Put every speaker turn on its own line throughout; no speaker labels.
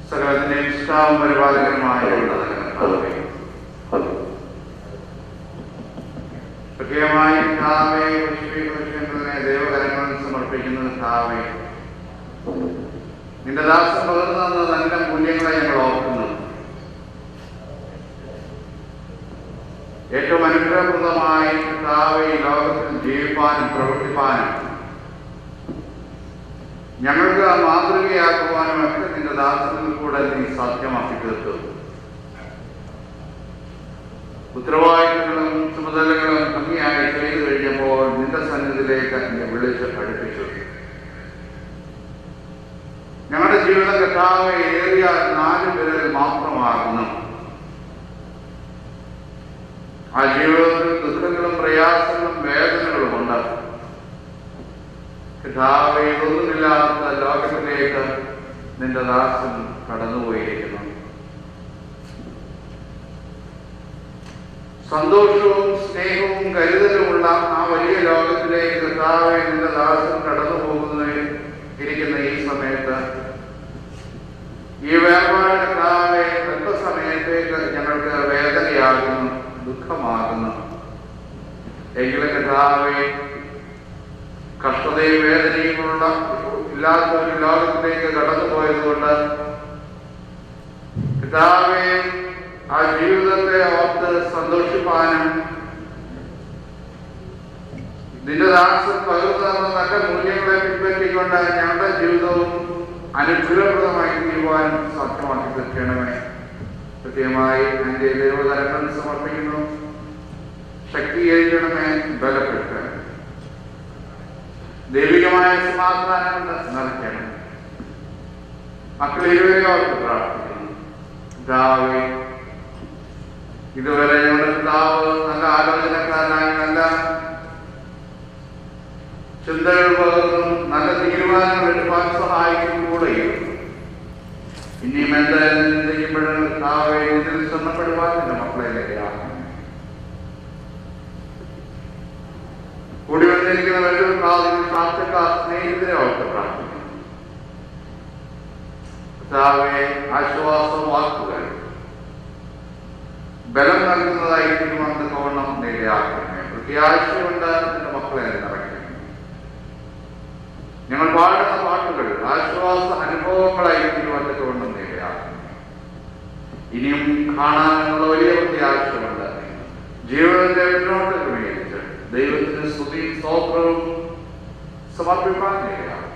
സർവ്വത്തിന്റെയും ഇഷ്ടാവും പരിപാലകനുമായ പ്രത്യേകമായി കർത്താവേ, വിശ്വീകൃഷ്ണനെ ദൈവകരങ്ങളിൽ സമർപ്പിക്കുന്ന കർത്താവേ, നിന്റെ ദാസൻ പകർന്നു തന്ന നല്ല മൂല്യങ്ങളെ ഞങ്ങൾ ഓർക്കുന്നു. ഏറ്റവും അനുഗ്രഹപ്രദമായി കർത്താവേ, ഈ ലോകത്തിൽ ജീവിപ്പാനും പ്രവർത്തിപ്പാനും ഞങ്ങൾക്ക് മാതൃകയാക്കുവാനും ഒക്കെ നിന്റെ ദാസനിൽ കൂടെ നീ സാധ്യമാക്കി തീർത്തു. ഉത്തരവാദിത്തങ്ങളും ചുമതലകളും ഭംഗിയായി ചെയ്തു കഴിഞ്ഞപ്പോൾ നിന്റെ സന്നിധിയിലേക്ക് എന്നെ വിളിച്ച് പഠിപ്പിച്ചു. ഞങ്ങളുടെ ജീവിതം കർത്താവേ ഏറിയ 4 പേരിൽ മാത്രമാകുന്നു. ആ ജീവിതത്തിൽ ദുഃഖങ്ങളും പ്രയാസങ്ങളും വേദനകളും ഉണ്ട്. കർത്താവേ, ഇതൊന്നുമില്ലാത്ത ലോകത്തിലേക്ക് നിന്റെ ദാസൻ കടന്നുപോയിരിക്കുന്നു. സന്തോഷവും സ്നേഹവും കരുതലുമുള്ള ആ വലിയ ലോകത്തിലേക്ക് കർത്താവേ നിന്റെ ദാസൻ കടന്നു പോകുന്നിരിക്കുന്ന ഈ സമയത്ത് ഈ വേർപാട് കർത്താവേ സമയത്തേക്ക് ഞങ്ങൾക്ക് വേദനയാകുന്നു, ദുഃഖമാകുന്നു. എങ്കിലും കർത്താവേ, കഷ്ടതയും വേദനയുമുള്ള ഇല്ലാത്ത ഒരു ലോകത്തിലേക്ക് കടന്നുപോയതുകൊണ്ട് കർത്താവേ, ആ ജീവിതത്തെ ഓർത്ത് സന്തോഷിപ്പാനും നിന്റെ ദാസൻ പകർന്നു തന്ന നല്ല മൂല്യങ്ങളെ പിൻപറ്റിക്കൊണ്ട് ഞങ്ങളുടെ ജീവിതവും അനുഗ്രഹപ്രദമായി തീരുവാനും സാധ്യമാക്കി തീർക്കണമേ. കൃത്യമായി എൻ്റെ ദൈവകരങ്ങൾ സമർപ്പിക്കുന്നു. ശക്തീകരിക്കണമേ, ബലപ്പെടുത്തണം. ദൈവികമായ സമാധാനം നിറയ്ക്കണം. മക്കളെ ഇരുവരെ ഓർത്ത് പ്രാർത്ഥിക്കുന്നു. പിതാവേ, ഇതുവരെ ഞങ്ങളുടെ പിതാവ് നല്ല ആലോചനക്കാരനായി നല്ല ചിന്തകൾ പകർന്നും നല്ല തീരുമാനങ്ങൾ എടുക്കാൻ സഹായിക്കുമ്പോഴേയും ഇനിയും എന്തായാലും ചിന്തിക്കുമ്പോഴും പിതാവേ ഇതിൽ സ്വന്തപ്പെടുവാൻ എന്റെ മക്കളെ ഇടയാക്കണം. കൂടി വന്നിരിക്കുന്ന വലിയൊരു പ്രാർത്ഥനക്കാർ സ്നേഹിതരെ ഓർത്ത് പ്രാർത്ഥിക്കുന്നു. പിതാവേ, ആശ്വാസ വാക്കുകൾ ബലം നൽകുന്നതായി തിരുവനന്തപുരം നേരെയാക്കണമേ. പ്രത്യാശയുണ്ട് എന്റെ മക്കളെ നിറയ്ക്കണം. ഞങ്ങൾ പാടുന്ന പാട്ടുകൾ ആശ്വാസ അനുഭവങ്ങളായി തിരുവനന്തപുരം നേരെയാക്കണം. ഇനിയും കാണാനുള്ള വലിയ പ്രത്യാശയുണ്ട്. ജീവിതത്തെ മുന്നോട്ട് ക്രമീകരിച്ച് ദൈവത്തിന് സ്തുതിയും സ്തോത്രവും സമർപ്പിക്കാൻ നേരെയാണ്.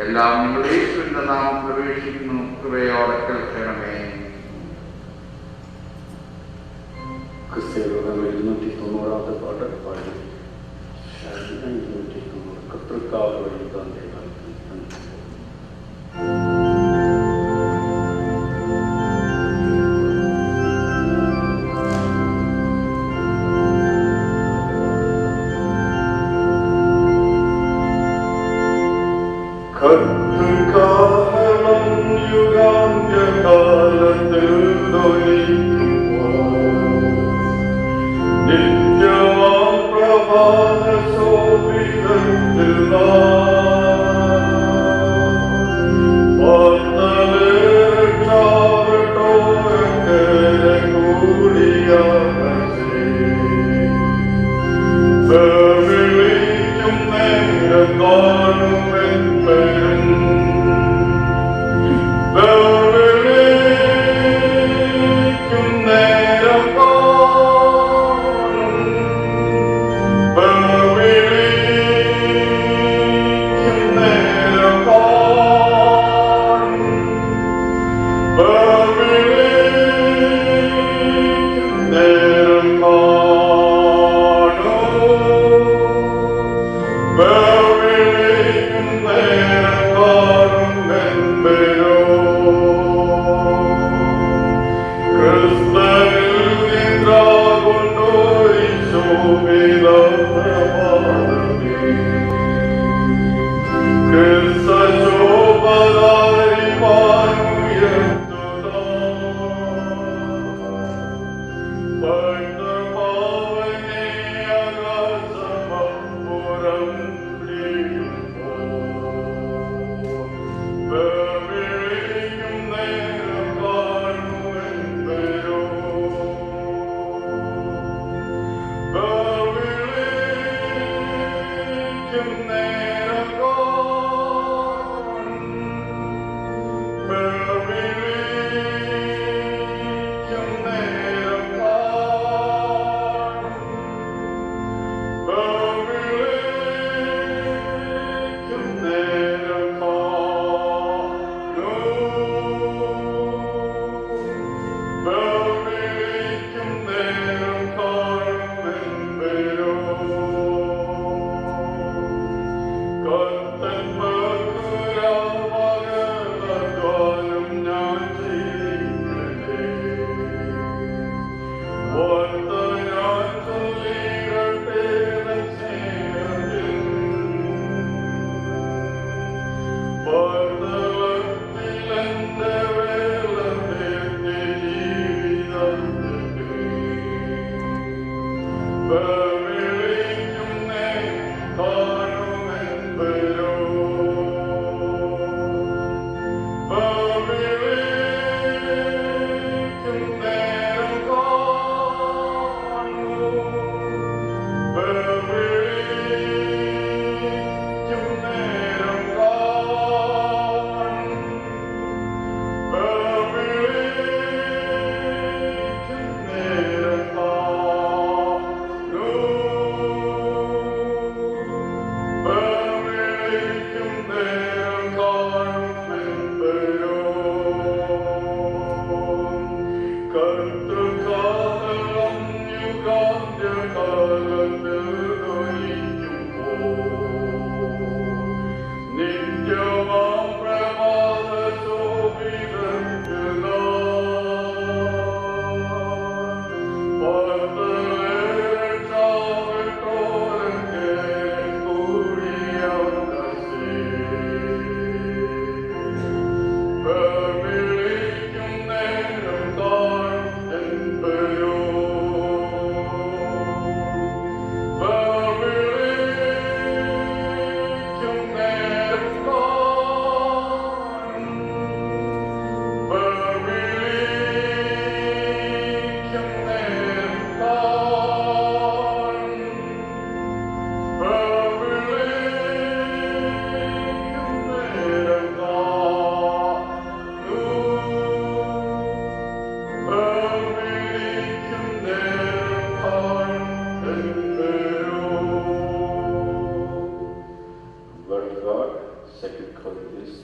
എല്ലാം നിങ്ങൾ യേശുവിന്റെ നാമം പ്രവേശിക്കുന്നു. കൃപയോടെ കേൾക്കണമേ.
ക്രിസ്ത്യരുടെ 290 പാട്ട് പാടി. കർത്തൃക്കാവ് വഴി തന്നെ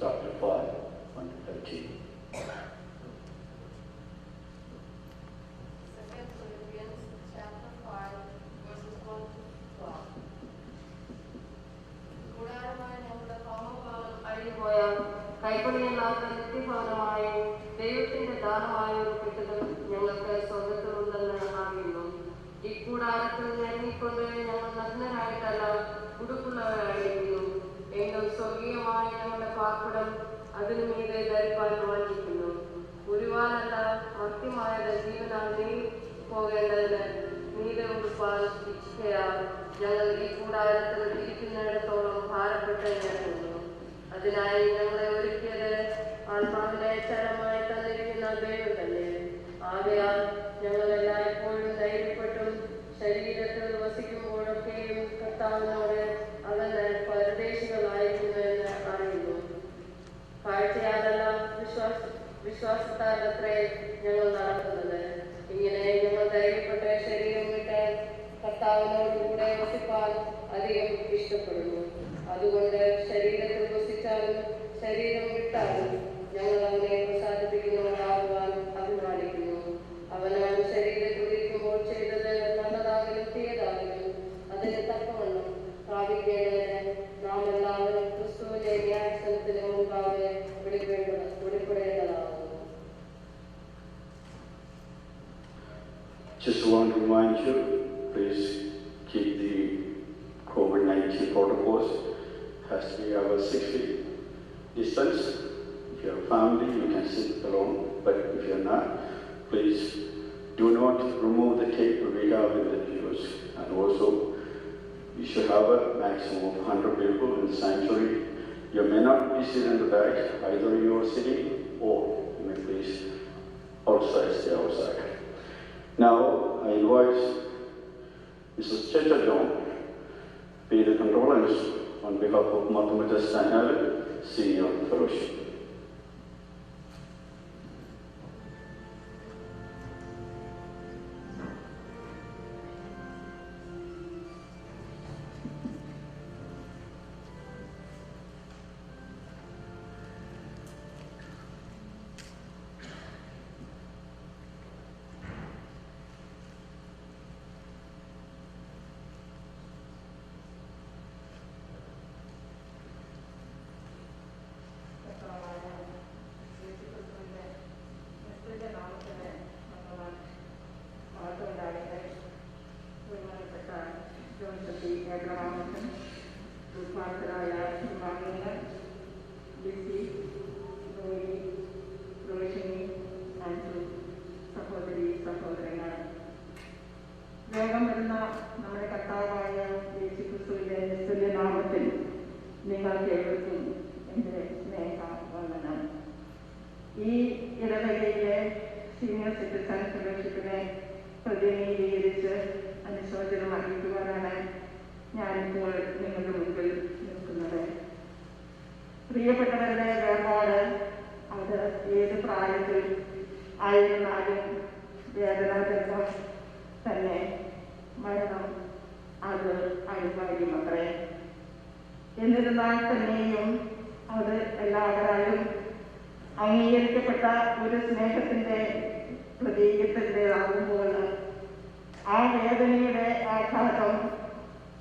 chapter 5, 1 to 13.
കൈപ്പണിയല്ലാത്ത നിത്യഭവനമായി ദൈവത്തിന്റെ ദാനമായ ഒരു കെട്ടിടം ഞങ്ങൾക്ക് സ്വർഗത്തിലുണ്ടെന്ന് അറിയുന്നു. ഇക്കൂടാരത്തിൽ ഞെരങ്ങിക്കൊണ്ട് ഞങ്ങൾ നഗ്നരായിട്ടല്ല ഉടുപ്പുള്ളവരായിരിക്കുന്നു. എങ്കിലും സ്വർഗീയമായ ഞങ്ങളുടെ പാർപ്പിടം അതിനു മീതെ ധരിപ്പാൻ വാഞ്ചിക്കുന്നു. ഉരുവാനല്ല മർത്യമായത് ജീവനാൽ നീ പോകേണ്ടതിന് നീതെ ഉടുപ്പാൻ ഇച്ഛയാൽ ഞങ്ങൾ ഈ കൂടാരത്തിൽ ഇരിക്കുന്നിടത്തോളം ഭാരപ്പെട്ട് ഞെരുങ്ങുന്നു. അതിനായി ഞങ്ങളെ ഒരുക്കിയത് ആത്മാവിനെ ചരമായി തന്നിരിക്കുന്ന ദൈവം തന്നെ. ആകയാൽ ഞങ്ങൾ എല്ലായ്പ്പോഴും ധൈര്യപ്പെട്ടും ശരീരത്തിൽ വസിക്കുമ്പോഴൊക്കെയും കർത്താവിനോട് അകന്ന് പരദേശികളായിരിക്കുന്നുവെന്ന് അറിയുന്നു. കാഴ്ചയാലല്ല വിശ്വാസത്താലത്രേ ഞങ്ങൾ നടക്കുന്നത്. ഇങ്ങനെ ഞങ്ങൾ ധൈര്യപ്പെട്ട് ശരീരം വിട്ട് കർത്താവിനോടുകൂടെ വസിപ്പാൻ അധികം ഇഷ്ടപ്പെടുന്നു. അതുകൊണ്ട് ശരീരത്തിൽ വസിച്ചാലും ശരീരം വിട്ടാലും ഞങ്ങൾ അവനെ പ്രസാദിപ്പിക്കുന്നവരാകുവാൻ അഭിമാനിക്കുന്നു. അവനാണ് ശരീരത്തിൽ ഇരിക്കുമ്പോൾ ചെയ്തത് നല്ലതാകലും തീയതാകലും അതിന് തക്കവണ്ണം പ്രാപിക്കേണ്ടതിന് നാം എല്ലാവരും ക്രിസ്തുവിന്റെ ന്യായസ്ഥലത്തിന് മുൻപാകെ വെളിപ്പെടേണ്ടതാകുന്നു.
Just want to remind you, please keep the COVID-19 protocols. Has to be over 6 feet distance. If you have family, you can sit alone. But if you're not, please do not remove the tape we have in the pews. And also, you should have a maximum of 100 people in the sanctuary. You may not be sitting in the back, either you are sitting or you may please outside, stay outside. Now, I invite Mrs. Checha John, be the controllers on behalf of Mathematics Channel, Senior Fellowship.
വേഗം വരുന്ന നമ്മുടെ കർത്താവായ യേശുക്രിസ്തുവിന്റെ നിസ്തുല്യ നാമത്തിൽ നിങ്ങൾക്ക് ഏവർക്കും എൻ്റെ സ്നേഹവന്ദനം. ഈ ഇടവകയിലെ സീനിയർ സിറ്റിസൺ ഫെലോഷിപ്പിനെ പ്രതിനിധീകരിച്ച് അനുശോചനം അറിയിക്കുവാനാണ് ഞാനിപ്പോൾ നിങ്ങളുടെ മുമ്പിൽ നിൽക്കുന്നത്. പ്രിയപ്പെട്ടവരുടെ വേർപാട് അത് ഏത് പ്രായത്തിൽ ആയിരുന്നാലും വേദനാജനകം തന്നെ. മരണം അത് അനിവാര്യമത്രേ. എന്നിരുന്നാൽ തന്നെയും അത് എല്ലാവരാലും അംഗീകരിക്കപ്പെട്ട ഒരു സ്നേഹത്തിന്റെ പ്രതീകത്തിൻ്റെതാകുമ്പോൾ ആ വേദനയുടെ ആഘാതം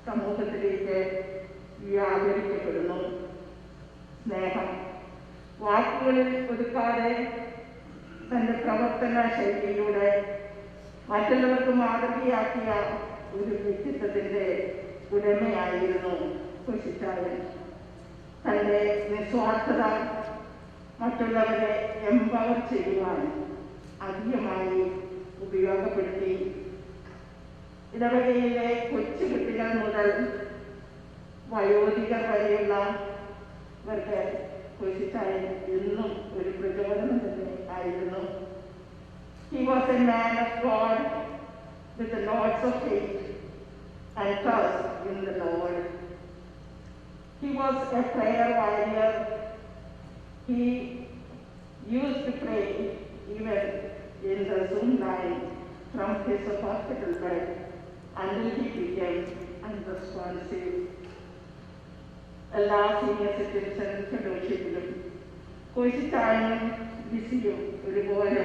സമൂഹത്തിലേക്ക് വ്യാപരിക്കപ്പെടുന്നു. സ്നേഹം വാക്കുകളിൽ ഒതുക്കാതെ തന്റെ പ്രവർത്തന ശൈലിയിലൂടെ മറ്റുള്ളവർക്ക് മാതൃകയാക്കിയ ഒരു വ്യക്തിത്വത്തിന്റെ ഉടമയായിരുന്നു കൊശിച്ചായൻ. തന്റെ നിസ്വാർത്ഥത മറ്റുള്ളവരെ എംപവർ ചെയ്യുവാൻ അധികമായി ഉപയോഗപ്പെടുത്തി. ഇടവകയിലെ കൊച്ചു കുട്ടികൾ മുതൽ വയോധികർ വരെയുള്ളവർക്ക് കൊശിച്ചായൻ എന്നും ഒരു പ്രചോദനം തന്നെ ആയിരുന്നു. He was a man of God with the Lord's of faith and trust in the Lord. He was a prayer warrior. He used to pray even in the Zoom line from his hospital bed until he became unresponsive. എല്ലാ senior citizen ഫെലോഷിപ്പിലും കോശിച്ചായും ബിസിയും ഒരുപോലെ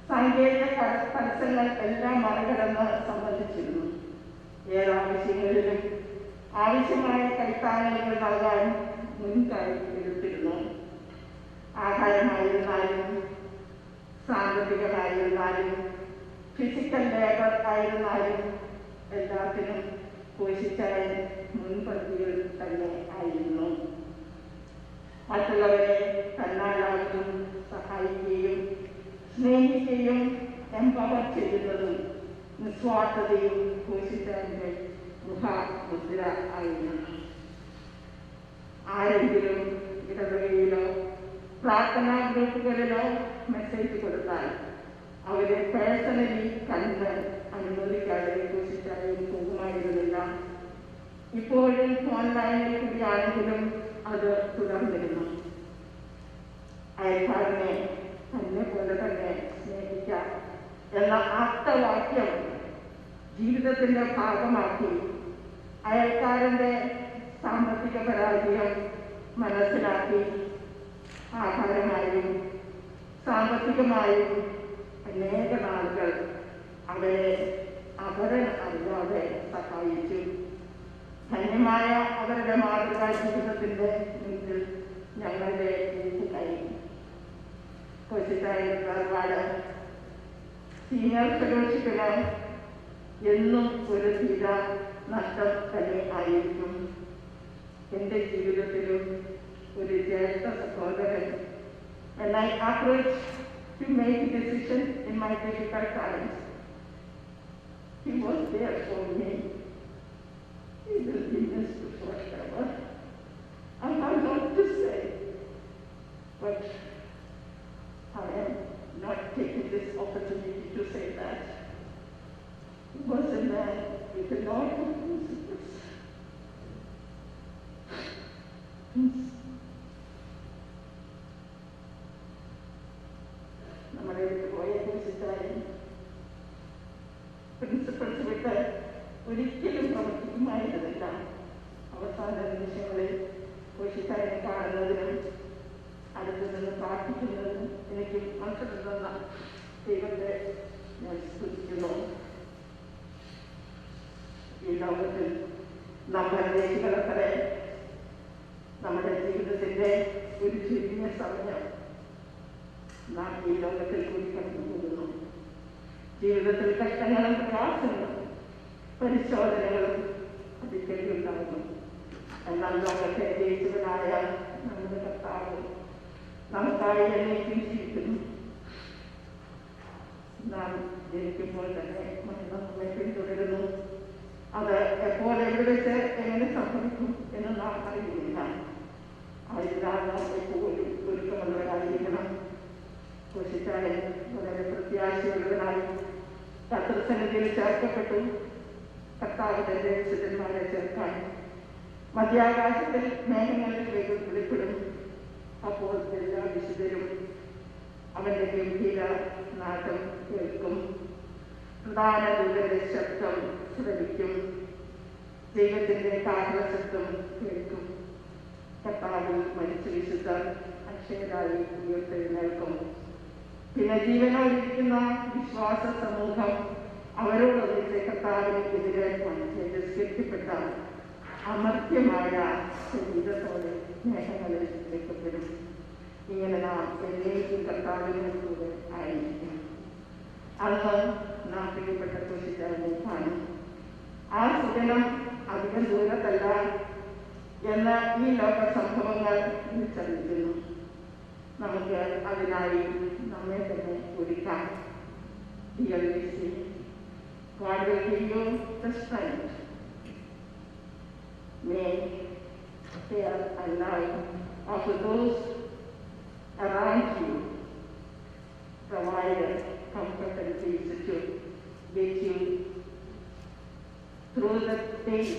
സാങ്കേതിക തടസ്സങ്ങൾ എല്ലാം മറികടന്ന് സംബന്ധിച്ചിരുന്നു. ഏതാവശ്യങ്ങളിലും ആവശ്യമായ കൈത്താങ്ങലുകൾ നൽകാൻ മുൻകൈ എടുത്തിരുന്നു. ആഹാരമായിരുന്നാലും സാമ്പത്തികമായിരുന്നാലും ഫിസിക്കൽ ലേബർ ആയിരുന്നാലും എല്ലാത്തിനും കോശിച്ചായൻ മുൻപന്തിയിൽ തന്നെ ആയിരുന്നു. മറ്റുള്ളവരെ തന്നാലാകും സഹായിക്കുകയും സ്നേഹിക്കുകയും എംപവർ ചെയ്യുന്നതും നിസ്വാർത്ഥതയും കോശിച്ചായന്റെ മുഖമുദ്ര ആയിരുന്നു. ആരെങ്കിലും ഇടവകയിലോ പ്രാർത്ഥനാ ഗ്രൂപ്പുകളിലോ മെസ്സേജ് കൊടുത്താൽ അവരെ പേഴ്സണലി കണ്ട് അനുമതിക്കാതെ കോശിച്ചായും പോകുമായിരുന്നില്ല. ഇപ്പോഴും ഓൺലൈനിൽ കൂടിയാണെങ്കിലും അത് തുടർന്നിരുന്നു. അയൽക്കാരനെ തന്നെ പോലെ തന്നെ സ്നേഹിക്കാം എന്ന ആപ്തവാക്യം ജീവിതത്തിന്റെ ഭാഗമാക്കി അയൽക്കാരന്റെ സാമ്പത്തിക പരാജയം മനസ്സിലാക്കി ആഹാരമായും സാമ്പത്തികമായും അനേക നാളുകൾ അവരെ അവരെ അറിയാതെ സഹായിച്ചു. ധന്യമായ അവരുടെ മാതൃകാ ജീവിതത്തിന്റെ മുന്നിൽ ഞങ്ങളുടെ കൈ കോശിച്ചായ വേർപാട് സീനിയർ ഫെലോഷിപ്പിന് എന്നും ഒരു തീര നഷ്ടം തന്നെ ആയിരിക്കും. എൻ്റെ ജീവിതത്തിലും ഒരു ജ്യേഷ്ഠ സഹോദരൻ when I approached to make a decision in my difficult times, he was there for me. He will be missed forever. I have not to say, but I am not taking this opportunity to say that. He was a man with a lot of principles. നമ്മളെ പോയ കോശിച്ചായി principles വിട്ട് ഒരിക്കലും പ്രവർത്തിക്കുമായിരുന്നില്ല. അവസാന നിമിഷങ്ങളിൽ കോശിച്ചായെ കാണുന്നതിനും അടുത്തു നിന്ന് പ്രാർത്ഥിക്കുന്നതിനും എനിക്ക് അവസരം തന്ന ദൈവത്തെ ഞാൻ സ്തുതിക്കുന്നു. ഈ ലോകത്തിൽ നമ്മൾ ദേശികളെ നമ്മുടെ ജീവിതത്തിന്റെ ഒരു ചുരുങ്ങിയ സമയം നാം ഈ ലോകത്തിൽ കൂടി കടന്നു പോകുന്നു. ജീവിതത്തിൽ കഷ്ടങ്ങളും പ്രയാസങ്ങളും പരിശോധനകളും അടിക്കടി ഉണ്ടാകുന്നു. എന്നാൽ ലോകത്തെ ജയിച്ചവനായ നമ്മുടെ കർത്താവ് നമുക്കായി എന്നേക്കും ജീവിക്കുന്നു. നാം ജനിക്കുമ്പോൾ തന്നെ മരണം നമ്മെ പിന്തുടരുന്നു. അത് എപ്പോൾ എവിടെ വെച്ച് എങ്ങനെ സംഭവിക്കും എന്ന് നാം അറിയുന്നില്ല. അതിനാൽ നാം എപ്പോഴും ഒരുക്കമുള്ളവരായിരിക്കണം. കോശിച്ചായൻ വളരെ പ്രത്യാശയുള്ളവനായി കർത്തൃസന്നിധിയിൽ ചേർക്കപ്പെട്ടു. കർത്താവ് തന്റെ വിശുദ്ധന്മാരെ ചേർക്കാൻ മധ്യാകാശത്തിൽ മേഘങ്ങളിൽ വെളിപ്പെടും. അപ്പോൾ എല്ലാ വിശുദ്ധരും അവന്റെ ഗംഭീര നാട്ടം കേൾക്കും. പ്രധാന ദൂതന്റെ ശബ്ദം ശ്രവിക്കും. ദൈവത്തിന്റെ കാഹള ശബ്ദം കേൾക്കും. കർത്താവിൽ മരിച്ച വിശുദ്ധർ അക്ഷയരായി ഉയർത്തെഴുന്നേൽക്കും. പിന്നെ ജീവനോടിരിക്കുന്ന വിശ്വാസ സമൂഹം അവരോടൊന്നിച്ച് കർത്താവിനെതിരെ തിരസ്കരിക്കപ്പെട്ട അമർത്യമായ ശരീരത്തോടെ സ്നേഹങ്ങളിൽ വെക്കപ്പെടും. ഇങ്ങനെ നാം എന്നേക്കും കർത്താവിനോട് കൂടെ ആയിരിക്കും. അന്ന് നാം പ്രിയപ്പെട്ട കോശിച്ചായനെ കാണും. ആ സുദിനം അധികം ദൂരത്തല്ല എന്ന ഈ ലോക സംഭവങ്ങൾ വിളിച്ചറിയിക്കുന്നു. നമുക്ക് അതിനായി നമ്മെ തന്നെ ഒരുക്കാം. Dear legacy, God will give you the strength. May care and love of those around you provide comfort and peace to get you through the days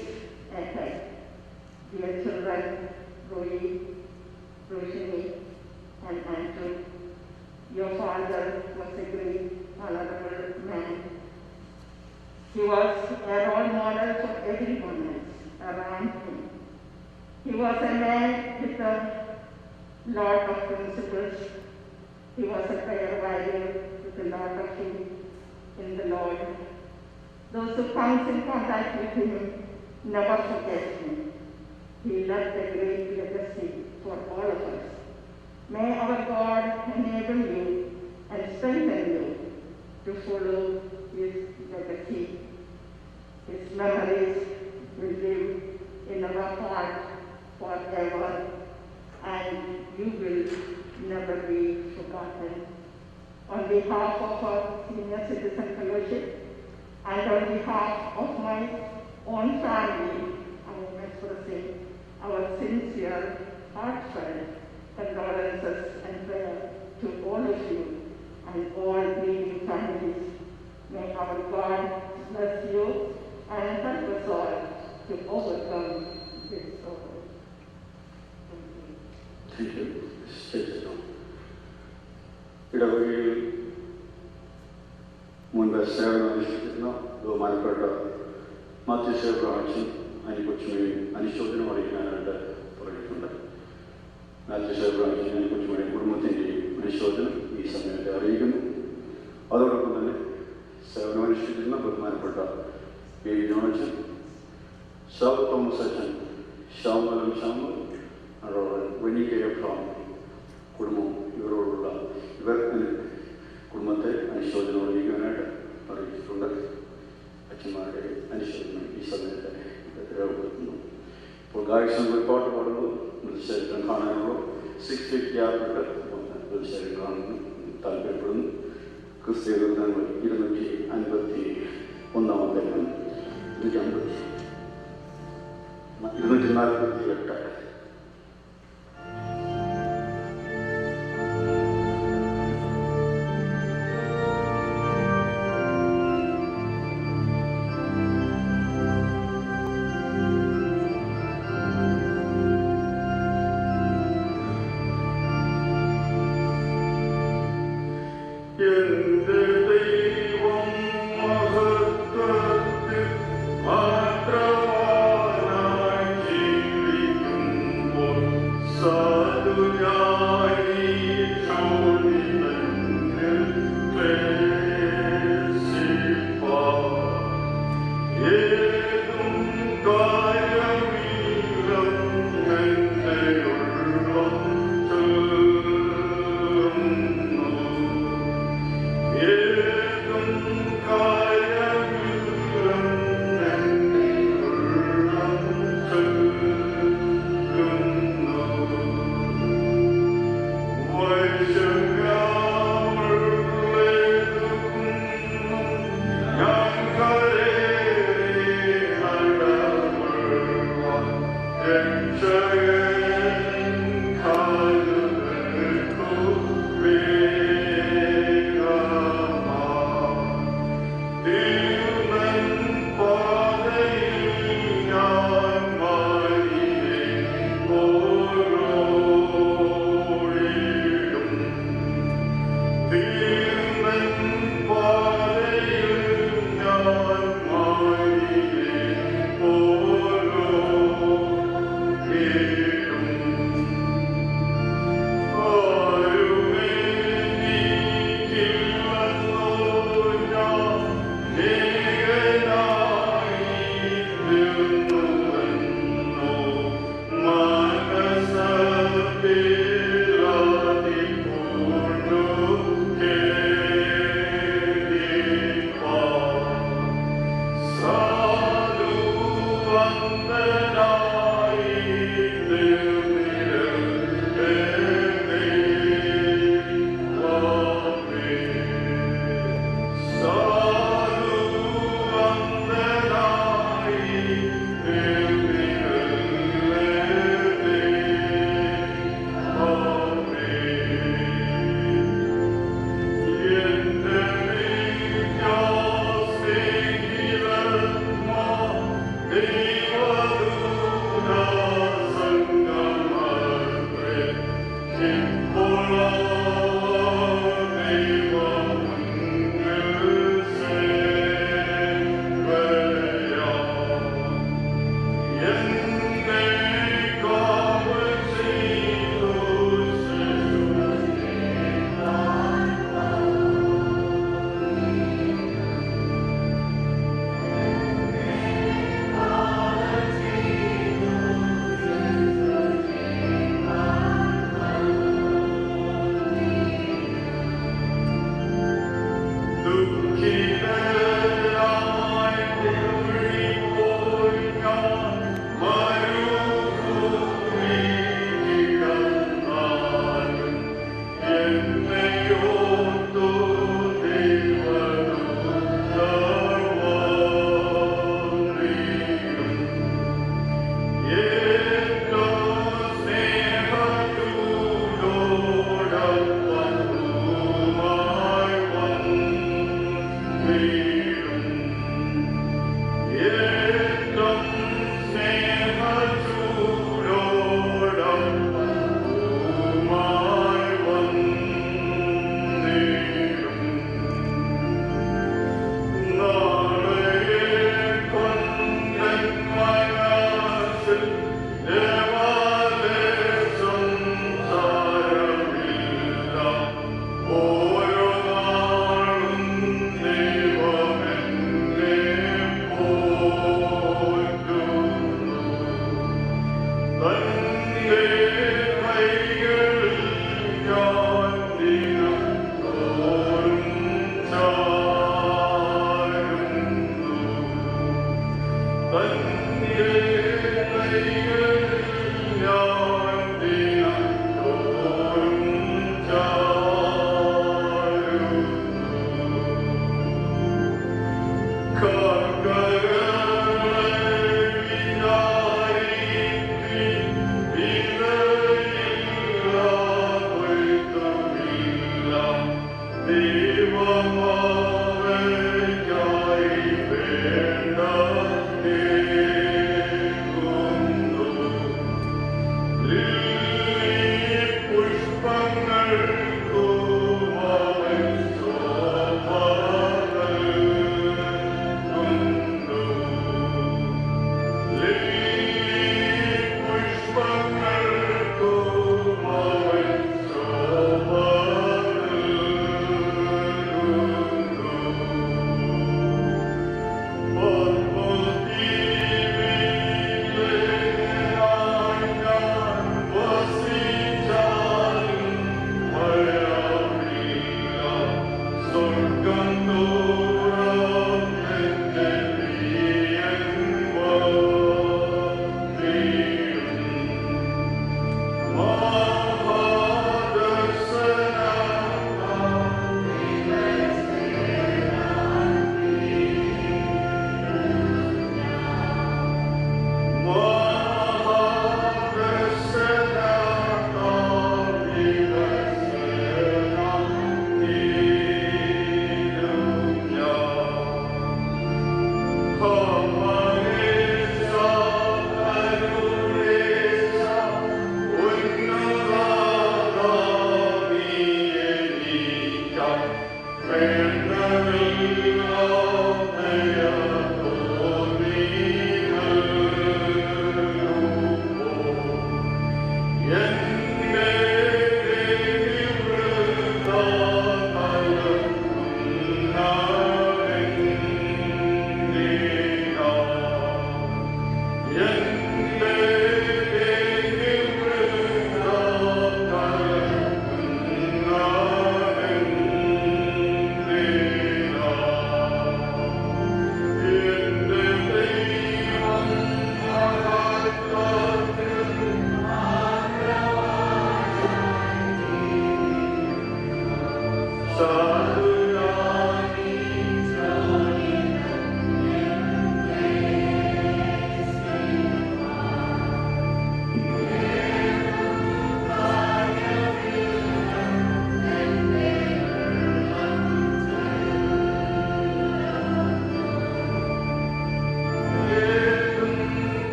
ahead. Dear children, Roy, Roshini, and Andrew, your father was a great, honorable man. He was a role model for everyone else around him. He was a man with a lot of principles. He was a prayer warrior with a lot of faith in the Lord. Those who comes in contact with him never forget him. He left a great legacy for all of us. May our God enable you and strengthen you to follow his legacy. His memories will live in our heart forever, and you will never be forgotten. On behalf of our Senior Citizen Fellowship and on behalf of my own family, I am expressing our sincere, heartfelt condolences and prayer to all of you and all grieving families. May our God bless you and help us all to overcome this sorrow.
Thank you. ഇടവകയിൽ മുൻപ് സേവനമനുഷ്ഠിക്കുന്ന ബഹുമാനപ്പെട്ട മാത്യു ബ്രാഞ്ചും അനിക്കൊച്ചുമണിയും അനുശോചനം അറിയിക്കാനായിട്ട് പറഞ്ഞിട്ടുണ്ട്. മാത്യു ബ്രാഞ്ചും അനിക്കൊച്ചുമണിയും കുടുംബത്തിൻ്റെയും അനുശോചനം ഈ സമയത്തെ അറിയിക്കുന്നു. അതോടൊപ്പം തന്നെ സേവനമനുഷ്ഠിക്കുന്ന ബഹുമാനപ്പെട്ട പി ജോണച്ചൻ, സാബു തോമസ് അച്ഛൻ, ശ്യാമലം ശ്യാമൽ, അതോടെ വെണിക്കയപ്രാം കുടുംബം ഇവരോടുള്ള കുടുംബത്തെ അനുശോചനം അറിയിക്കാനായിട്ട് അറിയിച്ചിട്ടുണ്ട്. അച്ഛന്മാരുടെ അനുശോചനം ഈ സമയത്ത് രേഖപ്പെടുത്തുന്നു. ഇപ്പോൾ ഗായകൻ റിപ്പോർട്ട് പാടുന്നു. മൃതശരീരം കാണാനുള്ള 6 feet ഗ്യാപ്പിട്ട് മൃതശരീരം കാണുന്നു താല്പര്യപ്പെടുന്നു. ക്രിസ്തീയ ഗ്രന്ഥങ്ങൾ 251 248.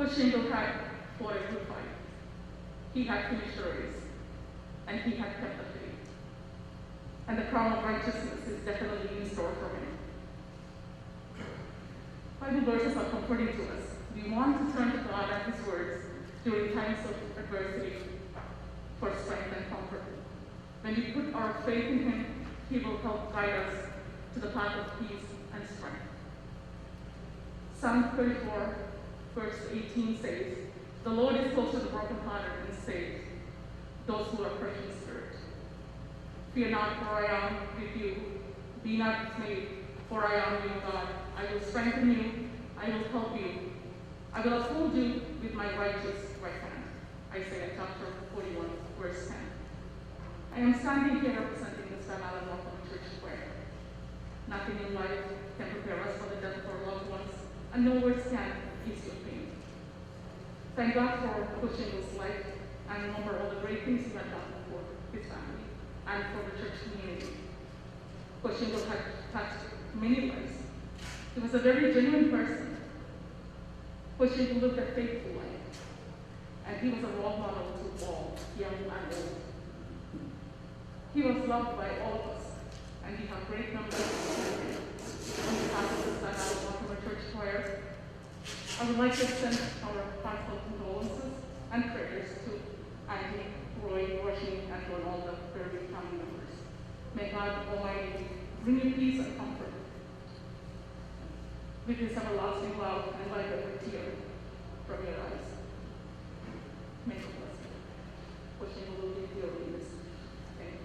Koshy had fought a good fight. He had finished the race, and he had kept the faith. And the crown of righteousness is definitely in store for him. Bible verses are comforting to us. We want to turn to God and His words during times of adversity for strength and comfort. When we put our faith in Him, He will help guide us to the path of peace and strength. Psalm 34, verse 18 says, "The Lord is close to the brokenhearted and saves those who are crushed in spirit. Fear not, for I am with you. Be not dismayed, for I am your God. I will strengthen you. I will help you. I will uphold you with my righteous right hand." Isaiah chapter 41, verse 10. I am standing here representing the San Alan Northern Church Square. Nothing in life can prepare us for the death of our loved ones, and no words can ease your pain. Thank God for Koshy's life, and remember all the great things He had done for his family and for the church community. Koshy had touched many lives. He was a very genuine person. Koshy lived a faithful life, and he was a role model to all, young and old. He was loved by all of us, and we have great numbers on behalf of the San Alan Church Choir. I would like to extend our heartfelt condolences and prayers to Andy, Roy, Roshi, and to all the bereaved family members. May God Almighty bring you peace and comfort with His everlasting love and wipe every tear from your eyes. May God bless you. Wishing you will be dearly missed. Thank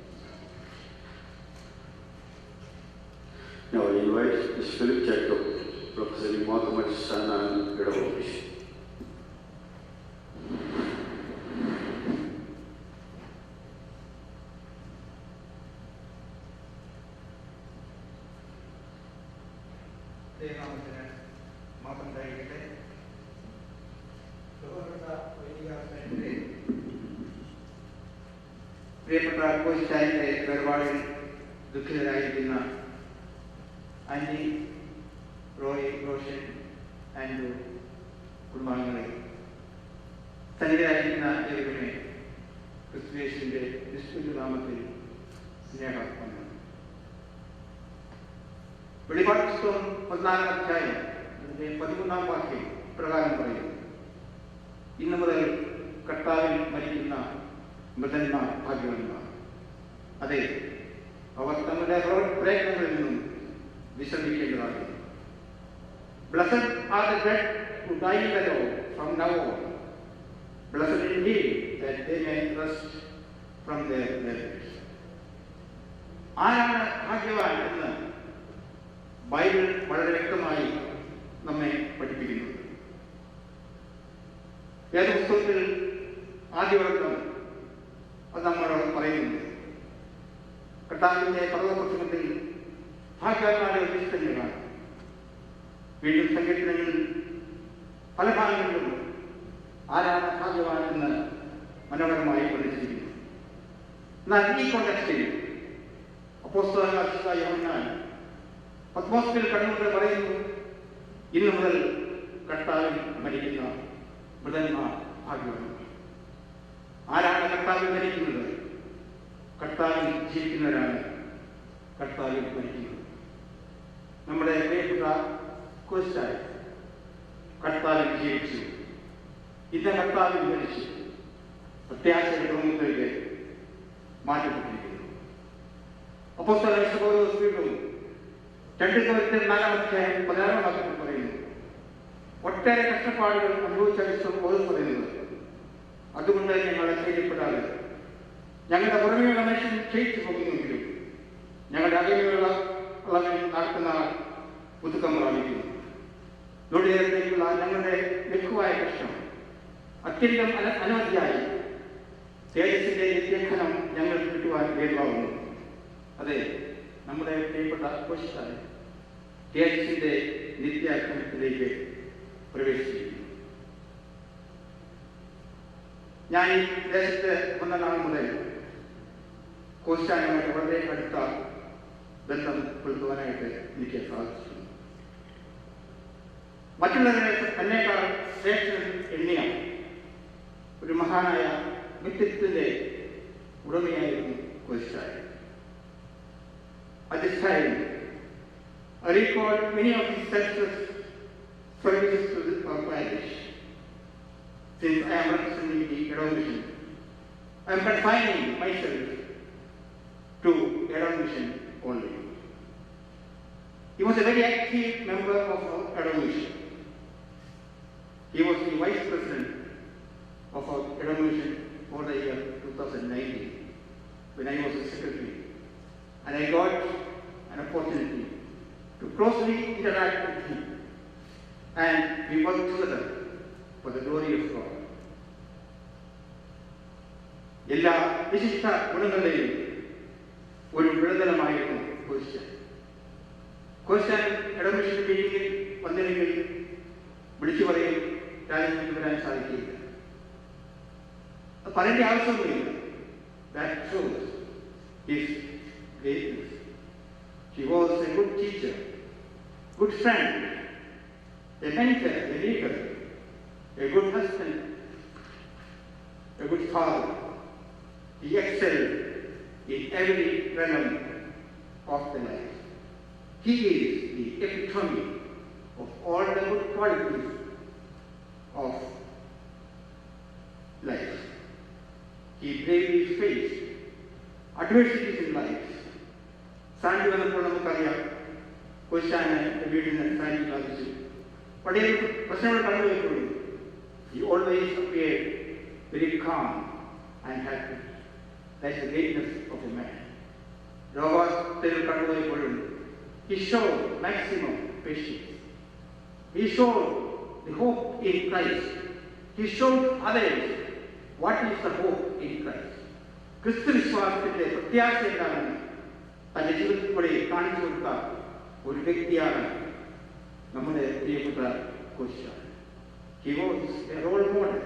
you.
Now I invite the Spirit Jacob, representing Mohammed San and Gadawish.
ദൈവനാമത്തിന് മാത്രം കഴിയട്ടെ. പ്രിയപ്പെട്ട കോശിച്ചായന്റെ വേർപാടിൽ ദുഃഖിതരായിരിക്കുന്ന anti, Roy, Roshan, Andrew കുടുംബാംഗങ്ങളെ, സന്നിധരായിരിക്കുന്ന ഏവരുമേ ക്രിസ്തുയേശുവിന്റെ നിസ്തുല്യനാമത്തിൽ സ്നേഹം. വെളിപാട് പുസ്തകം 14-ാം അധ്യായം അതിന്റെ 13-ാം വാക്യം പ്രകാരം പറയുന്നു, ഇന്നു മുതൽ കർത്താവിൽ മരിക്കുന്ന മൃതന്മാർ ഭാഗ്യവാന്മാർ. അതെ, അവർ തങ്ങളുടെ പ്രയത്നങ്ങളിൽ നിന്നും വിശ്രമിക്കേണ്ടതാകുന്നു. Blessed are the dead who die in the Lord from now on. Blessed indeed that they may rest from their labors. ആരാണ് ഭാഗ്യവാൻ എന്ന് ബൈബിൾ വളരെ വ്യക്തമായി നമ്മെ പഠിപ്പിക്കുന്നു. വേദപുസ്തകത്തിൽ ആദ്യവർഗം അത് നമ്മളോട് പറയുന്നുണ്ട്. കർത്താവിന്റെ പർവ്വതപ്രസംഗത്തിൽ ഭാഗ്യവാന്മാരുടെ വിശിഷ്ടങ്ങളാണ്. വീണ്ടും സങ്കീർത്തനങ്ങളിൽ പല ഭാഗങ്ങളിലും ആരാണ് ഭാഗ്യവാൻ എന്ന് മനോഹരമായി പഠിച്ചിരിക്കുന്നു. എന്നാൽ ഈ കോണ്ടക്സ്റ്റിൽ അപ്പോസ്തലനായ യോഹന്നാൻ പത്മോസിൽ കണ്ണുകൊണ്ട് പറയുന്നു, ഇന്നു മുതൽ കർത്താവിൽ മരിക്കുന്ന മൃതന്മാർ ഭാഗ്യവാന്മാർ. ആരാണ് കർത്താവിൽ മരിക്കുന്നത്? കർത്താവിൽ ജീവിക്കുന്നവരാണ് കർത്താവിൽ മരിക്കുന്നത്. നമ്മുടെ പ്രിയപ്പെട്ട കോശായ കർത്താവിൽ ജീവിച്ചു, ഇന്ന് കർത്താവിൽ മരിച്ചു. പ്രത്യാശയുടെ പ്രമുഖയിലേക്ക് മാറ്റപ്പെട്ടിരിക്കുന്നു. അപ്പോസ്തലനായ പൗലോസ് വീണ്ടും 2 Corinthians 4-ാം അധ്യായം 16-ാം വാക്യത്തിൽ പറയുന്നു, ഒട്ടേറെ കഷ്ടപ്പാടുകൾ അനുഭവിച്ച പൗലോസ് പറയുന്നത്, അതുകൊണ്ട് ഞങ്ങൾ ധൈര്യപ്പെടാതെ ഞങ്ങളുടെ പുറമെയുള്ള മനുഷ്യൻ ക്ഷയിച്ചു പോകുന്നെങ്കിലും ഞങ്ങളുടെ അകമെയുള്ള നടക്കുന്ന പുതുക്കം പ്രാപിക്കുന്നു. നൊടിയേറത്തേക്കുള്ള ഞങ്ങളുടെ ലഘുവായ കഷ്ടം അത്യന്തം അനവധിയായി തേജസ്സിന്റെ നിത്യഘനം ഞങ്ങൾ കിട്ടുവാൻ ഹേതുവാകുന്നു. അതെ, നമ്മുടെ പ്രിയപ്പെട്ട കോശിച്ചാൽ തേജസ്സിന്റെ നിത്യഘനത്തിലേക്ക് പ്രവേശിച്ചിരിക്കുന്നു. ഞാൻ ഈ ദേശത്ത് വന്ന നാൾ മുതൽ കോശിച്ചാനുമായിട്ട് വളരെ അടുത്ത ബന്ധം പുലർത്തുവാനായിട്ട് എനിക്ക് സാധിച്ചു. മറ്റുള്ളവരെ എന്നേക്കാൾ ശ്രേഷ്ഠ എണ്ണിയ ഒരു മഹാനായ വ്യക്തിത്വത്തിന്റെ ഉടമയായിരുന്നു കോശായ. At this time, I recall many of his selfless services to our parish. Since I am representing the Edom Mission, I am confining myself to Edom Mission only. He was a very active member of our Edom Mission. He was the vice president of our Edom Mission for the year 2019 when I was a secretary. And I got an opportunity to closely interact with him, and we worked together for the glory of God. എല്ലാ വിശിഷ്ട ഗുണങ്ങളുടെയും ഒരു വിടുതലമായിരുന്നു കോശാൻ. കോശാൻ ഇടമിഷൻ മീറ്റിംഗിൽ വന്നില്ലെങ്കിൽ വിളിച്ചു പറയും രാജ്യത്തേക്ക് വരാൻ സാധിക്കില്ല. അത് പറയേണ്ട ആവശ്യമൊന്നുമില്ല. That shows his greatness. He was a good teacher, good friend, a mentor, a leader, a good husband, a good father. He excelled in every realm of the life. He is the epitome of all the good qualities of life. He bravely faced adversities in life. Sandy വന്നപ്പോൾ നമുക്കറിയാം കോശാനെ വീടിന് Sandy ബാധിച്ചു. പഴയ പ്രശ്നങ്ങൾ കണ്ടുപോയപ്പോഴും he always appeared very calm and happy. That's the greatness of a man. രോഗാവസ്ഥയിൽ കണ്ടുപോയപ്പോഴും he showed maximum patience. He showed the hope in Christ. He showed others what is the hope in Christ. ക്രിസ്തു വിശ്വാസത്തിന്റെ പ്രത്യാശ എന്താണെന്ന് തന്റെ ജീവിതത്തിലൂടെ കാണിച്ചു കൊടുത്ത ഒരു വ്യക്തിയാണ് നമ്മുടെ പ്രിയപ്പെട്ട Koshan. He was a role model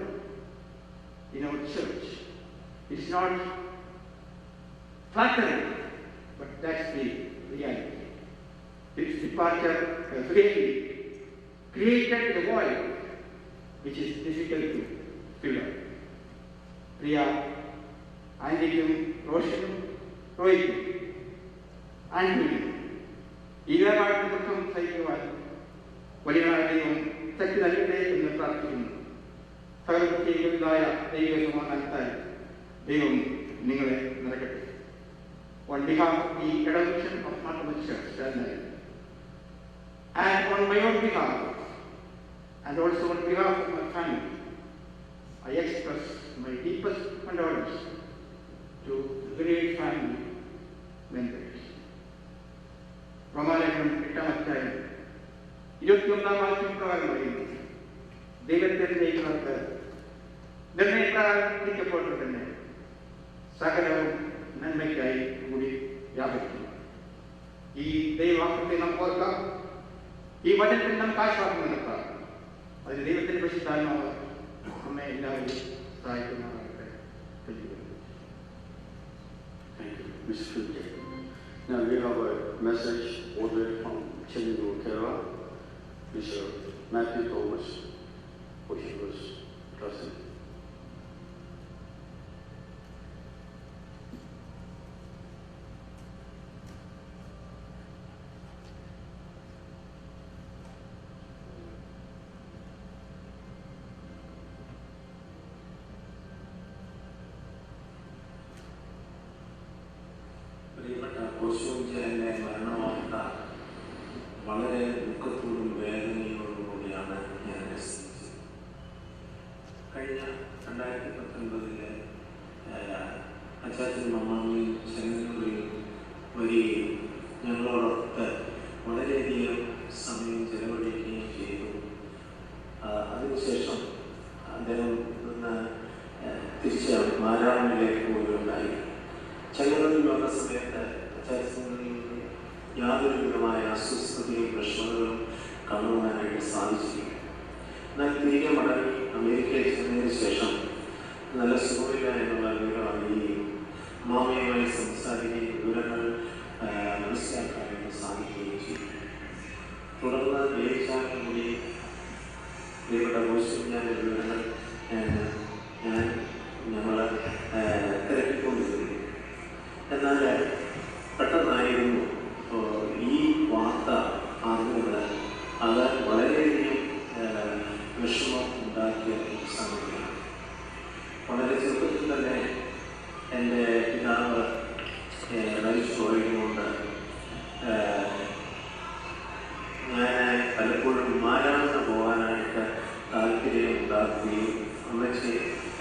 in our church. It's not flattering, but that's the reality. His departure has really created a void which is difficult to fill up. പ്രിയ ആന്റിക്കും റോഷനും റോയ്ക്കും ആന്റിയും ഈ വേറാട്ട് ദുഃഖം സഹിക്കുവാൻ വലിയനായ ദൈവം ശക്തി നൽകട്ടെ എന്ന് പ്രാർത്ഥിക്കുന്നു. സകലപ്രത്യേകതായ ദൈവ സമാധാനത്താൽ ദൈവം നിങ്ങളെ നിറയ്ക്കട്ടെ. On behalf of the Edom Mission of Martha Church, and on my own behalf, and also on behalf of my family, I express my deepest condolences to the great family members. റോമാലേഖനം 8-ാം അധ്യായം 21-ാം വാക്യം പ്രകാരം പറയുന്നു, ദൈവത്തെ സ്നേഹിക്കുന്നവർക്ക് നിർണയപ്രകാരം വിധിക്കപ്പെട്ടു തന്നെ സകലവും നന്മയ്ക്കായി കൂടി വ്യാപിക്കുന്നു. ഈ ദൈവവാക്യത്തെ നമുക്ക് ഓർക്കാം. ഈ വചനത്തിൽ നമുക്ക് ആശ്വാസം നൽകാം. അതിന് ദൈവത്തിന്റെ പരിശുദ്ധാത്മാവ് നമ്മെ എല്ലാവരും സഹായിക്കുന്നതാകട്ടെ.
Now we have a message ordered from Chennai, Kerala, Mr. Matthew Thomas, who was present.
കോശിയുടെ മരണവാർത്ത വളരെ ദുഃഖത്തോടും വേദനയോടും കൂടിയാണ് ഞാൻ അനുഭവിച്ചത്. കഴിഞ്ഞ 2019 അച്ചാച്ചനും അമ്മാമ്മയും ചെന്നൈയിൽ വരികയും ഞങ്ങളോടൊത്ത് വളരെയധികം സമയം ചെലവഴിക്കുകയും ചെയ്തു. അതിനുശേഷം അദ്ദേഹം തിരിച്ച് മാരാമണിലേക്ക് പോവുകയുണ്ടായി. ചെന്നൈയിൽ വന്ന സമയത്ത് യാതൊരു വിധമായ അസ്വസ്ഥതയും പ്രശ്നങ്ങളും കാണുവാനായിട്ട് സാധിച്ചില്ല. എന്നാൽ തിരികെ മടങ്ങി അമേരിക്കയിൽ ചെന്നതിന് ശേഷം നല്ല സുഖമില്ല എന്നുള്ള വിവരം അറിയുകയും മാമയുമായി സംസാരിക്കുകയും വിവരങ്ങൾ മനസ്സിലാക്കാനായിട്ട് സാധിക്കുകയും ചെയ്തു. തുടർന്ന് വേദിച്ചാലും കൂടി പ്രിയപ്പെട്ട കോശിയുടെ വിവരങ്ങൾ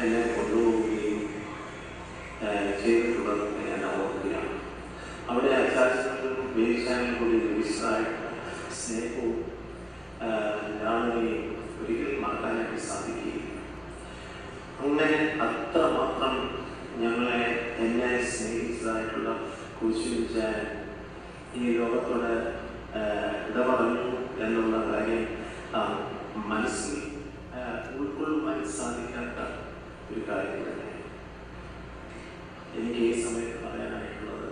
എന്നെ കൊണ്ടുപോവുകയും ചെയ്തിട്ടുള്ളതെന്ന് ഞാൻ ഓർക്കുകയാണ്. അവിടെ അച്ചാച്ചനും വേദിച്ചാനും കൂടി വിശദമായിട്ട് സ്നേഹവും ഞാനെയും ഒരിക്കലും മറക്കാനായിട്ട് സാധിക്കുകയും അങ്ങനെ അത്രമാത്രം എന്നെ സ്നേഹിച്ചതായിട്ടുള്ള കോശി ഈ ലോകത്തോട് ഇടപറഞ്ഞു എന്നുള്ള കാര്യം മനസ്സിൽ ഉൾക്കൊള്ളുവാൻ സാധിക്കാത്ത ഒരു കാര്യം തന്നെ. എനിക്ക് ഈ സമയത്ത് പറയാനായിട്ടുള്ളത്,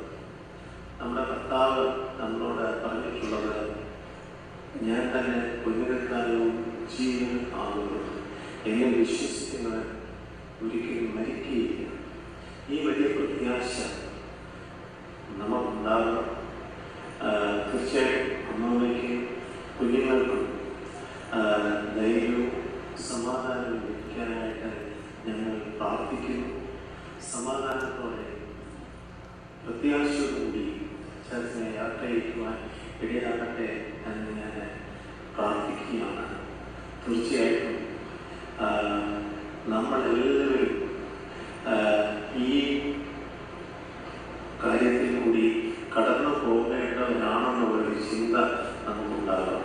നമ്മുടെ കർത്താവ് നമ്മളോട് പറഞ്ഞിട്ടുള്ളത്, ഞാൻ തന്നെ പുനരുദ്ധാനവും ജീവൻ ആകുന്നു, എന്നെ വിശ്വസിക്കുന്നവർ ഒരിക്കലും മരിക്കുകയില്ല. ഈ വലിയ പ്രത്യാശ നമുക്കുണ്ടാകണം. തീർച്ചയായും അമ്മയ്ക്കും കുഞ്ഞുങ്ങൾക്കും ധൈര്യവും സമാധാനവും ലഭിക്കാനായിട്ട് ഞങ്ങൾ പ്രാർത്ഥിക്കുന്നു. സമാധാനത്തോടെ പ്രത്യാശയോടുകൂടി ചർച്ചിനെ യാത്രയക്കുവാൻ ഇടയാകട്ടെ എന്ന് ഞാൻ പ്രാർത്ഥിക്കുകയാണ്. തീർച്ചയായിട്ടും നമ്മളെല്ലാവരും ഈ കാര്യത്തിൽ കൂടി കടന്നു പോകേണ്ടവരാണെന്നുള്ളൊരു ചിന്ത നമുക്കുണ്ടാകാം.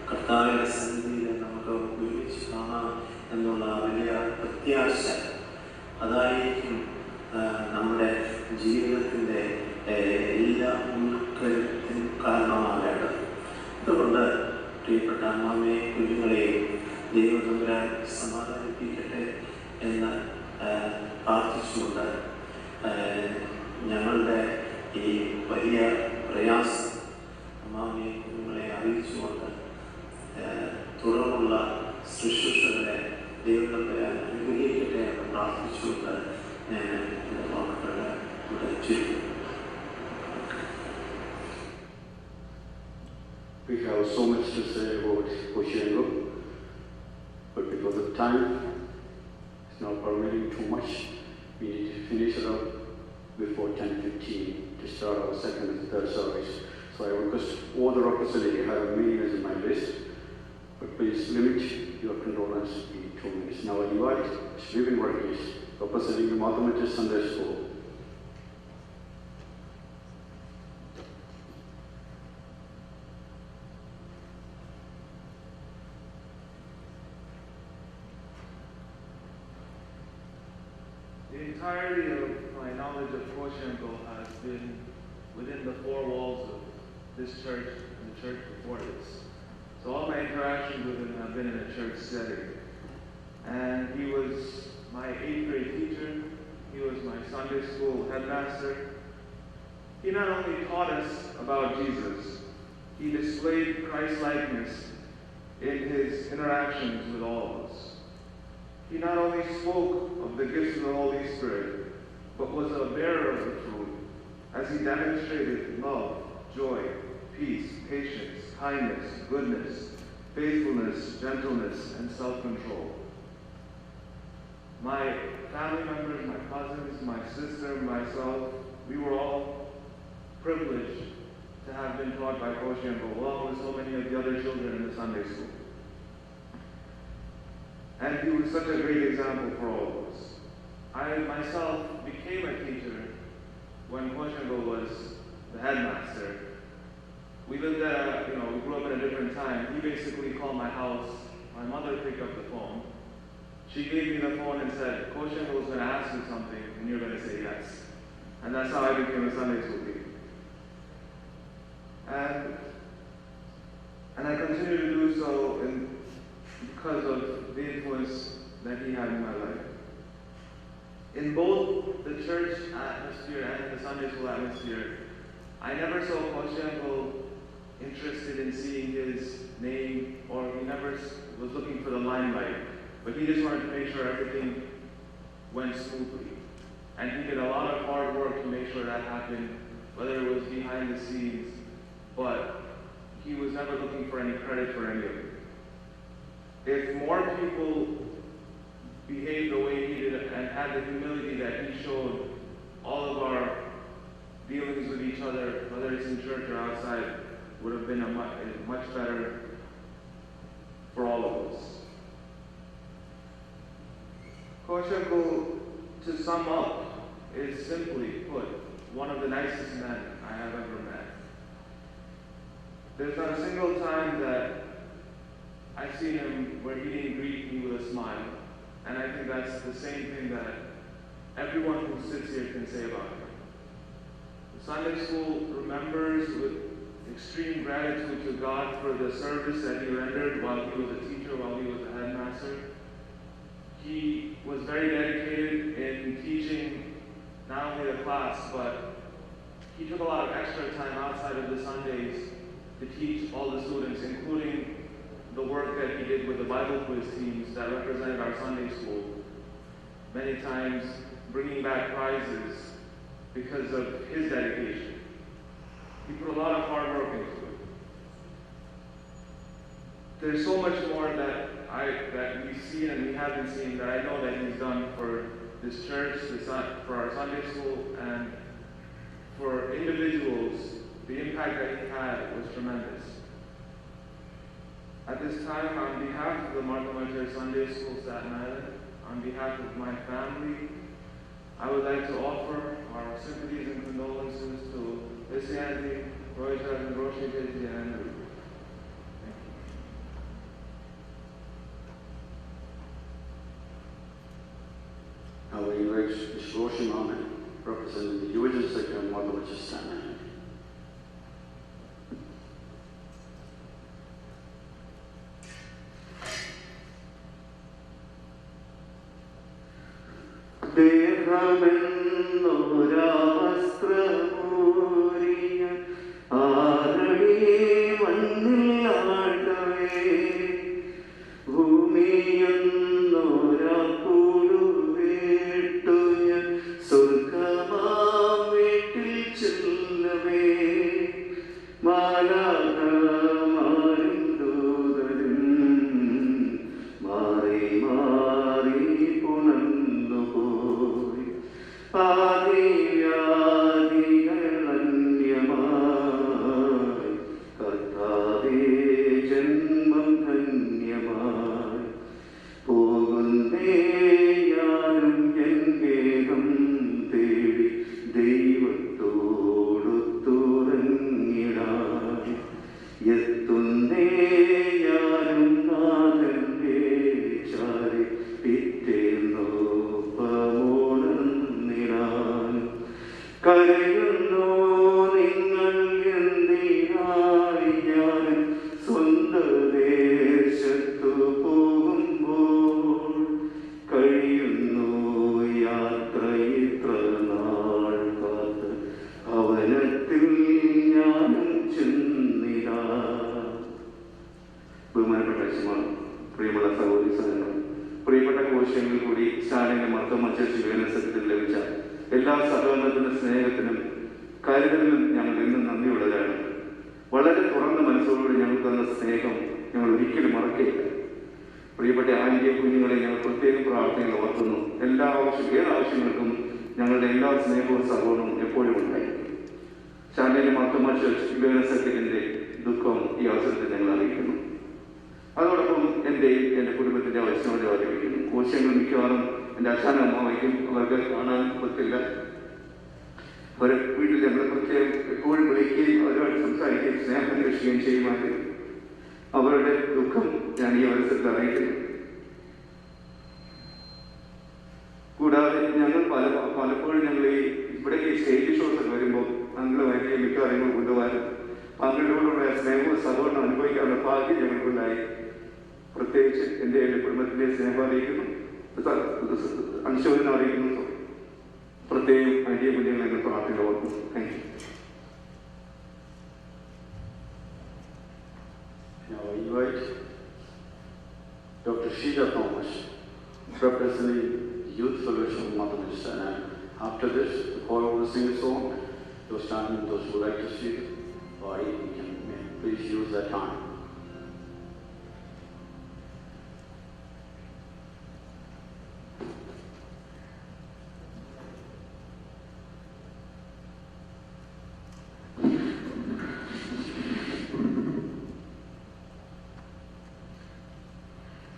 കർത്താവിൻ്റെ സന്നിധിയിൽ നമുക്ക് ഒരുമിച്ച് കാണാം എന്നുള്ള വലിയ പ്രത്യാശ അതായിരിക്കും നമ്മുടെ ജീവിതത്തിൻ്റെ എല്ലാ ഉൾക്കരുത്തിനും കാരണമാകേണ്ടത്. അതുകൊണ്ട് പ്രിയപ്പെട്ട അമ്മാമയെ കുഞ്ഞുങ്ങളെയും ദൈവതമ്പുരാൻ സമാധാനിപ്പിക്കട്ടെ എന്ന് പ്രാർത്ഥിച്ചുകൊണ്ട് ഞങ്ങളുടെ ഈ വലിയ പ്രയാസം അമ്മാമയെ കുഞ്ഞുങ്ങളെ അറിയിച്ചുകൊണ്ട് തുടർന്നുള്ള ശുശ്രൂഷകളെ ദൈവതമ്പുരാൻ അനുഗ്രഹിക്കട്ടെ എന്ന് പ്രാർത്ഥിച്ചുകൊണ്ട് ഞാൻ എൻ്റെ വാക്കുകളെ ഇവിടെ ചുരുക്കും.
We have so much to say about Koshy, but because of time, it's not permitting too much. We need to finish it up before 10:15 to start our second and third service. So I request all the representatives, I have many names in my list, but please limit your condolence in 2 minutes. Now I invite Stephen Workis, representing the Mathematics Sunday School.
The entirety of my knowledge of Koshy has been within the four walls of this church and the church before this. So all my interactions with him have been in a church setting. And he was my 8th grade teacher. He was my Sunday school headmaster. He not only taught us about Jesus, he displayed Christ-likeness in his interactions with all of us. He not only spoke of the gifts of the Holy Spirit, but was a bearer of the fruit, as he demonstrated love, joy, peace, patience, kindness, goodness, faithfulness, gentleness, and self-control. My family members, my cousins, my sister, myself, we were all privileged to have been taught by Koshy, along with so many of the other children in the Sunday school. And he was such a great example for all of us. I myself became a teacher when Koshy was the headmaster. We lived we grew up at a different time. He basically called my house. My mother picked up the phone. She gave me the phone and said, Koshy was going to ask you something, and you're going to say yes. And that's how I became a Sunday school teacher. And I continue to do so because of the influence that he had in my life. In both the church atmosphere and the Sunday school atmosphere, I never saw Koshy interested in seeing his name, or he never was looking for the limelight, but he just wanted to make sure everything went smoothly. And he did a lot of hard work to make sure that happened, whether it was behind the scenes, but he was never looking for any credit for any of it. If more people behaved the way he did and had the humility that he showed, all of our dealings with each other, whether it's in church or outside, would have been much better for all of us. Koshy, to sum up, is simply put, one of the nicest men I have ever met. There's not a single time that I see him where he didn't greet me with a smile. And I think that's the same thing that everyone who sits here can say about him. The Sunday school remembers with extreme gratitude to God for the service that he rendered while he was a teacher, while he was a headmaster. He was very dedicated in teaching not only the class, but he took a lot of extra time outside of the Sundays to teach all the students, including the work that he did with the Bible quiz teams that represented our Sunday school. Many times bringing back prizes because of his dedication. He put a lot of hard work into it. There's so much more that we see and we haven't seen that I know that he's done for this church, for our Sunday school, and for individuals. The impact that he had was tremendous. At this time, on behalf of the Martha Martyr Sunday School Staten Island, on behalf of my family, I would like to offer our sympathies and condolences to Andy, Roy and Koshy and Andrew.
Now we invite Ms. Koshy representing the Division Secretary of Martha Martyr Staten Island.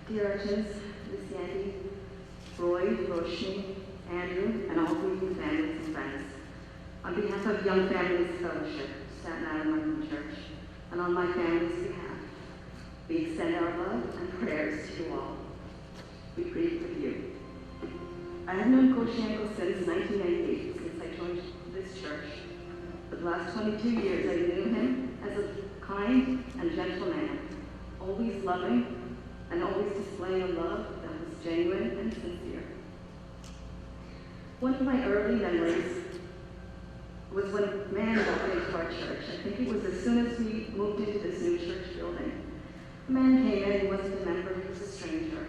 Dear Archers, Miss Sandy, Roy, Koshy, Andrew, and all grieving families and friends. On behalf of Young Families Fellowship, Staten Island Lutheran Church, and on my family's behalf, we extend our love and prayers to you all. We grieve with you. I have known Koshy since 1998, since I joined this church. For the last 22 years, I knew him as a kind and gentle man, always loving and always displaying a love that was genuine and sincere. One of my early memories was when a man walked into our church. I think it was as soon as we moved into this new church building. A man came in, he wasn't a member, he was a stranger.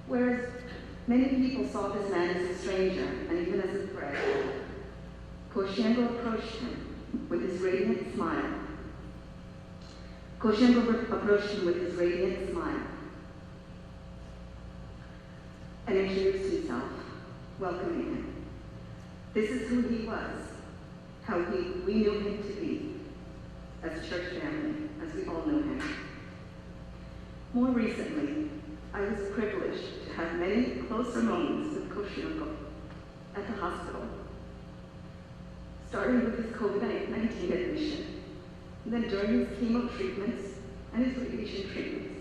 Whereas many people saw this man as a stranger and even as a threat, Koshy approached him with his radiant smile. Koshy approached him with his radiant smile and introduced himself, welcoming him. This is who he was, how we knew him to be as a church family, as we all knew him. More recently, I was privileged to have many closer moments with Koshy at the hospital, starting with his COVID-19 admission, and then during his chemo treatments and his radiation treatments.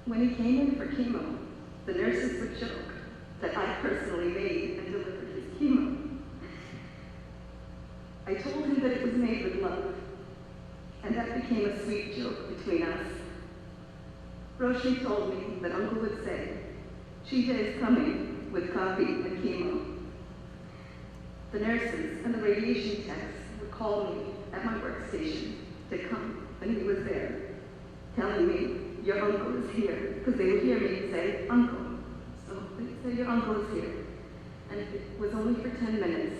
When he came in for chemo, the nurses would joke that I personally made and delivered his chemo. I told him that it was made with love, and that became a sweet joke between us. Roshi told me that Uncle would say, "Cheetah is coming with coffee and chemo." The nurses and the radiation techs would call me at my workstation to come, and he was there, telling me, "Your uncle is here," because they would hear me say, "Uncle." So they'd say, "Your uncle is here." And if it was only for 10 minutes,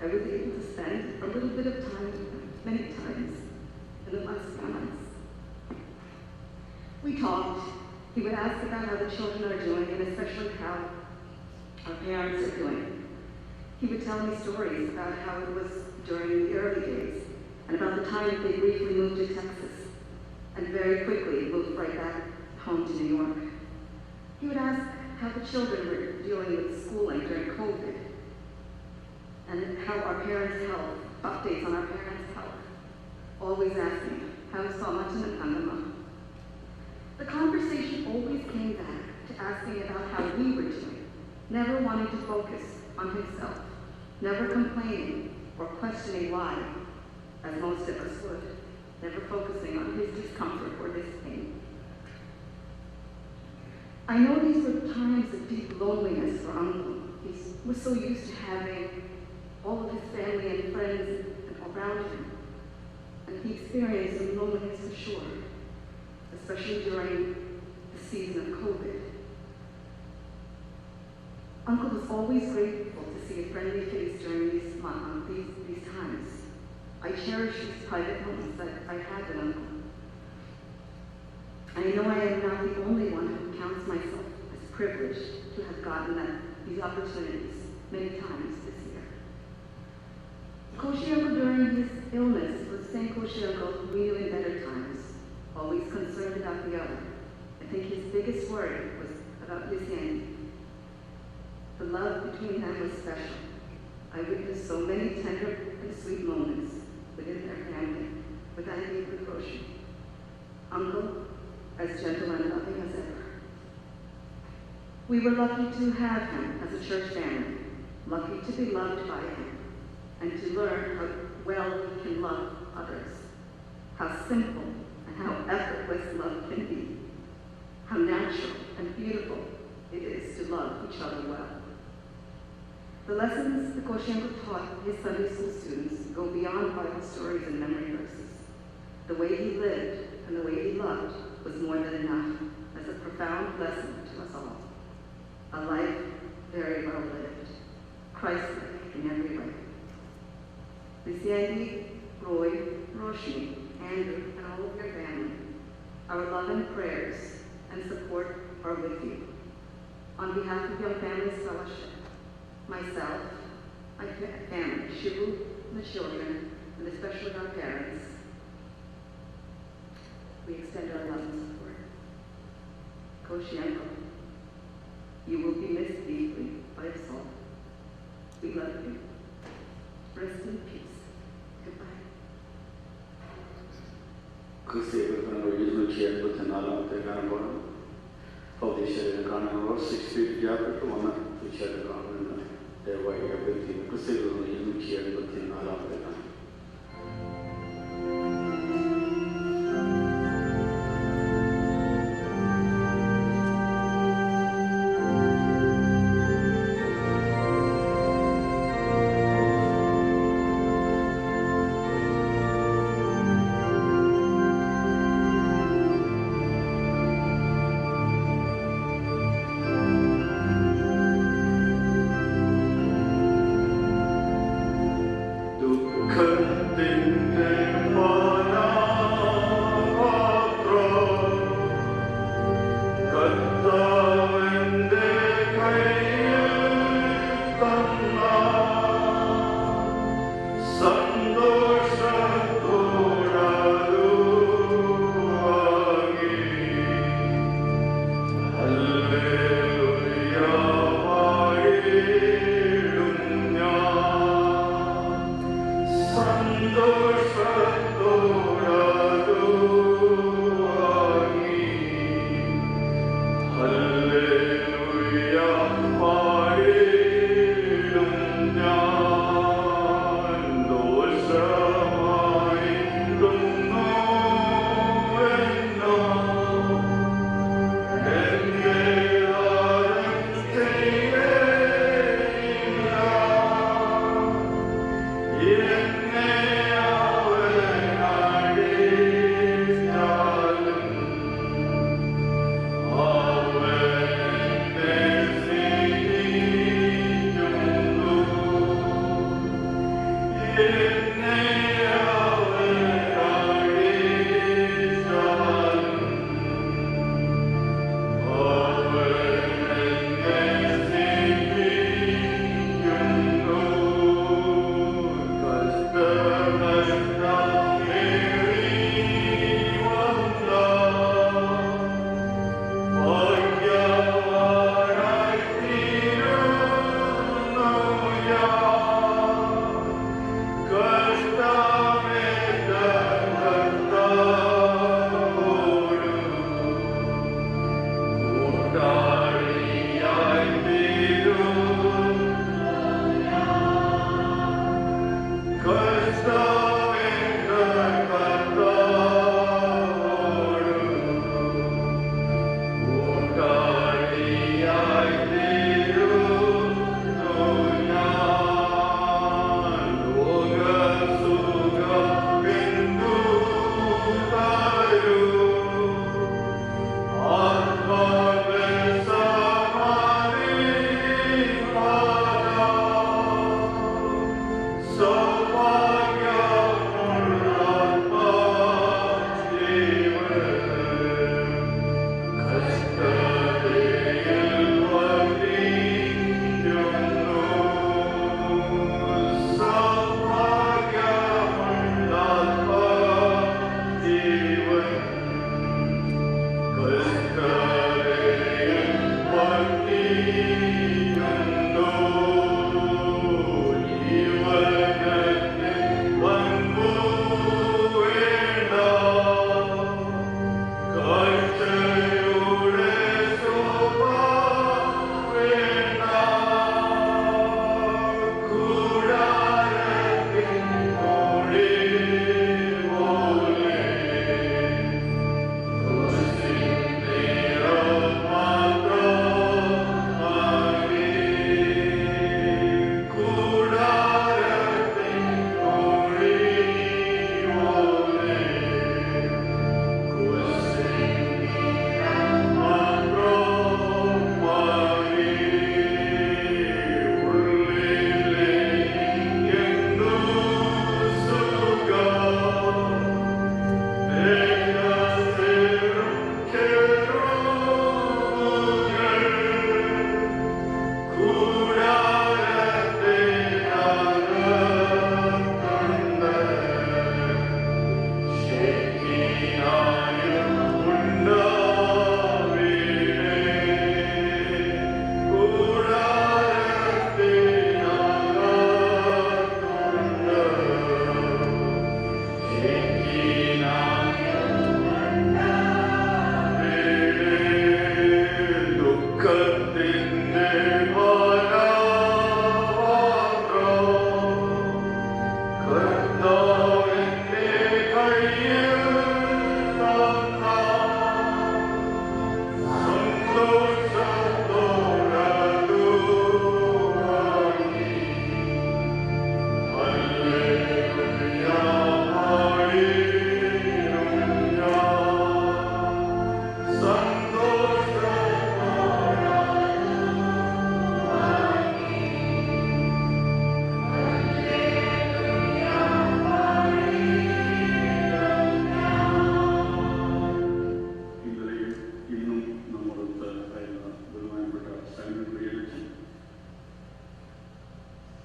I was able to spend a little bit of time with him many times in the last few months. We talked. He would ask about how the children are doing, and especially how our parents are doing. He would tell me stories about how it was during the early days, and about the time that they briefly moved to Texas, and very quickly moved right back home to New York. He would ask how the children were dealing with schooling during COVID, and how our parents' health, updates on our parents' health, always asking, "How's so much in the pandemic?" The conversation always came back to asking about how we were doing, never wanting to focus on himself, never complaining or questioning why, as most of us would, never focusing on his discomfort or his pain. I know these were times of deep loneliness for Uncle. He was so used to having all of his family and friends around him, and he experienced some loneliness for sure, especially during the season of COVID. Uncle was always grateful to see a friendly face during these times. I cherish these private moments that I had with Uncle. I know I am not the only one who counts myself as privileged to have gotten these opportunities many times this year. Koshy Uncle during his illness was the same Koshy Uncle we knew in better times, always concerned about the other. I think his biggest worry was about his hand. The love between them was special. I witnessed so many tender and sweet moments within their family, with Andy and Koshy. Uncle, as gentle and loving as ever. We were lucky to have him as a church family, lucky to be loved by him, and to learn how well he can love others, how simple and how effortless love can be, how natural and beautiful it is to love each other well. The lessons the Koshy Uncle taught his Sunday school students go beyond Bible stories and memory verses. The way he lived and the way he loved was more than enough as a profound lesson to us all. A life very well lived, Christ-like in every way. Miss Andy, Roy, Roshni, Andrew, and all of your family, our love and prayers and support are with you. On behalf of Young Families Fellowship, myself, my family, Shivu, the children, and especially our parents, we extend our love and support. Koshy Uncle, you will be missed. love you. Rest in peace. Goodbye.
ക്രിസ്തീയപ്പെടുത്തുന്ന 284 കാണുമ്പോൾ ഭൗതികശരീരം കാണുമ്പോൾ 6 feet ഗ്യാപ്പിട്ട് വന്ന് തീർച്ചയായിട്ടും കാണുമെന്ന് ദയവായി അഭ്യർത്ഥിക്കുന്നു. ക്രിസ്തീയപ്പെടുത്തുന്ന 284 കാണും.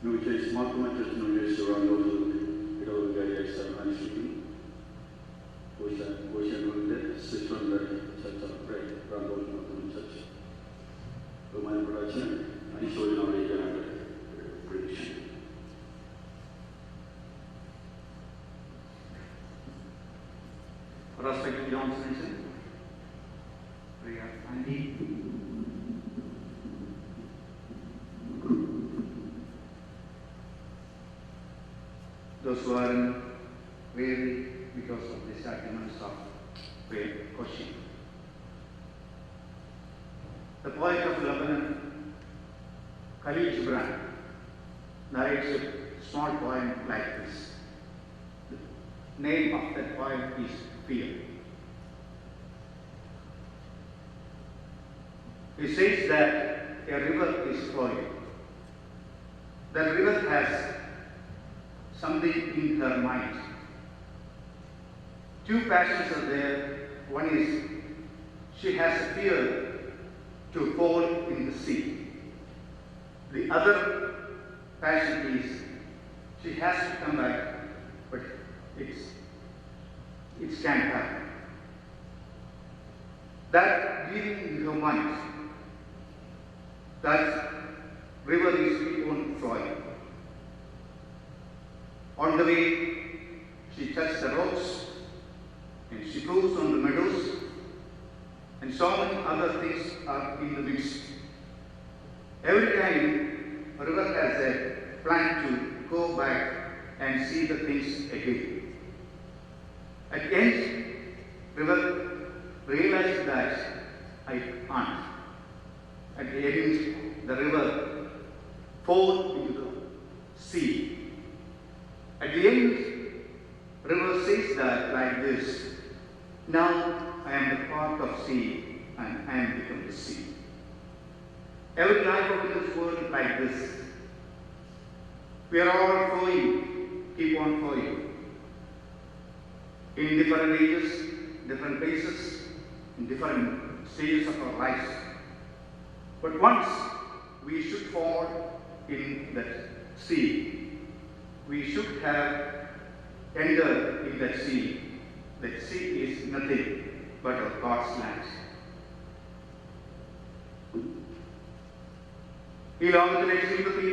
New Church, Markham Church, New Church, Randolph, Idaho, Ceremony speaking. Koshy and 600 Church of Prayer, Randolph, Markham Church. Roman production, and showing our region prediction.
Respected John Smithson, Priya Andy, those who are weary because of the sacraments of prayer, Koshy. The poet of Lebanon, Khalil Gibran, narrates a small poem like this. The name of that poem is Fear. He says that a river is flowing. That river has something in her mind. Two passions are there. One is she has a fear to fall in the sea. The other passion is she has to come back, but it can't happen. That living in her mind, that river is keep on flowing. On the way, she touches the rocks, and she goes on the meadows, and so many other things are in the midst. Every time, a river has a plan to go back and see the things again. At the end, river realized that I can't. At the end, the river falls into the sea. At the end, river says that like this: now I am the part of sea and I am become the sea. Every life of this world like this. We are all flowing, keep on flowing. In different ages, different places, in different stages of our lives. But once we should fall in that sea, we should have entered in that sea. That sea is nothing but of God's land. ഈ ലോകത്തിലെ ജീവിതത്തിൽ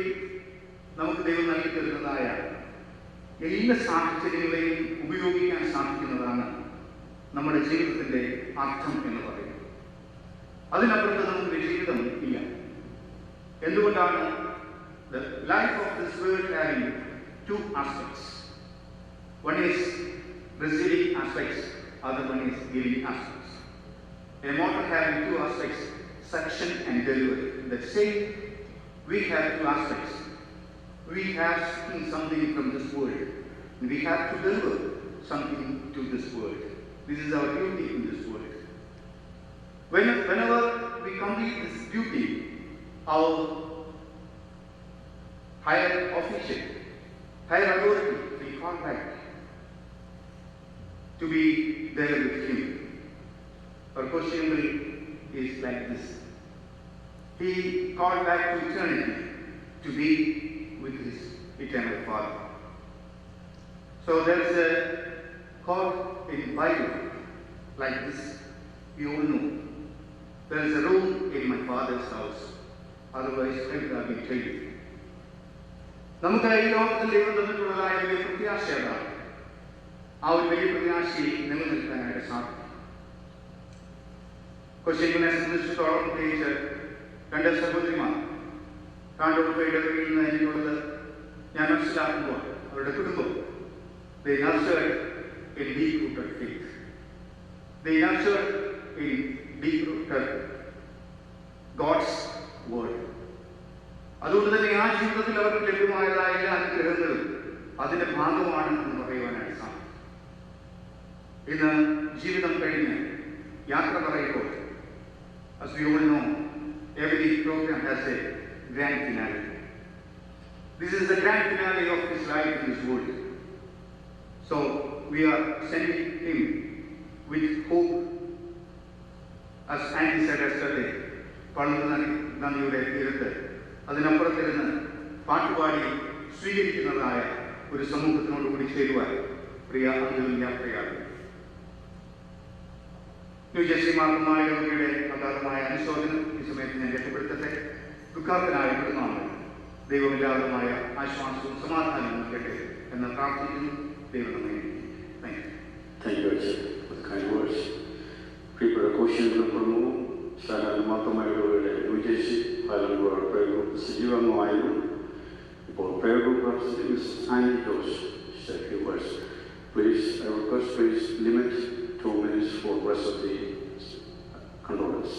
നമുക്ക് ദൈവം നൽകി തരുന്നതായ എല്ലാ സാഹചര്യങ്ങളെയും ഉപയോഗിക്കാൻ സാധിക്കുന്നതാണ് നമ്മുടെ ജീവിതത്തിന്റെ അർത്ഥം എന്ന് പറയുന്നത്. അതിനപ്പുറത്ത് നമുക്ക് ജീവിതം ഇല്ല. എന്തുകൊണ്ടാണ്? The life of this world having two aspects. One is receiving aspects, other one is giving aspects. A motor having two aspects, suction and delivery. The same, we have two aspects. We have something from this world. We have to deliver something to this world. This is our duty in this world. Whenever we complete this duty, our higher official, higher authority will call back to be there with him. Our question is like this. He called back to eternity to be with his eternal Father. So there is a quote in the Bible like this. You all know. There is a room in my Father's house. Otherwise, I would have been told you. നമുക്ക് ഈ ലോകത്തിൽ ദൈവം തന്നിട്ടുള്ളതായ വലിയ പ്രത്യാശയാണ്. ആ ഒരു വലിയ പ്രത്യാശയെ നിലനിൽക്കാനായിട്ട് സാധിക്കും. കൊച്ചിനെ സംബന്ധിച്ചിടത്തോളം പ്രത്യേകിച്ച് രണ്ട് സഹോദരിമാർ കാണ്ടോടുപയുടെ വീട്ടിൽ നിന്ന് എനിക്കുള്ളത് ഞാൻ മനസ്സിലാക്കുമ്പോൾ അവരുടെ കുടുംബം they nurtured a deep-rooted faith. They nurtured a deep-rooted God's word. അതുകൊണ്ട് തന്നെ ആ ജീവിതത്തിൽ അവർക്ക് ലഭ്യമായതായ എല്ലാ അനുഗ്രഹങ്ങളും അതിന്റെ ഭാഗമാണ് എന്ന് പറയുവാനായിട്ട് സാധിക്കും. ഇന്ന് ജീവിതം കഴിഞ്ഞ് യാത്ര പറയുമ്പോൾ as we all know, every program has a grand finale. This is the grand finale of his life in this world. So we are sending him with hope. As Andy said yesterday, നന്ദിയുടെ തീരത്ത് അതിനപ്പുറത്തിരുന്ന് പാട്ടുപാടി സ്വീകരിക്കുന്നതായ ഒരു സമൂഹത്തിനോട് കൂടി ചേരുവാൻ പ്രിയ അങ്കിളും യാത്രയാണ്. New Jersey മാർഗമായ രോഗിയുടെ അഗാധമായ അനുശോചനം ഈ സമയത്ത് ഞാൻ രേഖപ്പെടുത്തട്ടെ. ദുഃഖാർത്തനായപ്പെടുന്നതാണ്. ദൈവമില്ലാതമായ ആശ്വാസവും സമാധാനവും നൽകട്ടെ എന്ന് പ്രാർത്ഥിക്കുന്നു. ദൈവം നമ്മെ
Thank you, Richard, for the kind words. People are questioning for more. Sana മാത്രമായുള്ള ന്യൂജേഴ്സി ഹൈലൻഡ് prayer group സജീവമായിരുന്നു. ഇപ്പോൾ prayer group representative Ms. Annie Josh said a few words. Please, I request please limit 2 minutes for the rest of the condolence.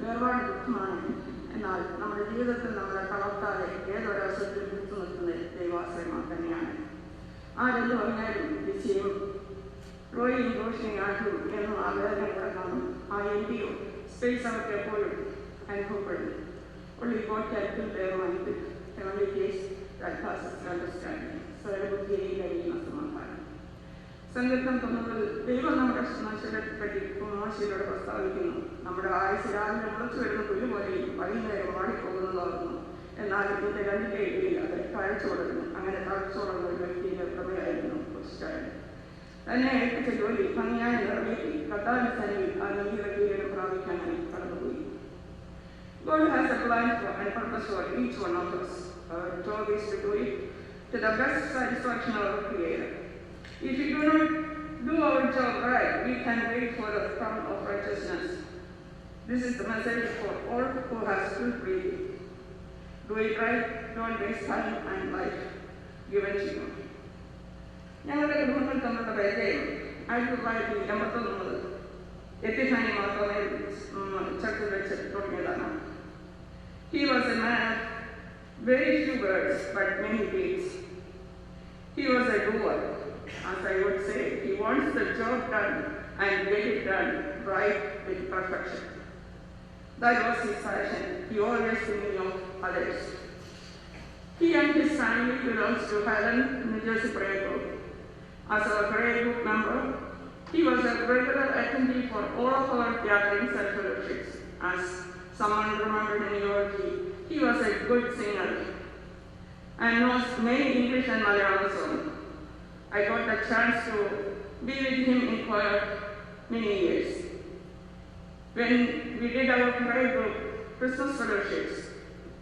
വേർപാട് ദുഃഖമാണ്. എന്നാൽ നമ്മുടെ ജീവിതത്തിൽ നമ്മളെ തളർത്താതെ ഏതൊരവസരത്തിൽ പിടിച്ചു നിർത്തുന്നത് ദൈവാശ്രയമാണ് തന്നെയാണ്. ആരെന്ത് പറഞ്ഞാലും വിജയം റോയും റോഷിയും ആറ്റും എന്നും ആ വേദന കൂടെ കാണും. ആ എൻഡിയോ സ്പേസ് അവർക്ക് എപ്പോഴും അനുഭവപ്പെടുന്നു. Only God can fill their mind with heavenly peace that passes understanding. സ്വരബുദ്ധിയെയും കഴിയുന്ന സമാധാനം. സങ്കീർത്തനം 9 ദൈവം നമ്മുടെ നാശത്തെപ്പറ്റി മോശയിലൂടെ പ്രസ്താവിക്കുന്നു. നമ്മുടെ ആയുസ് രാവിലെ മുളച്ചു വരുന്ന പുല്ല് പോലെയും വൈകുന്നേരം മാടിപ്പോകുന്നതാകുന്നു. എന്നാൽ ഇതിന്റെ രണ്ടിന്റെ ഇടയിൽ അത് കാഴ്ച അങ്ങനെ കാഴ്ചയോടുന്ന ഒരു വ്യക്തിയുടെ പ്രമേയായിരുന്നു ക്രിസ്ത്യാനി. തന്നെ ഏൽപ്പിച്ച ജോലി ഭംഗിയായി നിറവേറ്റി കർത്താവിന്റെ സന്നിധിയിൽ ആ നന്ദിയുടെ കീഴിലും പ്രാപിക്കാനായി കടന്നുപോയി. God has a plan and purpose for each one of us. Our job is to do it to the best satisfaction of our Creator. If we do not do our job right, we can wait for the crown of righteousness. This is the message for all who have still breathing. Do it right, don't waste time and life given to you. ഞങ്ങളുടെ കുടുംബങ്ങൾ തമ്മിലുള്ള പരിചയം 1981 മുതൽ എത്തിഫാനി മാത്രമേ ചർച്ചിൽ വെച്ച് തുടങ്ങിയതാണ്. He was a man of very few words but many deeds. He was a doer. As I would say, he wants the job done and get it done right with perfection. That was his passion. He always thinking of others. He and his family belongs to Highland, New Jersey prayer group. As our prayer group member, he was a regular attendee for all of our gatherings and fellowships. As someone remembered in Yorkie, he was a good singer and knows many English and Malayalam songs. I got the chance to be with him in choir many years. When we did our prayer group Christmas fellowships,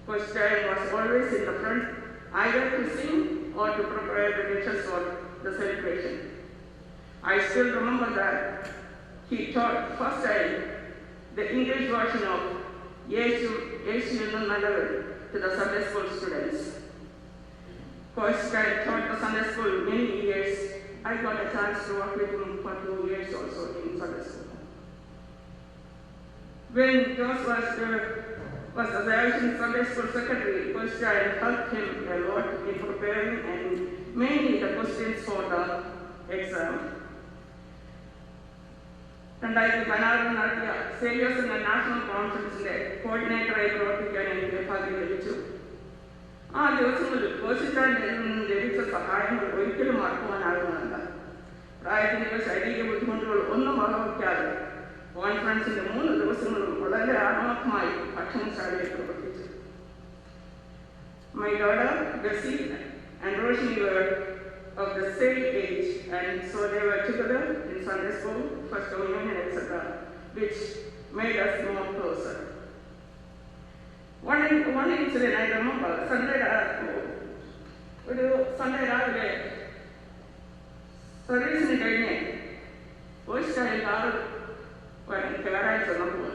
Koshy was always in the front, either to sing or to prepare the dishes for the celebration. I still remember that he taught first time the English version of Yesu Nalavu to the Sunday school students. Koshy taught the Sunday school many years. I got a chance to work with him for 2 years also in Sunday school. When Josh was the Asian Sunday school secretary, Koshy helped him a lot in preparing and mainly the questions for the exam. 2016 നടത്തിയ Xavier's എന്ന national കോൺഫറൻസിന്റെ കോർഡിനേറ്ററായി പ്രവർത്തിക്കാൻ എനിക്ക് ഭാഗ്യം ലഭിച്ചു. ആ ദിവസങ്ങളിൽ കോശിച്ചാലിൽ നിന്ന് ലഭിച്ച സഹായങ്ങൾ ഒരിക്കലും മറക്കുവാനാകുന്നതല്ല. പ്രായത്തിന്റെ ശാരീരിക ബുദ്ധിമുട്ടുകൾ ഒന്നും വകവയ്ക്കാതെ കോൺഫറൻസിന്റെ 3 ദിവസങ്ങളും വളരെ ആത്മാർത്ഥമായി ഭക്ഷണശാലയിൽ പ്രവർത്തിച്ചു. My daughter, Bessie and Roshni were of the same age, and so they were together in Sunday school, first communion, etc., which made us more closer. One incident I remember, Sunday രാവിലെ സർവീസിന് കഴിഞ്ഞ് കോഴിക്കാരിൽ ആൾ കയറാൻ ചെന്നപ്പോൾ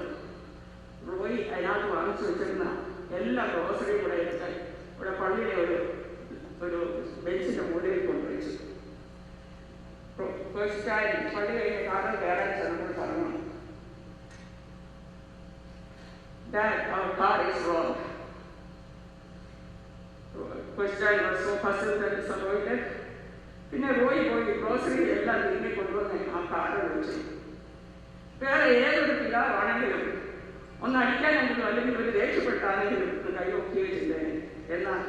റോയി അതിനകത്ത് വാങ്ങിച്ചു നിറച്ച് വെച്ചിരുന്ന എല്ലാ ഗ്രോസറിയും ഇവിടെ എടുത്ത് ഇവിടെ പള്ളിയുടെ ഒരു ബെഞ്ചിൻ്റെ മൂലയിൽ കൊണ്ടുവച്ചു. ഫസ്റ്റായി പള്ളി കഴിഞ്ഞ് കാറിൽ കയറാൻ ചെന്നപ്പോൾ പറഞ്ഞു, "Dad, our car is wrong." First was so puzzled and disappointed. പിന്നെ പോയി ഗ്രോസറി എല്ലാം തിരികെ കൊണ്ടുവന്ന് ആ കാറിൽ വെച്ചു. വേറെ ഏതൊരു പിതാവാണെങ്കിലും ഒന്നടിക്കാനെങ്കിലും അല്ലെങ്കിൽ ഒരു ദേഷ്യപ്പെട്ടാണെങ്കിലും കൈയൊക്കുകയോ ചെയ്തേനെ. എന്നാൽ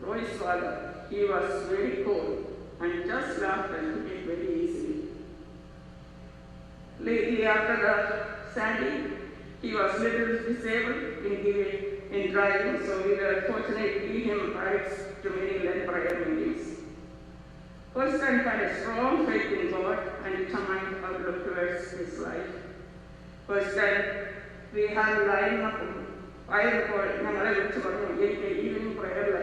Roy's father, he was very cold and just laughed and took it very easily. Lately after the Sandy, he was little disabled in driving, so we were fortunate to give him rides to many Lent prayer meetings. First time had a strong faith in God and determined outlook towards his life. First time we had line up ആയപ്പോൾ ഞങ്ങളെ വിളിച്ച് പറഞ്ഞു, എനിക്ക് evening പ്രയറിൽ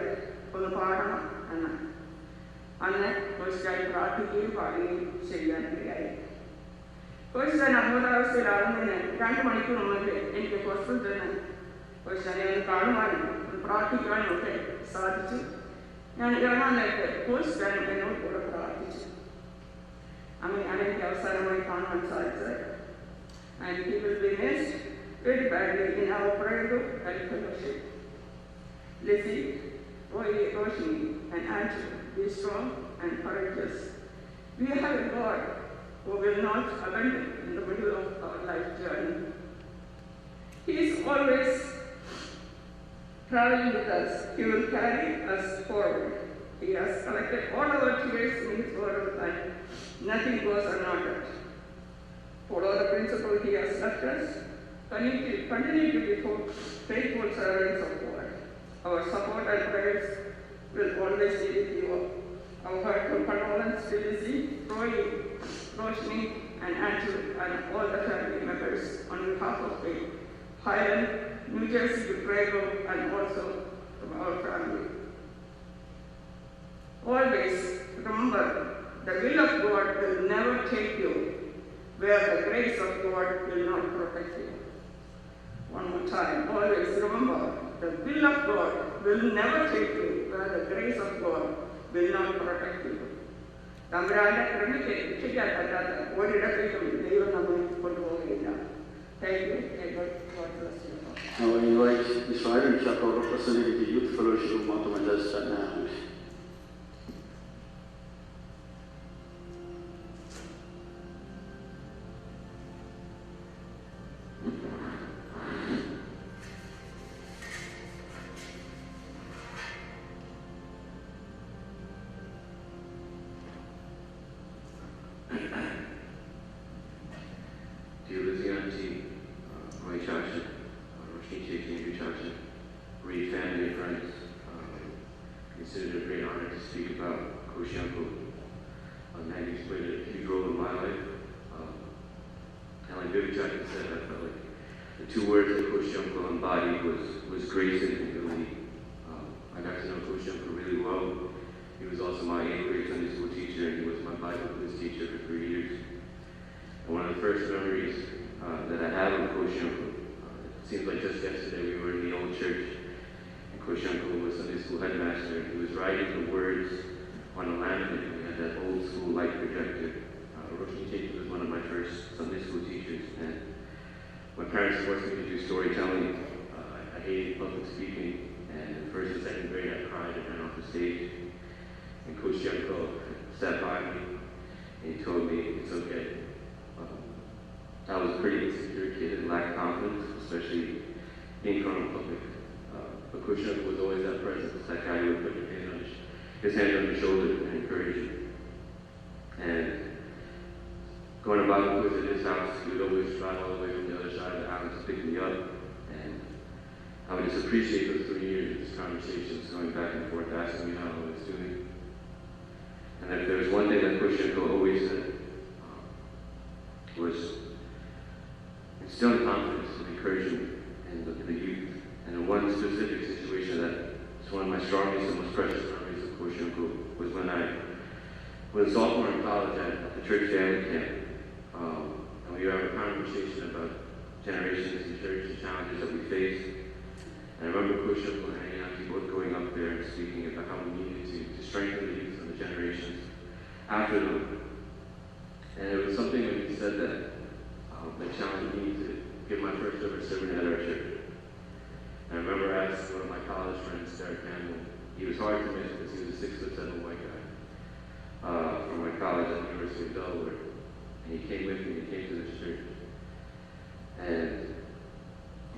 ഒന്ന് പാടണം എന്ന്. അന്ന് ഫസ്റ്റായി പ്രാർത്ഥിക്കുകയും പാടുകയും ചെയ്യാനിടയായി. ഫസ്റ്റ് ഞാൻ അബോധാവസ്ഥയിലാകുന്നതിന് 2 മണിക്കൂർ മുമ്പ് എനിക്ക് ഹോസ്പിറ്റലിൽ നിന്ന് ഫസ്റ്റാനെ ഒന്ന് കാണുവാനും ഒന്ന് പ്രാർത്ഥിക്കുവാനും ഒക്കെ സാധിച്ചു. ഞാൻ ഇറങ്ങാൻ നേരത്തെ ഫസ്റ്റാൻ എന്നോട് കൂടെ പ്രാർത്ഥിച്ചു. അങ്ങനെയാണ് എനിക്ക് അവസാനമായി കാണുവാൻ സാധിച്ചത്. And he will be missed very badly in our prayer group and fellowship. Lizzie, Koshy, and Andrew, be strong and courageous. We have a God who will not abandon in the middle of our life journey. He is always traveling with us. He will carry us forward. He has collected all our tears in His word of life. Nothing goes unnoted. Follow the principle He has left us. Continue to be faithful servants of God. Our support and prayers will always be with you. Our heartfelt condolence to Lizzie, Roy, Roshni, and Andrew, and all the family members on behalf of the Highland, New Jersey Prayer Group, and also from our family. Always remember, the will of God will never take you where the grace of God will not protect you. One more time, always remember, the will of God will never take you where the grace of God will not protect you. തമ്പുരാന്റെ ക്രമയ്ക്ക് രക്ഷിക്കാൻ പറ്റാത്ത ഒരിടത്തേക്കും ദൈവം നമ്മെ കൊണ്ടുപോവുകയില്ല. Thank you. God bless you.
Now I invite Mr. Iron Chapel, representing the Youth Fellowship of Mount Majestic now.
Dear Lizzie Auntie, Roy Chacha, Roshni Chacha, Andrew Chacha, Reed family and friends, consider it a great honor to speak about Koshy Uncle. He's played a huge role in my life. And like Vivi Chacha said, I felt like the 2 words that Koshy Uncle embodied was grace and humility. I got to know Koshy Uncle really well. He was also my 8th grade Sunday school teacher, and he was my Bible quiz teacher for 3 years. And one of the first memories that I have of Koshy Uncle, it seems like just yesterday we were in the old church, and Koshy Uncle was Sunday school headmaster, and he was writing the words on a laminate. We had that old school light projector. Roshni Chacha was one of my first Sunday school teachers, and my parents forced me to do storytelling. I hated public speaking, and in 1st and 2nd grade I cried and ran off the stage. And Koshy Uncle sat by me, and he told me, it's okay. I was a pretty insecure kid and lacked confidence, especially being in front of public. But Koshy Uncle was always that presence, that guy who would put his hand on your shoulder and encourage you. And going to Bible quiz at his house, he would always drive all the way from the other side of the house to pick me up. And I would just appreciate those 3 years of these conversations, going back and forth, asking me how I was doing. And if there was one thing that Koshy Uncle always said, was instilling confidence and encouragement in the youth. And in one specific situation that is one of my strongest and most precious memories of Koshy Uncle was when I was a sophomore in college at the church family camp. And we were having a conversation about generations in church, the challenges that we face. And I remember Koshy and Auntie both going up there and speaking about how we needed to strengthen the youth and the generations after them. And it was something when he said that challenged me to give my first ever sermon at our church. And I remember asking one of my college friends, Derek Campbell. He was hard to miss because he was a 6'7" white guy from my college at the University of Delaware. And he came with me, he came to this church. And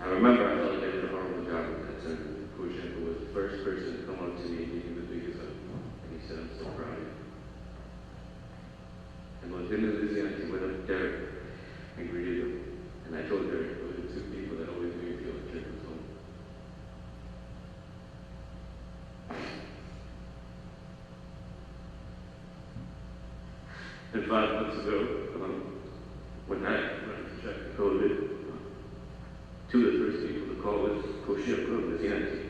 I remember I felt like I did a horrible job with that sermon. Koshy was the first person to come up to me and give me the biggest hug. And he said, "I'm so proud of you." And when him and Lizzie and Auntie went up to Derek and greeted him, and I told Derek, those are the two people that always made me feel like church was home. And 5 months ago, when I checked COVID, two of the first people to call was Koshy and Lizzie and Auntie.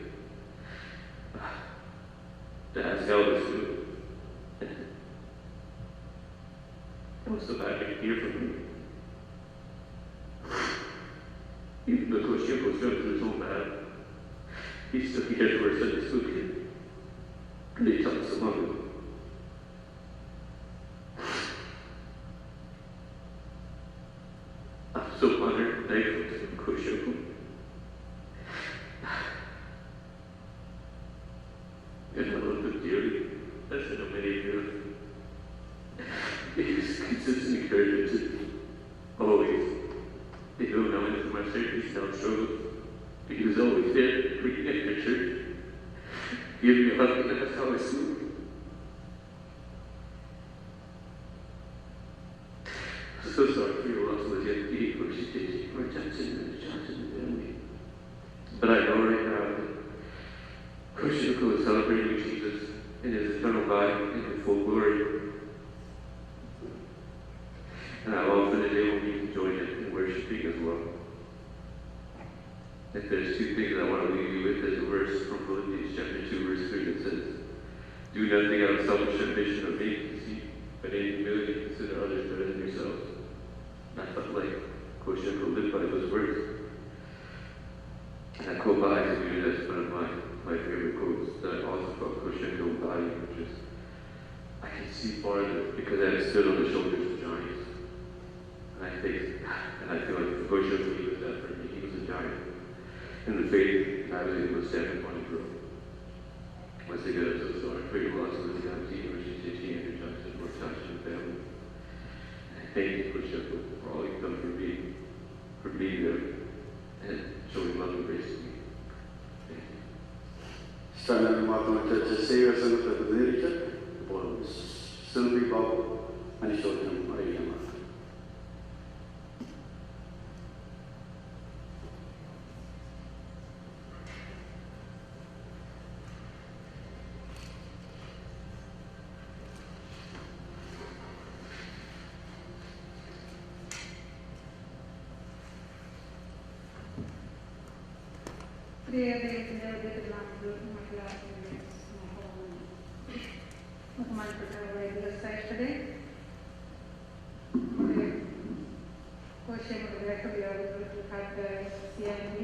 To ask how this was. I was so happy to hear from him. Even though Koshy was going through his own battle, he still cared for a Sunday school kid. And he taught so long ago. I'm so honored and thankful to Koshy. And I love him dearly. As I know many of you. His consistent encouragement to me, always. Even when I went through my surgery, health struggles, he was always there, reading at the church, giving me a hug, and that's how I sleep. I'm so sorry for your loss, Lydia, for she did, for Jackson and Johnson and family. But I know right now that Koshy is celebrating Jesus in his eternal body in his full glory. And I long for the day when we can join him in worshiping as well. If there's two things I want to leave you with, there's a verse from Philippians chapter 2, verse 3 that says, "Do nothing out of selfish ambition or vain conceit, but in humility consider others better than yourselves." And I felt like Koshy lived by those words. And that quote by me, that's one of my favorite quotes that I also felt Koshy embodied, which is, I can see farther because I have stood on the shoulders of giants. And I feel like Koshy was that for me. He was a giant in the faith, and I was able to stand up and grow. Once again, I'm so sorry for your loss of the Auntie, or she's Andrew Johnson, or Johnson family. And I thank you, Koshy, for all you've done for being there, and showing love and grace to me. Thank you.
Standard Martin Church Savior Sangat പ്രതിനിധിച്ച് ഇപ്പോൾ സിൽവി ബാബു അനുശോചനം അറിയിക്കുന്നു.
Yesterday, Koshy had CMD,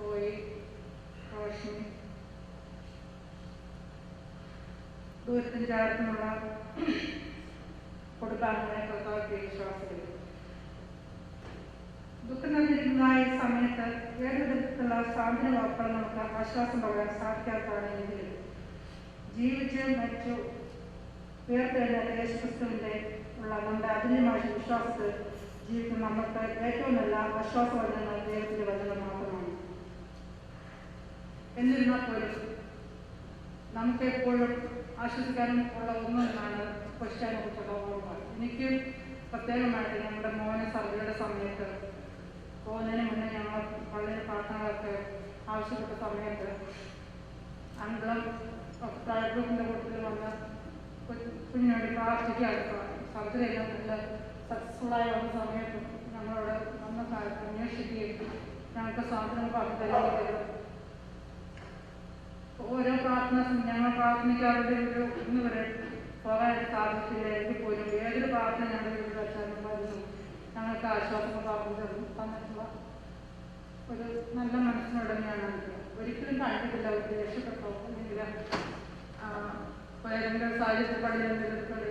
OE, Koshy, ദൂരത്തിന് ചേർത്തുള്ള കൊടുക്കാനുള്ള വിശ്വാസത്തിൽ ദുഃഖം നിറഞ്ഞിരിക്കുന്നതായ സമയത്ത് ഏത് വിധത്തിലുള്ള സാന്ത്വന വാക്കുകൾ നമുക്ക് ആശ്വാസം പകരാൻ സാധിക്കാത്തതാണെങ്കിലും ജീവിച്ച് മരിച്ചു ഉയർത്തെഴുന്നേറ്റ യേശുക്രിസ്തുവിന്റെ ഉള്ള നമ്മുടെ അതിന്യമായ വിശ്വാസത്തിൽ ജീവിക്കുന്ന നമുക്ക് ഏറ്റവും നല്ല ആശ്വാസവചനങ്ങൾ ദൈവത്തിന്റെ വചനം മാത്രമാണ്. എന്നിരുന്നാൽ പോലും നമുക്ക് എപ്പോഴും ആശ്വസിക്കാനും ഉള്ള ഒന്നാണ് ക്വസ്റ്റ്യനെ കുറിച്ചുള്ള ഓർമ്മ. എനിക്ക് പ്രത്യേകമായിട്ട് ഞങ്ങളുടെ മോനെ സർജറിയുടെ സമയത്ത് പോകുന്നതിന് മുന്നേ ഞങ്ങൾ വളരെ പ്രാർത്ഥനകളൊക്കെ ആവശ്യപ്പെട്ട സമയത്ത് അന്തം ഗ്രൂപ്പിന്റെ കൂട്ടത്തിൽ വന്ന് കുഞ്ഞിന് വേണ്ടി പ്രാർത്ഥിക്കുകയാണ്. സർജറി എല്ലാം നല്ല സക്സസ്ഫുള്ളായി വന്ന സമയത്തും ഞങ്ങളോട് വന്ന കാലത്ത് അന്വേഷിക്കുകയും ഞങ്ങൾക്ക് സാധനങ്ങൾ പറഞ്ഞു തരികയും ചെയ്തു. ഓരോ പ്രാർത്ഥന ഞങ്ങൾ പ്രാർത്ഥനയ്ക്കാരുടെ ഒരു ഇന്ന് വരെ പോകാനായിട്ട് സാധിച്ചില്ല. എങ്കിൽ പോലും ഏതൊരു പ്രാർത്ഥന ഞങ്ങളുടെ വീട്ടിൽ വെച്ചാലും വരുന്നു ഞങ്ങൾക്ക് ആശ്വാസം തന്നിട്ടുള്ള ഒരു നല്ല മനസ്സിനുടനെയാണ് എനിക്ക്. ഒരിക്കലും കണ്ടിട്ടില്ല ഒരു രക്ഷപ്പെട്ടോ അല്ലെങ്കിൽ ഏതെങ്കിലും സാഹിത്യ പഠനം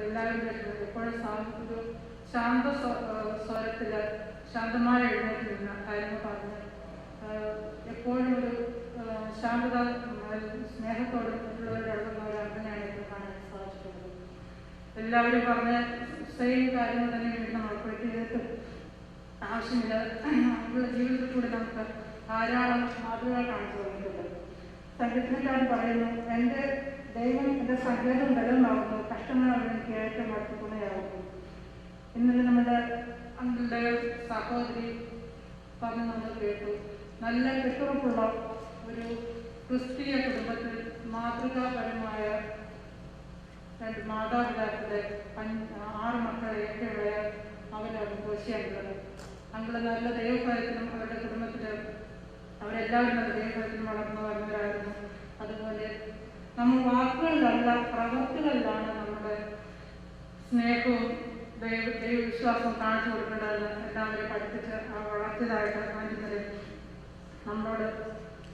എല്ലാവരും എപ്പോഴും ഒരു ശാന്ത സ്വരത്തിൽ ശാന്തമായി എഴുന്നേറ്റ് നിന്ന കാര്യങ്ങൾ പറഞ്ഞ് എപ്പോഴും ഒരു ശാന്തത സ്നേഹത്തോടും മറ്റുള്ളവരുടെ അടുക്കുന്ന ഒരു അങ്ങനെയാണ് ഇപ്പോൾ കാണാൻ സാധിച്ചിട്ടുള്ളത്. എല്ലാവരും പറഞ്ഞ സെയിം കാര്യങ്ങൾ തന്നെ വീണ്ടും നമ്മൾ റിപ്പീറ്റ് ചെയ്തിട്ട് ആവശ്യമില്ല. നമ്മുടെ ജീവിതത്തിൽ കൂടി നമുക്ക് ധാരാളം മാതൃകകൾ കാണിച്ചു തന്നിട്ടുണ്ട്. സംഗീതക്കാരൻ പറയുന്നു, എൻ്റെ ദൈവം എൻ്റെ സങ്കേതം ബലമാകുന്നു, കഷ്ടങ്ങൾ അവനെനിക്ക് ഏറ്റവും അടുത്തുകൊണ്ടേയാകുന്നു. ഇന്നലെ നമ്മുടെ അങ്ങളുടെ സഹോദരി പറഞ്ഞ് നമ്മൾ കേട്ടു, നല്ല കെട്ടുറപ്പുള്ള ഒരു ക്രിസ്തീയ കുടുംബത്തിൽ മാതൃകാപരമായ 2 മാതാപിതാക്കളുടെ 6 മക്കളെ ഒക്കെയുള്ള അവരാണ് കോശി അങ്കിള്. അങ്കിള് നല്ല ദൈവഭയത്തിലും അവരുടെ കുടുംബത്തിൽ അവരെല്ലാവരും നല്ല ദൈവഭയത്തിലും വളർന്നു വരുന്നവരായിരുന്നു. അതുപോലെ നമ്മൾ വാക്കുകളിലല്ല പ്രവൃത്തികളിലാണ് നമ്മുടെ സ്നേഹവും ദൈവവിശ്വാസവും കാണിച്ചു കൊടുക്കേണ്ടതെന്ന് എല്ലാവരെയും പഠിപ്പിച്ച് വളർത്തിയതായിട്ട് ആദ്യം നമ്മളോട്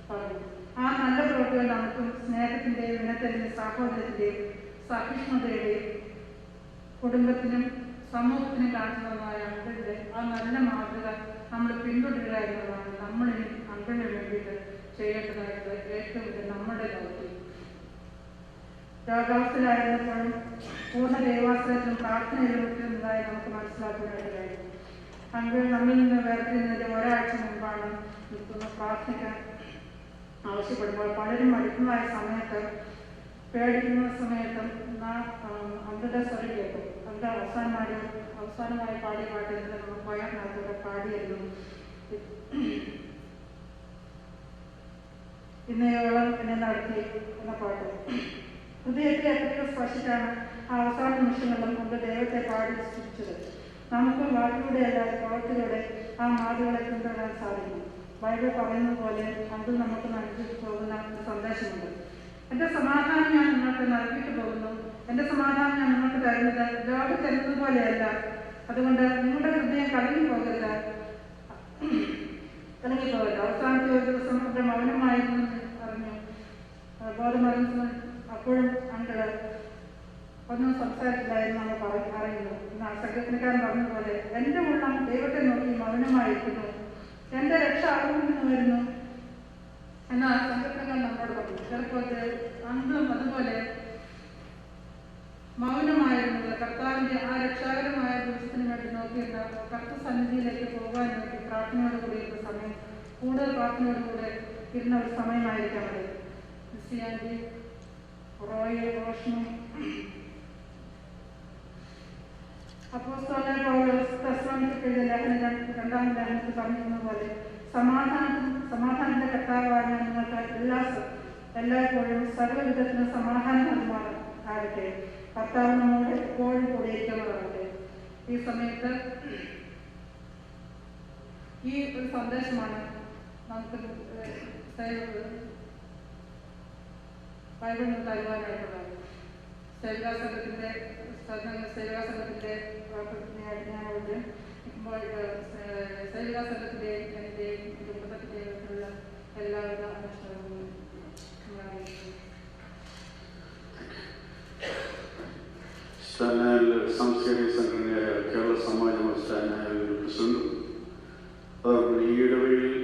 പറഞ്ഞു. ആ നല്ല പ്രവൃത്തികൾ നമുക്കും സ്നേഹത്തിൻ്റെയും ഇനത്തിൻ്റെയും സാഹോദര്യത്തിൻ്റെയും സഹിഷ്ണുതയുടെയും കുടുംബത്തിനും സമൂഹത്തിനും കാണിക്കുന്നതായ അങ്കിളിൻ്റെ ആ നല്ല മാതൃക നമ്മൾ പിന്തുടരുക എന്നുള്ളതാണ് നമ്മളിനി അങ്കിളിന് വേണ്ടിയിട്ട് ചെയ്യേണ്ടതായിട്ട് ഏറ്റവും വലിയ നമ്മുടെ ദൗത്യം. രോഗാവസ്ഥയിലായിരുന്നപ്പോഴും പൂർണ്ണ ദൈവാശ്രയത്തിലും പ്രാർത്ഥനയിലും മുറ്റുന്നതായി നമുക്ക് മനസ്സിലാക്കാനായിട്ട് കഴിയും. അങ്കിൾ നമ്മിൽ നിന്ന് വേർതിരിഞ്ഞതിൻ്റെ ഒരാഴ്ച മുമ്പാണ് നിൽക്കുന്ന പ്രാർത്ഥനയ്ക്ക് ആവശ്യപ്പെടുമ്പോൾ പലരും മടിക്കുന്നതായ സമയത്ത് പേടിക്കുന്ന സമയത്തും അങ്കിളുടെ സ്വരം കേൾക്കും. അവരുടെ അവസാനമായി പാടിയ പാട്ട് നമ്മൾ കൊയറിനകത്തൂടെ പാടിയിരുന്നു. ഇന്നയോളം എന്നെ നടത്തി എന്ന പാട്ട് ഹൃദയത്തെ എത്രയോ സ്പർശിച്ചാണ് ആ അവസാന നിമിഷങ്ങളിലും നമ്മുടെ ദൈവത്തെ പാടി സൃഷ്ടിച്ചത്. നമുക്ക് വാക്കിലൂടെയല്ല പ്രവർത്തിലൂടെ ആ മാതൃകളെ പിന്തുടരാൻ സാധിക്കും. ബൈബിൾ പറയുന്നത് പോലെ അങ്കിൾ നമുക്ക് നൽകി പോകുന്ന ഒരു സന്ദേശമുണ്ട്. എൻ്റെ സമാധാനം ഞാൻ നിങ്ങൾക്ക് നൽകിയിട്ട് പോകുന്നു, എൻ്റെ സമാധാനം ഞാൻ നിങ്ങൾക്ക് തരുന്നത് ലോകം തരുന്നത് പോലെയല്ല. അതുകൊണ്ട് നിങ്ങളുടെ ഹൃദയം കലങ്ങിപ്പോകരുത്. അവസാനത്തെ ഒരു ദിവസം അവരുടെ മൗനമായിരുന്നു പറഞ്ഞു ബോധമറിഞ്ഞ. അപ്പോഴും അങ്കിള് ഒന്നും സംസാരിച്ചില്ലായിരുന്നു നമ്മൾ അറിയുന്നു. സംഘടനക്കാരൻ പറഞ്ഞതുപോലെ എൻ്റെ ഉള്ളം ദൈവത്തെ നോക്കി മൗനമായിരിക്കുന്നു, എൻ്റെ രക്ഷ അവിടെ നിന്ന് വരുന്നു എന്നാൽ സംഘടനക്കാരൻ നമ്മളോട് പറഞ്ഞു. ചിലപ്പോൾ അങ്കിളും അതുപോലെ മൗനമായിരുന്നത് കർത്താവിൻ്റെ ആ രക്ഷാകരമായ ദിവസത്തിന് വേണ്ടി നോക്കിയിട്ട് കർത്തസന്നിധിയിലേക്ക് പോകാൻ വേണ്ടി പ്രാർത്ഥനയോട് കൂടി ഇരുന്ന സമയം, കൂടുതൽ പ്രാർത്ഥനയോടുകൂടെ ഇരുന്ന ഒരു സമയമായിരിക്കാം അത്. ക്രിസ്ത്യാനി റോയെ റോഷനും അപ്പോസ്തലനായ പൗലോസ് തെസ്സലോനിക്കയിലെ ലേഖനം 2-ാം ലേഖനത്തിൽ പറഞ്ഞിരുന്ന പോലെ സമാധാനത്തിന്റെ കർത്താവായ നിങ്ങൾക്ക് എല്ലായ്പ്പോഴും സർവ്വവിധത്തിനും സമാധാനം നൽകുമാറാകട്ടെ. കർത്താവ് നമ്മോട് എപ്പോഴും കൂടിയിരിക്കുന്നതാകട്ടെ. ഈ സമയത്ത് ഈ ഒരു സന്ദേശമാണ് നമുക്ക് ബൈബിളിൽ നിന്ന് തരുവാനായിട്ടുള്ളത്. സേവികാ സംഘത്തിൻ്റെ ഞാനവിടെ ഇപ്പോൾ സേവികാ സംഘത്തിൻ്റെയും എൻ്റെയും കുടുംബത്തിൻ്റെയും എല്ലാവിധ അനുഷ്ഠാനങ്ങളും
സ്റ്റാൻഡേർഡ് സാംസ്കാരിക സംഘടനയായ കേരള സമാജം സ്റ്റാൻഡായ പ്രസിഡന്റും അതോടൊപ്പം ഈ ഇടവഴിയിൽ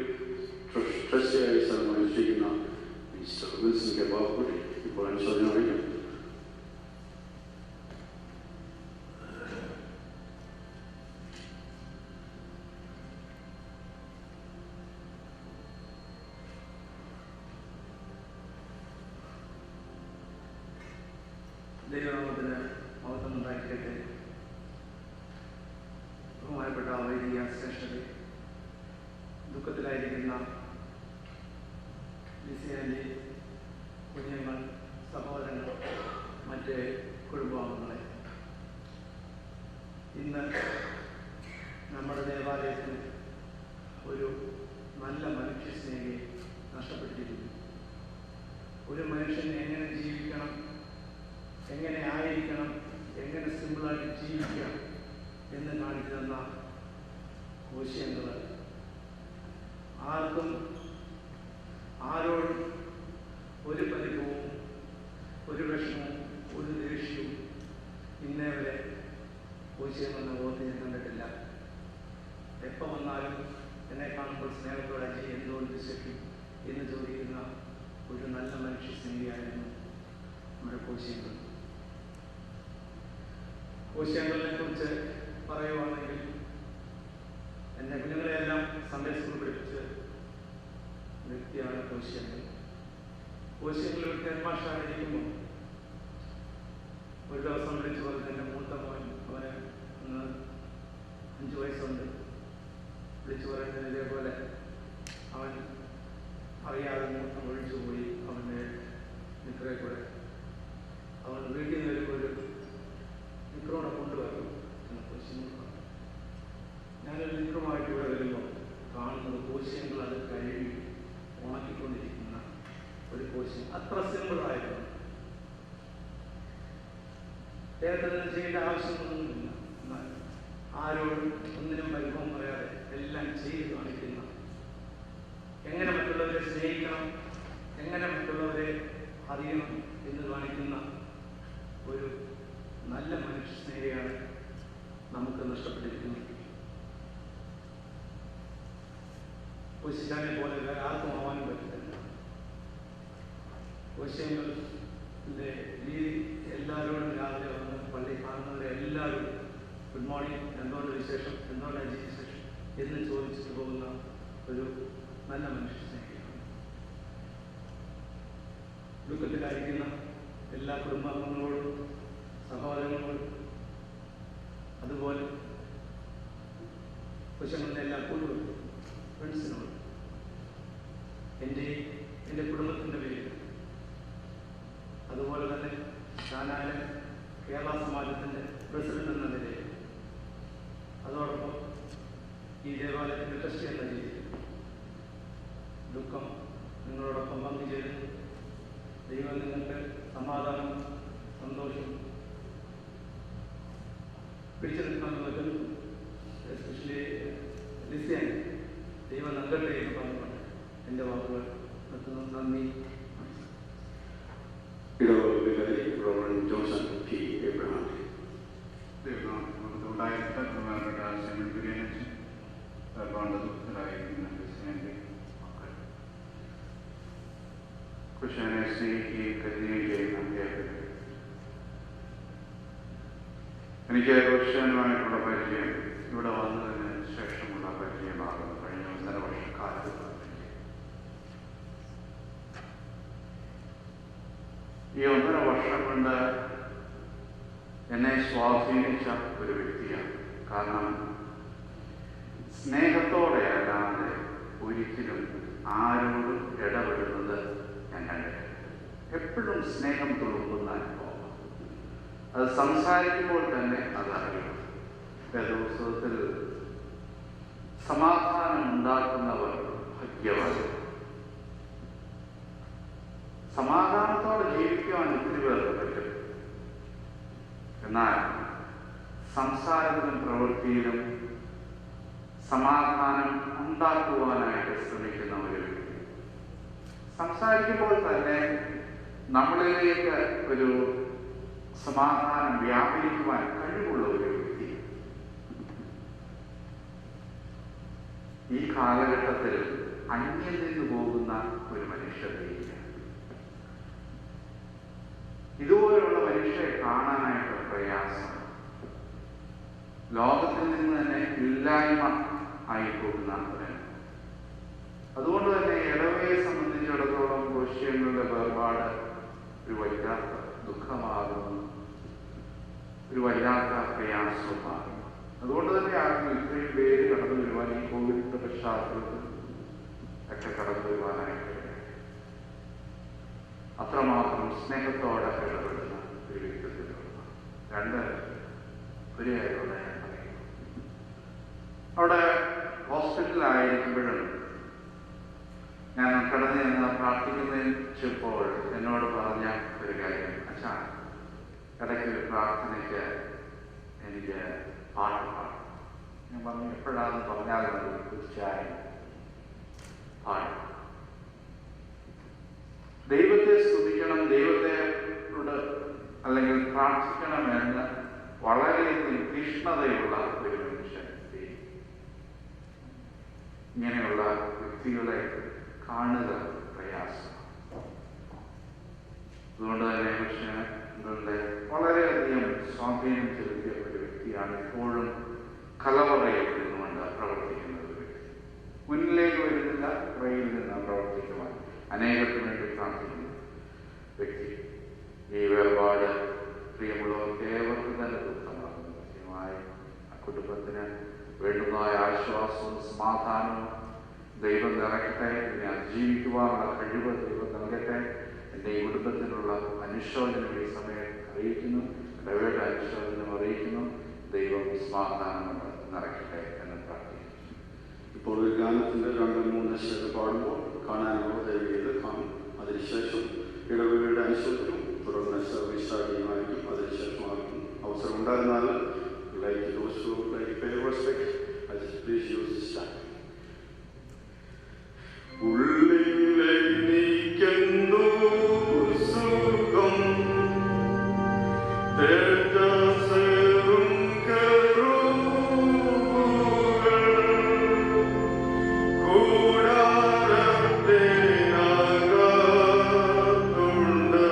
ട്രസ്റ്റിയായി സ്ഥലം അനുഷ്ഠിക്കുന്ന മിസ്റ്റർ വിൽസൺ കെ ബാബുക്കുട്ടി ഇപ്പോൾ അനുശോചനം അറിയിക്കും.
ദൈവനാമത്തിന് മഹത്വം ഉണ്ടായിരിക്കട്ടെ. ബഹുമാനപ്പെട്ട വൈദിക ശ്രേഷ്ഠരെ, ദുഃഖത്തിലായിരിക്കുന്ന ലിസിയാൻ്റെ കുഞ്ഞുങ്ങൾ, സഹോദരങ്ങൾ, മറ്റ് കുടുംബാംഗങ്ങളെ, ഇന്ന് നമ്മുടെ ദേവാലയത്തിൽ ഒരു നല്ല മനുഷ്യ സ്നേഹിയെ നഷ്ടപ്പെട്ടിരിക്കുന്നു. ഒരു മനുഷ്യൻ എങ്ങനെ ജീവിക്കണം, എങ്ങനെ ആയിരിക്കണം, എങ്ങനെ സിമ്പിളായിട്ട് ജീവിക്കാം എന്ന് കാണിച്ചു തന്ന കോശിയങ്ങൾ ആർക്കും ആരോടും ഒരു പരിഭവവും ഒരു വിഷമവും ഒരു ദേഷ്യവും ഇന്നേ വരെ കോശിയെന്ന മുഖത്ത് ഞാൻ കണ്ടിട്ടില്ല. എപ്പോൾ വന്നാലും എന്നെ കാണുമ്പോൾ സ്നേഹത്തോടെ എന്തുകൊണ്ട് വിശ്വസിക്കും എന്ന് ചോദിക്കുന്ന ഒരു നല്ല മനുഷ്യ സ്നേഹിയായിരുന്നു നമ്മുടെ കോശിയങ്കൾ. കോശിയങ്കളിനെ കുറിച്ച് പറയുവാണെങ്കിൽ എൻ്റെ കുഞ്ഞുങ്ങളെയെല്ലാം സൺഡേ സ്കൂൾ പഠിപ്പിച്ച വ്യക്തിയാണ് കോശിയങ്കൾ. കോശിയങ്കൾ ഒരു ഹെഡ്മാസ്റ്ററായിരിക്കുമ്പോൾ ഒരു ദിവസം വിളിച്ചു പറഞ്ഞ് എൻ്റെ മൂത്ത മോൻ, അവന് അന്ന് 5 വയസ്സുണ്ട്, വിളിച്ചു പറയുന്നത് ഇതേപോലെ അവൻ അറിയാതെ മൂത്തം ഒഴിച്ചു പോയി അവൻ്റെ നിക്കറെ കൂടെ. അവൻ വീട്ടിൽ നിന്ന് വരുമ്പോൾ ഒരു നിക്കറോടെ കൊണ്ടുവരും എന്ന് കോശിയങ്ങൾ പറഞ്ഞു. ഞാനൊരു നിക്കറുമായിട്ട് ഇവിടെ വരുമ്പോൾ കാണുന്നത് കോശിയങ്ങൾ അത് കഴുകി ഉണക്കിക്കൊണ്ടിരിക്കുന്ന ഒരു കോശിയം. അത്ര സിമ്പിളായിരുന്നു. അദ്ദേഹത്തിന് ചെയ്യേണ്ട ആവശ്യമൊന്നുമില്ല. എന്നാൽ ആരോടും ഒന്നിനും പരിഭവം പറയാതെ എല്ലാം ചെയ്ത് കാണിക്കുന്ന, എങ്ങനെ മറ്റുള്ളവരെ സ്നേഹിക്കണം, എങ്ങനെ മറ്റുള്ളവരെ അറിയണം എന്ന് കാണിക്കുന്ന ഒരു നല്ല മനുഷ്യ സ്നേഹിയാണ് നമുക്ക് നഷ്ടപ്പെട്ടിരിക്കുന്നത്. കോശിച്ചാനെ പോലെ വേറെ ആർക്കും ആവാനും പറ്റില്ല. കോശിയങ്ങളുടെ രീതി എല്ലാവരോടും രാവിലെ വന്ന് പള്ളി കാണുന്നവരെ എല്ലാവരും ഗുഡ് മോർണിംഗ്, എന്തുകൊണ്ട് വിശേഷം, എന്തുകൊണ്ടാണ് വിശേഷം എന്ന് ചോദിച്ചിട്ട് പോകുന്ന ഒരു നല്ല മനുഷ്യ സ്നേഹിയാണ്. ദുഃഖത്തിലായിരിക്കുന്ന എല്ലാ കുടുംബാംഗങ്ങളോടും സഹോദരങ്ങളോടും അതുപോലെ കൊച്ചങ്ങളുടെ എല്ലാ കുടുംബം ഫ്രണ്ട്സിനോടും എൻ്റെ കുടുംബത്തിൻ്റെ പേരിൽ, അതുപോലെ തന്നെ ഷാനാലെ കേരള സമാജത്തിൻ്റെ പ്രസിഡന്റ് എന്ന നിലയിൽ, അതോടൊപ്പം ഈ ദേവാലയത്തിൻ്റെ ട്രസ്റ്റി എന്ന രീതിയിൽ ദുഃഖം നിങ്ങളോടൊപ്പം പങ്കുചേരുന്നു. ദൈവം നിങ്ങൾക്ക് സമാധാനം, സന്തോഷം പിടിച്ചു നിൽക്കാമെന്ന് പറ്റുന്നു. എസ്പെഷ്യലി ലിസ്യൻ ദൈവം നൽകട്ടെ എന്ന് പറഞ്ഞുകൊണ്ട് എൻ്റെ വാക്കുകൾ നിർത്തുന്നു. നന്ദി.
കുശാനെ സ്നേഹിക്കുകയും കരുതുകയും ചെയ്യുന്ന അദ്ദേഹത്തിന് എനിക്ക് കുശാനുമായിട്ടുള്ള പരിചയം ഇവിടെ വന്നതിന് ശേഷമുള്ള പരിചയമാകുന്നു. കഴിഞ്ഞ 1.5 വർഷക്കാലത്ത് ഈ 1.5 വർഷം കൊണ്ട് എന്നെ സ്വാധീനിച്ച ഒരു വ്യക്തിയാണ്. കാരണം സ്നേഹത്തോടെ അല്ലാതെ ഒരിക്കലും ആരോടും ഇടപെടുന്നത് ഞാൻ കണ്ടിട്ടില്ല. എപ്പോഴും സ്നേഹം തുളുമ്പുന്ന അനുഭവം. അത് സംസാരിക്കുമ്പോൾ തന്നെ അതറിയണം. വേദപുസ്തകത്തിൽ സമാധാനം ഉണ്ടാക്കുന്നവർ ഭാഗ്യവാന്മാർ. സമാധാനത്തോടെ ജീവിക്കുവാൻ ഒത്തിരി പേർക്ക് പറ്റും. എന്നാൽ സംസാരത്തിലും പ്രവൃത്തിയിലും സമാധാനം ഉണ്ടാക്കുവാനായിട്ട് ശ്രമിക്കുന്ന ഒരു വ്യക്തി, സംസാരിക്കുമ്പോൾ തന്നെ നമ്മളിലേക്ക് ഒരു സമാധാനം വ്യാപരിക്കുവാൻ കഴിവുള്ള ഒരു വ്യക്തി, ഈ കാലഘട്ടത്തിൽ അന്യം നിന്ന് പോകുന്ന ഒരു മനുഷ്യരില്ല. ഇതുപോലുള്ള മനുഷ്യരെ കാണാനായിട്ട് പ്രയാസം. ലോകത്തിൽ നിന്ന് തന്നെ ഇല്ലായ്മ ആയി പോകുന്നവരാണ്. അതുകൊണ്ട് തന്നെ ഇടവയെ സംബന്ധിച്ചിടത്തോളം കോശിയങ്ങളുടെ വേർപാട് ഒരു വല്ലാത്ത ദുഃഖമാകുന്നു, ഒരു വല്ലാത്ത പ്രയാസമാകുന്നു. അതുകൊണ്ട് തന്നെ ആകുന്നു ഇത്രയും പേര് കടന്നു വരുവാൻ, ഈ കോവിഡിന്റെ പശ്ചാത്തലത്തിൽ ഒക്കെ കടന്നു വരുവാനായിട്ട് അത്രമാത്രം സ്നേഹത്തോടെ ഇടപെടുന്ന ഒരു വ്യക്തിത്വത്തിലുള്ള 2 ഒരു കാര്യമുള്ള ഞാൻ പറയുന്നു. അവിടെ ഹോസ്പിറ്റലിലായിരിക്കുമ്പോഴും ഞാൻ കിടന്ന് നിന്ന് പ്രാർത്ഥിക്കുന്നപ്പോൾ എന്നോട് പറഞ്ഞ ഒരു കാര്യം, അച്ഛാ ഇടയ്ക്ക് ഒരു പ്രാർത്ഥനയ്ക്ക് എനിക്ക് പാട്ട് പാടും. ഞാൻ പറഞ്ഞു എപ്പോഴാണെന്ന് പറഞ്ഞാൽ മതി, തീർച്ചയായും പാടും. തീക്ഷ്ണതയുള്ള ഒരു മനുഷ്യൻ. ഇങ്ങനെയുള്ള വ്യക്തികളെ കാണുക പ്രയാസം. അതുകൊണ്ട് തന്നെ മനുഷ്യങ്ങളുടെ വളരെയധികം സ്വാധീനം ചെലുത്തിയ ഒരു വ്യക്തിയാണ് ഇപ്പോഴും കലവറയിൽ നിന്നുകൊണ്ട് പ്രവർത്തിക്കുന്ന ഒരു വ്യക്തി. മുന്നിലേക്ക് വരുന്നില്ല, പുറയിൽ നിന്ന് പ്രവർത്തിക്കുവാൻ അനേകത്തിന് വേണ്ടി പ്രാർത്ഥിക്കുന്ന വ്യക്തി. ഈ വേർപാട് പ്രിയമുള്ളവർക്ക് ഏവർക്കും തന്നെ ദുഃഖമാകുന്നു. കൃത്യമായി ആ കുടുംബത്തിന് വേണ്ടുന്നതായ ആശ്വാസവും സമാധാനവും ദൈവം നിറയ്ക്കട്ടെ. ഇതിനെ അതിജീവിക്കുവാനുള്ള കഴിവ് ദൈവം നൽകട്ടെ. എൻ്റെ ഈ കുടുംബത്തിനുള്ള അനുശോചനം ഈ സമയം അറിയിക്കുന്നു, ഇടവേള അനുശോചനം അറിയിക്കുന്നു. ദൈവം സമാധാനം നിറയ്ക്കട്ടെ എന്ന് പ്രാർത്ഥിക്കുന്നു.
ഇപ്പോൾ ഒരു ഗാനത്തിൻ്റെ 2-3 ശേഷം പാടുമ്പോൾ കാണാനുള്ള ദൈവീയത കാണും. അതിനുശേഷം ഇടവേളയുടെ അനുശോചനവും തുടർന്ന് സർവീസ് സ്റ്റാർട്ട് ചെയ്യുമായിരിക്കും. അതിനുശേഷമായിരിക്കും അവസരം ഉണ്ടായിരുന്നാൽ like those who like pay respect, I just please use this time. ഉള്ളിലെനിക്കെന്തോ സുഖം തേജസ്സും കരുവുകൾ കൂടാരത്തിനകത്തുണ്ട്.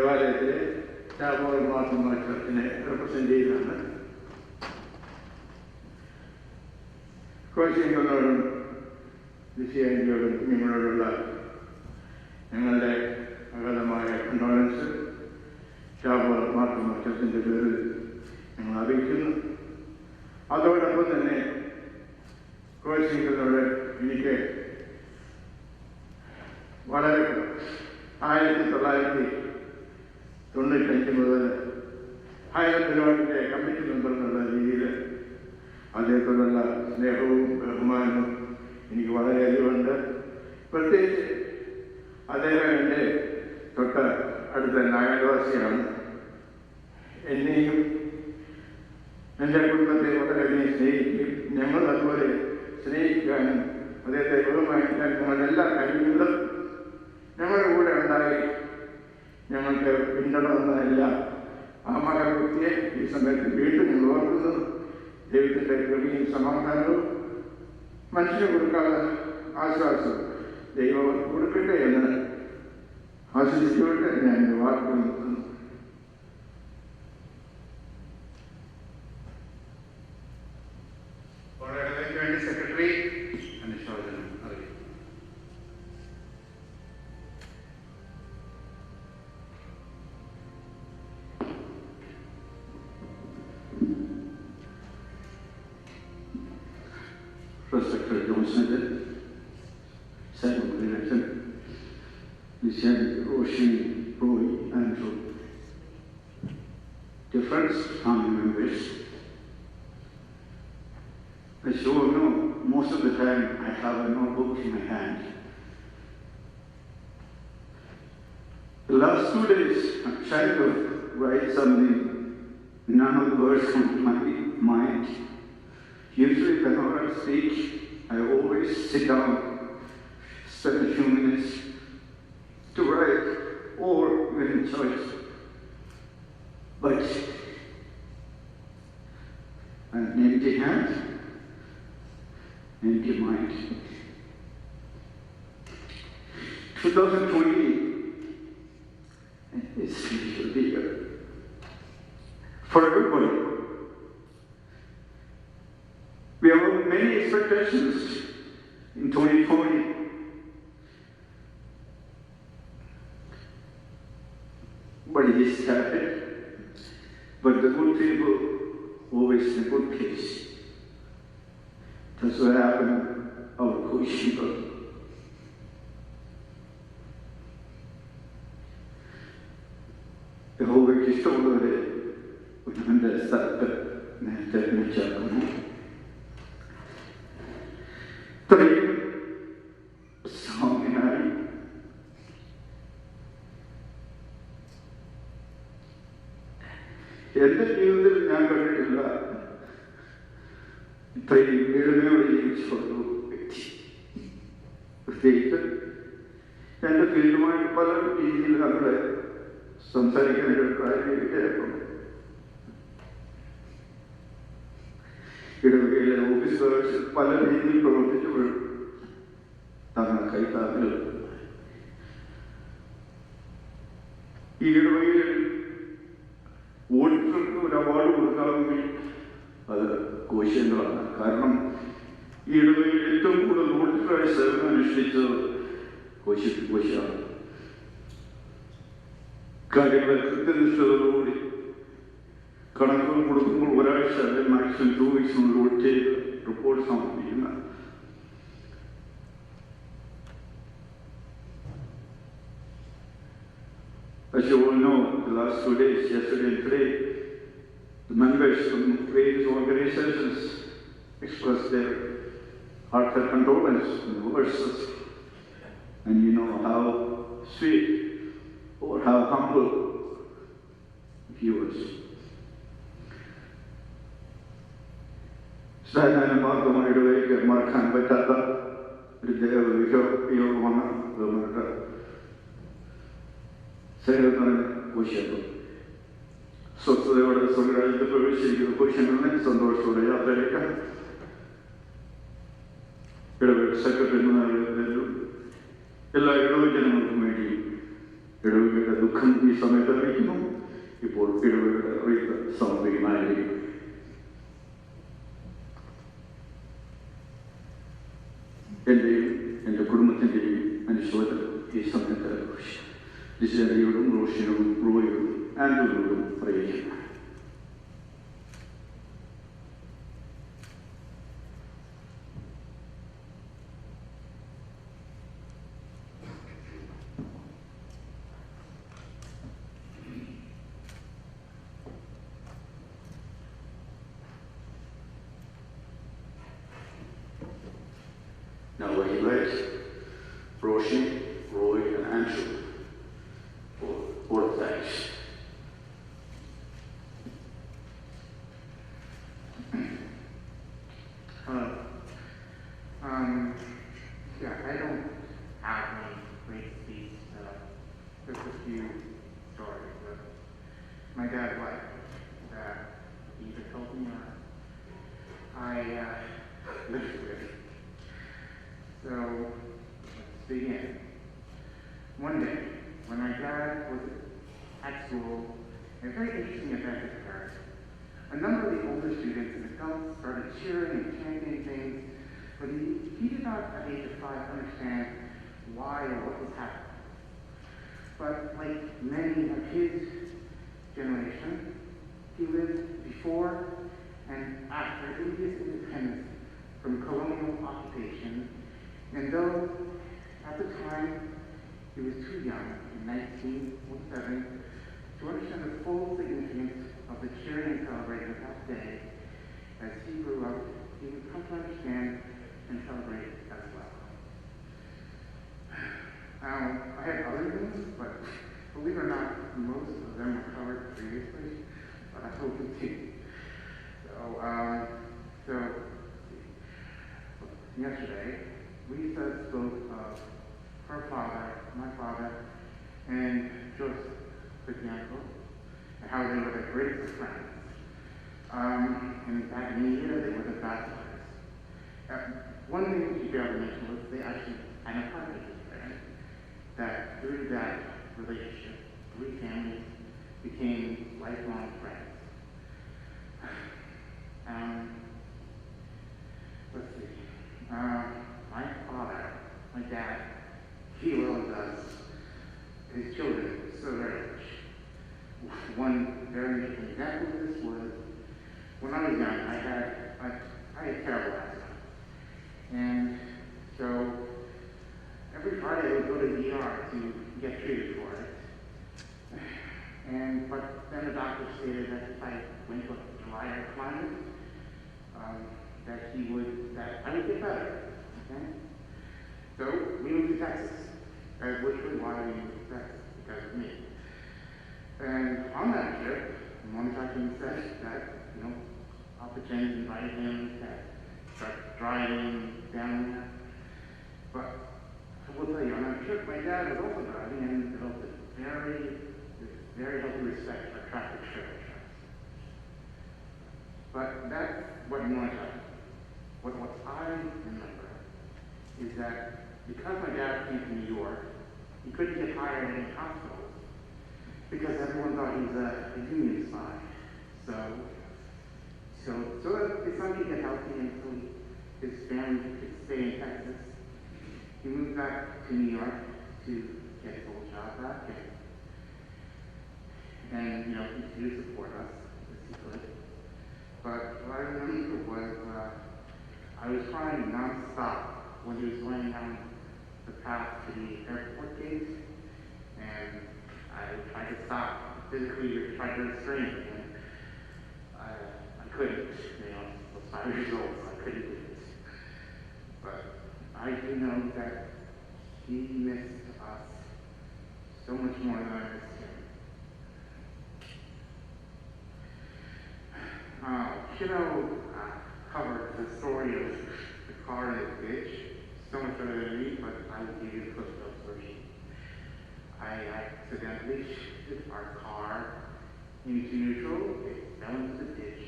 ദേവാലയത്തിലെ ചാപോൾ മാർത്തോമാ ചർച്ചിനെ റെപ്രസെൻ്റ് ചെയ്താണ്. കോശിയോടും ലിസിയാൻ്റിയോടും നിങ്ങളോടുള്ള ഞങ്ങളുടെ അഗാധമായ കണ്ടോളൻസ് ചാപോൾ മാർത്തോമാ ചർച്ചിൻ്റെ പേരിൽ ഞങ്ങൾ അറിയിക്കുന്നു. അതോടൊപ്പം തന്നെ കോശിയോട് എനിക്ക് വളരെ 1995 മുതൽ പരിപാടിയുടെ കമ്മിറ്റി മെമ്പർ എന്നുള്ള രീതിയിൽ അദ്ദേഹത്തോടുള്ള സ്നേഹവും ബഹുമാനവും എനിക്ക് വളരെയധികമുണ്ട്. പ്രത്യേകിച്ച് അദ്ദേഹം എൻ്റെ തൊട്ട് അടുത്ത അയൽവാസിയാണ്. എന്നെയും എൻ്റെ കുടുംബത്തെ വളരെയധികം സ്നേഹിക്കുകയും ഞങ്ങൾ അതുപോലെ സ്നേഹിക്കാനും അദ്ദേഹത്തെ ബഹുമാനിക്കാൻ ഞങ്ങളുടെ എല്ലാ കഴിവുകളും ഞങ്ങളുടെ കൂടെ ഉണ്ടായി ഞങ്ങൾക്ക് പിന്തുടർന്നതല്ല. ആ മഹാവ്യക്തിയെ ഈ സമയത്ത് വീണ്ടും ഞങ്ങൾ ഓർക്കുന്നു. ദൈവത്തിൻ്റെ കൃപയും സമാധാനവും മനുഷ്യന് കൊടുക്കാതെ ആശ്വാസവും ദൈവം കൊടുക്കട്ടെ എന്ന് ആശ്വസിച്ചുകൊണ്ട് ഞാൻ വാക്കുകൾ നിർത്തുന്നു. വേണ്ടി സെക്രട്ടറി അനുശോചനം അറിയിക്കും.
First Secretary Johnson, second election, Lucien, Koshy, Roy, Andrew. Different family members. As you all know, most of the time I have a notebook in my hand. The last 2 days I'm trying to write something. None of the words come to my mind. Usually whenever I speak, I always sit down, spend a few minutes to write or when in choice. But an empty hand, empty mind. 2020 is a special year for everybody. We have many expectations in 2020. But it is started. But the good people always in a good place. That's what happened our Koshy. യഹോവയ്ക്ക് ഇഷ്ടമുള്ളവരെ അവൻ്റെ സ്ഥലത്ത് നേരത്തെ വിളിച്ചാക്കുന്നു. ഇത്രയും സൗമ്യനായി എൻ്റെ ജീവിതത്തിൽ ഞാൻ കണ്ടിട്ടില്ല ഇത്രയും എളിമയോടെ ജീവിച്ചുള്ളൂ വ്യക്തി. പ്രത്യേകിച്ച് എൻ്റെ ഫീൽഡുമായിട്ട് പല രീതിയിൽ നമ്മളെ സംസാരിക്കാൻ ഒരു പ്രായോഗികമായിരുന്നു. ഇടവകയിലെ ഓഫീസേഴ്സ് പല രീതിയിൽ പ്രവർത്തിച്ചപ്പോഴും തങ്ങൾ കൈത്താങ്ങൽ ഈ ഇടവകയിൽ ഓഡിറ്റർക്ക് ഒരു അവാർഡ് കൊടുക്കാമെങ്കിൽ അത് കോശങ്ങളാണ്. കാരണം ഈ ഇടവകയിൽ ഏറ്റവും കൂടുതൽ ഓഡിറ്ററായി സേവനം അനുഷ്ഠിച്ചത് കോശിയാണ്. കാര്യങ്ങളെ കൃത്യനിഷ്ഠതയോടുകൂടി കണക്കുകൾ കൊടുക്കുമ്പോൾ ഒരാഴ്ച അല്ലെങ്കിൽ മാക്സിമം 2 വീക്സിനുള്ളിൽ ഓഡിറ്റ് ചെയ്ത് റിപ്പോർട്ട് സമർപ്പിക്കുന്ന As you all know, the last 2 days, yesterday and today, the members from various organizations expressed their heartfelt condolence and verses. And you know how sweet or how humble he was. സാധാരണമാർഗമായ ഇടവകയ്ക്ക് മറക്കാൻ പറ്റാത്ത ഒരു യോഗമാണ് ബഹുമാനപ്പെട്ട സേവനം കോശിയാക്കും. സ്വസ്ഥതയോടെ സ്വരാജ്യത്തിൽ പ്രവേശിച്ചിരിക്കുന്ന കോശങ്ങളെ സന്തോഷത്തോടെ യാത്രയിലേക്കാണ്. ഇടവക secretary എന്ന നിലയിലും എല്ലാ ഇടവക ജനങ്ങൾക്കും വേണ്ടി ഇടവകയുടെ ദുഃഖം ഈ സമയത്ത് അറിയിക്കുന്നു. ഇപ്പോൾ ഇടവകയുടെ റീത്ത് സമർപ്പിക്കുന്നതായിരിക്കും. എൻ്റെയും എൻ്റെ കുടുംബത്തിൻ്റെയും അനുശോചനം ഈ സമയത്ത് ലിസേനയോടും റോഷിനോടും റോയോടും ആൻഡ്രൂയോടും അറിയിക്കുന്നു. Now when he led Roshi, Roy, and Andrew for word of thanks.
Hello. Yeah, I don't have any great speech. Just a few stories. But my dad's life that either told me or I lived with. So, let's begin. One day, when my dad was at school, a very interesting event occurred. A number of the older students and adults started cheering and chanting things, but he did not, at the age of 5, understand why or what was happening. But like many of his generation, he lived before and after India's independence from colonial occupation. And though at the time he was too young, in 1907, to understand the full significance of the cheering and celebrating of that day, as he grew up, he would come to understand and celebrate as well. Now, I have other things, but believe it or not, most of them were covered previously, but I will continue. So yesterday, Lisa spoke of her father, my father, and Joseph, his uncle, and how they were the greatest friends. And back in India, they were the bachelors. One thing she failed to mention was they actually had a partnership there. That through that relationship, 3 families became lifelong friends. Let's see. My father, my dad, he loved us, his children, so very much. One very interesting example of this was when I was young, I had terrible asthma. And so every Friday I would go to the ER to get treated for it. But then the doctor stated that if I went to a drier climate, that I would get better. Okay? So we moved to Texas. That's literally why we moved to Texas, because of me. And on that trip, one time he said that, Papa James invited him to start driving down there. But I will tell you, on that trip, my dad was also driving and developed a very healthy respect for traffic trailer trucks. But that's what more happened. What I remember is that because my dad came to New York, he couldn't get hired in any hospitals because everyone thought he was a union spy. So that his son could get healthy and so his family could stay in Texas, he moved back to New York to get his old job back. And he did support us as he could. But what I remember was I was crying nonstop when he was going down the path to the airport gate, and I tried to stop, physically tried to restrain him, and I couldn't. I was 5 years old, so I couldn't do it. But I do know that he missed us so much more than I missed him. Covered the story of the car in the ditch so much better than me, but I will give you the Cliff Notes version. I accidentally shifted our car into neutral. It fell into the ditch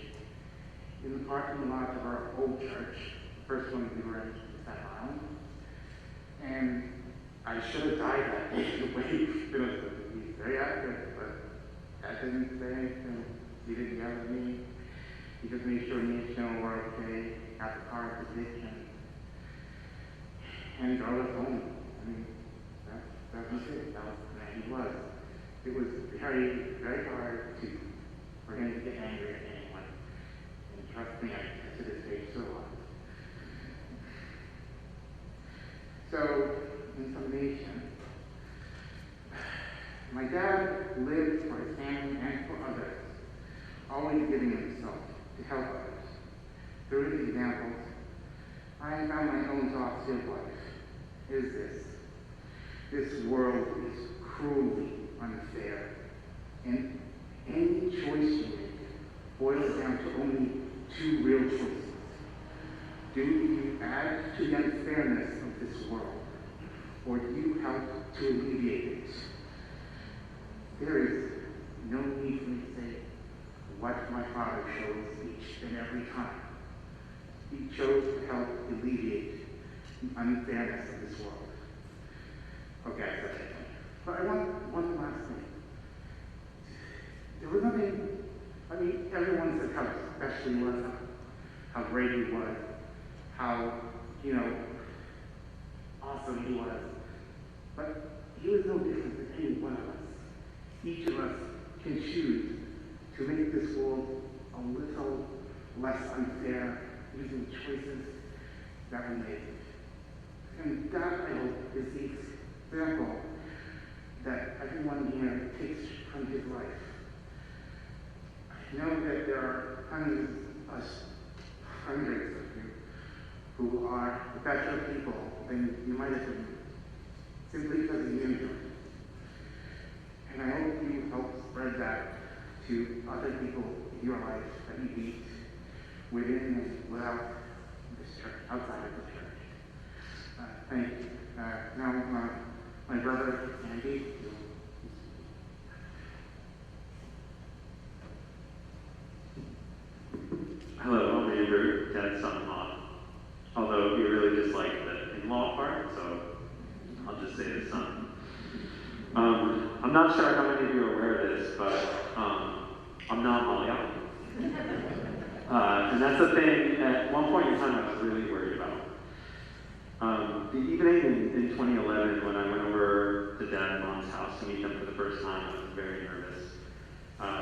in the parking lot of our old church, the first one we were in Staten Island. And I should have died that day. The way very active, but that didn't say anything. He didn't yell at me. He just made sure me and Cheryl were okay, got the car position, and drove us home. I mean, that was it. That was the man he was. It was very, very hard for him to get angry at anyone. And trust me, I to this day still was. So, in summation, my dad lived for his family and for others, always giving himself to help others. Through his examples, I found my own thoughts in life. Is this world is cruelly unfair, and any choice you make boils down to only two real choices. Do you add to the unfairness of this world, or do you help to alleviate it? There is no need for me to say what my father chose each and every time. He chose to help alleviate the unfairness of this world. Okay, I said that. But I want one last thing. There was nothing, I mean, everyone said how special he was, how great he was, how, awesome he was. But he was no different than any one of us. Each of us can choose to make this world a little less unfair using choices that we make. And that, I hope, is the example that everyone here takes from his life. I know that there are hundreds of you who are better people than you might have been simply because you knew him. And I hope you help spread that to other people in your life that you meet within and without this church, outside of the church. Thank you. Now, my brother, Andy.
Hello, I'm Andrew, Dad's son-in-law. Although he really disliked the in-law part, so I'll just say his son. I'm not sure how many of you are aware of this, but I'm not Malayalam. And that's a thing at one point in time I was really worried about. The evening in 2011 when I went over to Dad and Mom's house to meet them for the first time, I was very nervous.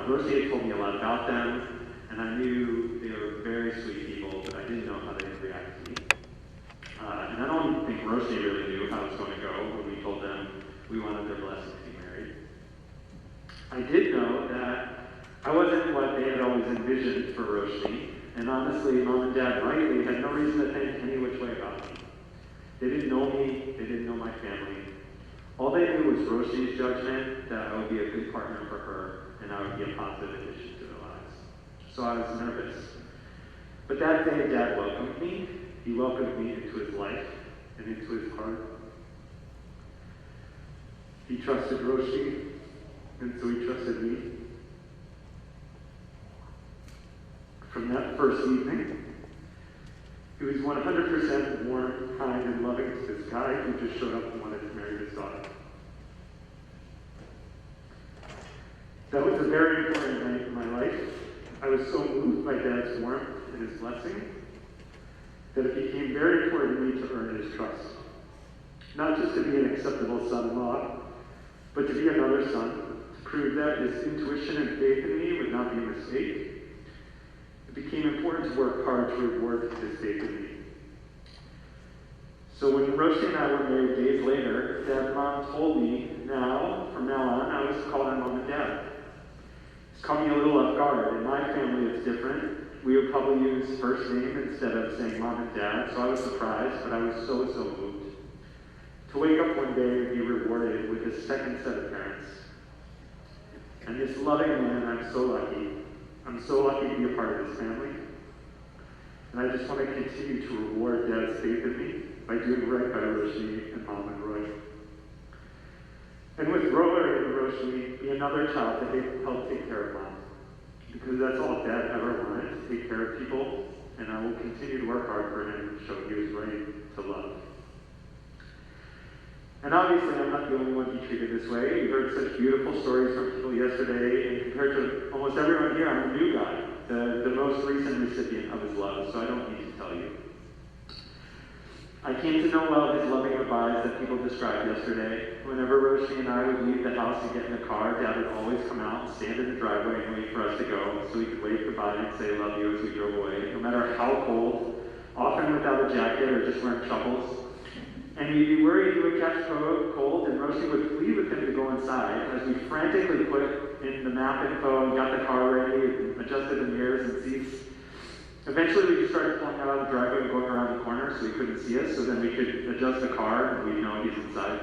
Rosie had told me a lot about them, and I knew they were very sweet people, but I didn't know how they would react to me. And I don't think Rosie really knew how it was going to go when we told them we wanted their blessing to be married. I did know that I wasn't what they had always envisioned for Rosie, and honestly, Mom and Dad rightly had no reason to think any which way about me. They didn't know me, they didn't know my family. All they knew was Rosie's judgment that I would be a good partner for her, and I would be a positive addition to their lives. So I was nervous. But that day, Dad welcomed me. He welcomed me into his life and into his heart. He trusted Rosie, and so he trusted me. From that first evening, he was 100% warm, kind, and loving to this guy who just showed up and wanted to marry his daughter. That was a very important night in my life. I was so moved by Dad's warmth and his blessing that it became very important to me to earn his trust. Not just to be an acceptable son-in-law, but to be another son, to prove that his intuition and faith in me would not be a mistake. It became important to work hard to reward his faith in me. So when Rosie and I were married days later, Dad and Mom told me from now on, I was to call them Mom and Dad. It's caught me a little off guard. In my family, it's different. We would probably use first name instead of saying Mom and Dad, so I was surprised, but I was so moved. To wake up one day and be rewarded with a second set of parents. And this loving man, I'm so lucky. I'm so lucky to be a part of this family. And I just want to continue to reward Dad's faith in me by doing right by Rosie and Mom and Roy. And with Roy and Rosie, be another child to help take care of Mom. Because that's all Dad ever wanted, to take care of people. And I will continue to work hard for him to show he was ready to love. And obviously, I'm not the only one he treated this way. We heard such beautiful stories from people yesterday, and compared to almost everyone here, I'm the new guy, the most recent recipient of his love, so I don't need to tell you. I came to know well his loving goodbyes that people described yesterday. Whenever Roshni and I would leave the house and get in the car, Dad would always come out and stand in the driveway and wait for us to go so we could wave goodbye and say love you as we drove away, no matter how cold, often without a jacket or just wearing chuckles. And we'd be worried he would catch cold, and Roshni would plead with him to go inside as we frantically put in the map info and got the car ready and adjusted the mirrors and seats. Eventually, we just started pulling out of the driveway and going around the corner so he couldn't see us, so then we could adjust the car and we'd know he's inside.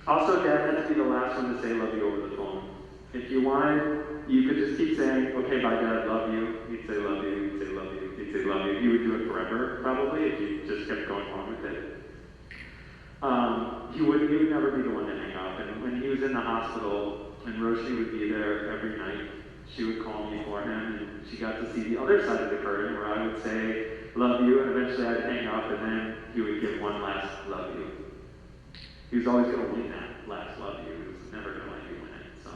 Also, Dad had to be the last one to say love you over the phone. If you wanted, you could just keep saying, okay, bye Dad, love you. He'd say love you, he'd say love you, he'd say love you. He would do it forever, probably, if you just kept going on with it. He would never be the one to hang up. And when he was in the hospital, and Roshni would be there every night, she would call me for him, and she got to see the other side of the curtain where I would say, love you, and eventually I'd hang up, and then he would give one last love you. He was always going to win that last love you. He was never going to let you win it. So,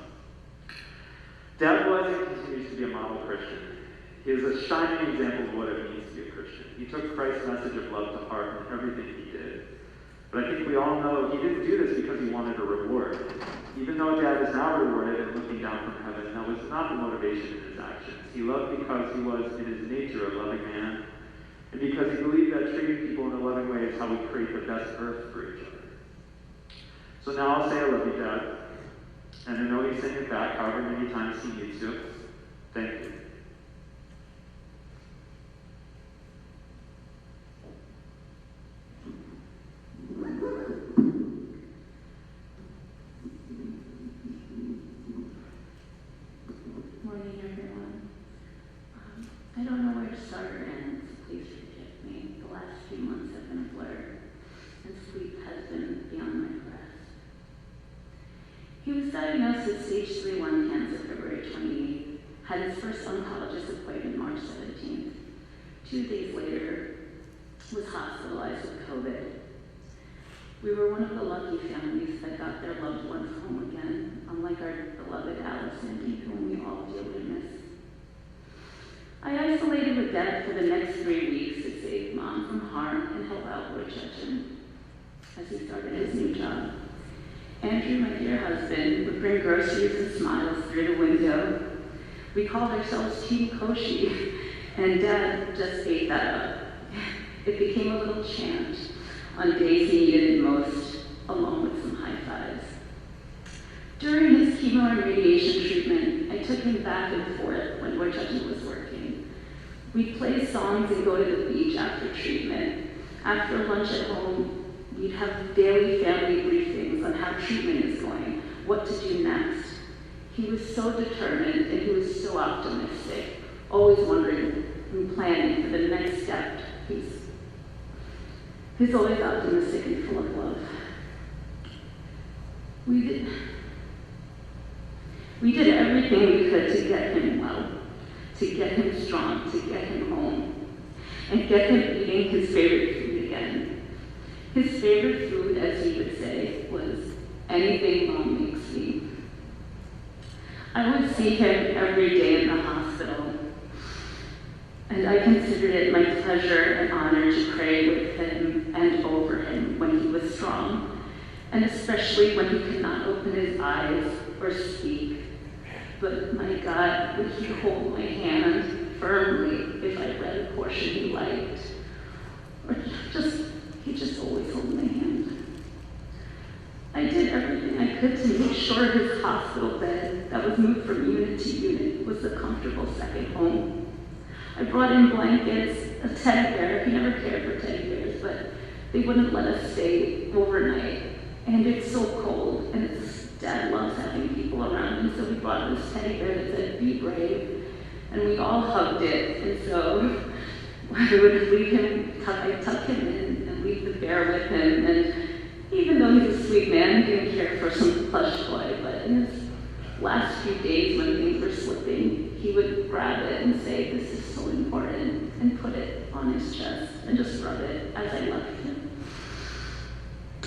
Dad was and continues to be a model Christian. He is a shining example of what it means to be a Christian. He took Christ's message of love to heart in everything he did. But I think we all know he didn't do this because he wanted a reward. Even though Dad is now rewarded and looking down from heaven, that was not the motivation in his actions. He loved because he was, in his nature, a loving man, and because he believed that treating people in a loving way is how we create the best earth for each other. So now I'll say I love you, Dad, and I know he's saying it back however many times he needs to. Thank you.
Morning, everyone. I don't know where to start or end, so please forgive me. The last few months have been a blur, and sleep has been beyond my grasp. He was diagnosed with stage 3 lung cancer February 28th, had his first oncologist appointment March 17th. 2 days later, was hospitalized with COVID. We were one of the lucky families that got their loved ones home again, unlike our beloved Allison, whom we all dearly miss. I isolated with Dad for the next 3 weeks to save Mom from harm and help out Roy Chechen as he started his new job. Andrew, my dear husband, would bring groceries and smiles through the window. We called ourselves Team Koshy, and Dad just ate that up. It became a little chant on days he needed it most, along with some high fives. During his chemo and radiation treatment, I took him back and forth when Roy Chechen was working. We'd play songs and go to the beach after treatment. After lunch at home, we'd have daily family briefings on how treatment is going, what to do next. He was so determined and he was so optimistic, always wondering and planning for the next step. He's always optimistic and full of love. We did everything we could to get him well, to get him strong, to get him home, and get him eating his favorite food again. His favorite food, as he would say, was anything Mom makes me. I would see him every day in the hospital, and I considered it my pleasure and honor to pray with him and over him when he was strong, and especially when he could not open his eyes or speak. But my God, would he hold my hand firmly if I read a portion he liked? Or he just always held my hand. I did everything I could to make sure his hospital bed that was moved from unit to unit was a comfortable second home. I brought in blankets, a teddy bear. He never cared for teddy bears, but they wouldn't let us stay overnight. And it's so cold, and Dad loves having people around him, so we brought this teddy bear that said, "Be brave," and we all hugged it. And so I would leave him, I'd tuck him in and leave the bear with him. And even though he's a sweet man, he didn't care for some plush toy, but in his last few days when things were slipping, he would grab it and say, "This is so important," and put it on his chest and just rub it as I left him.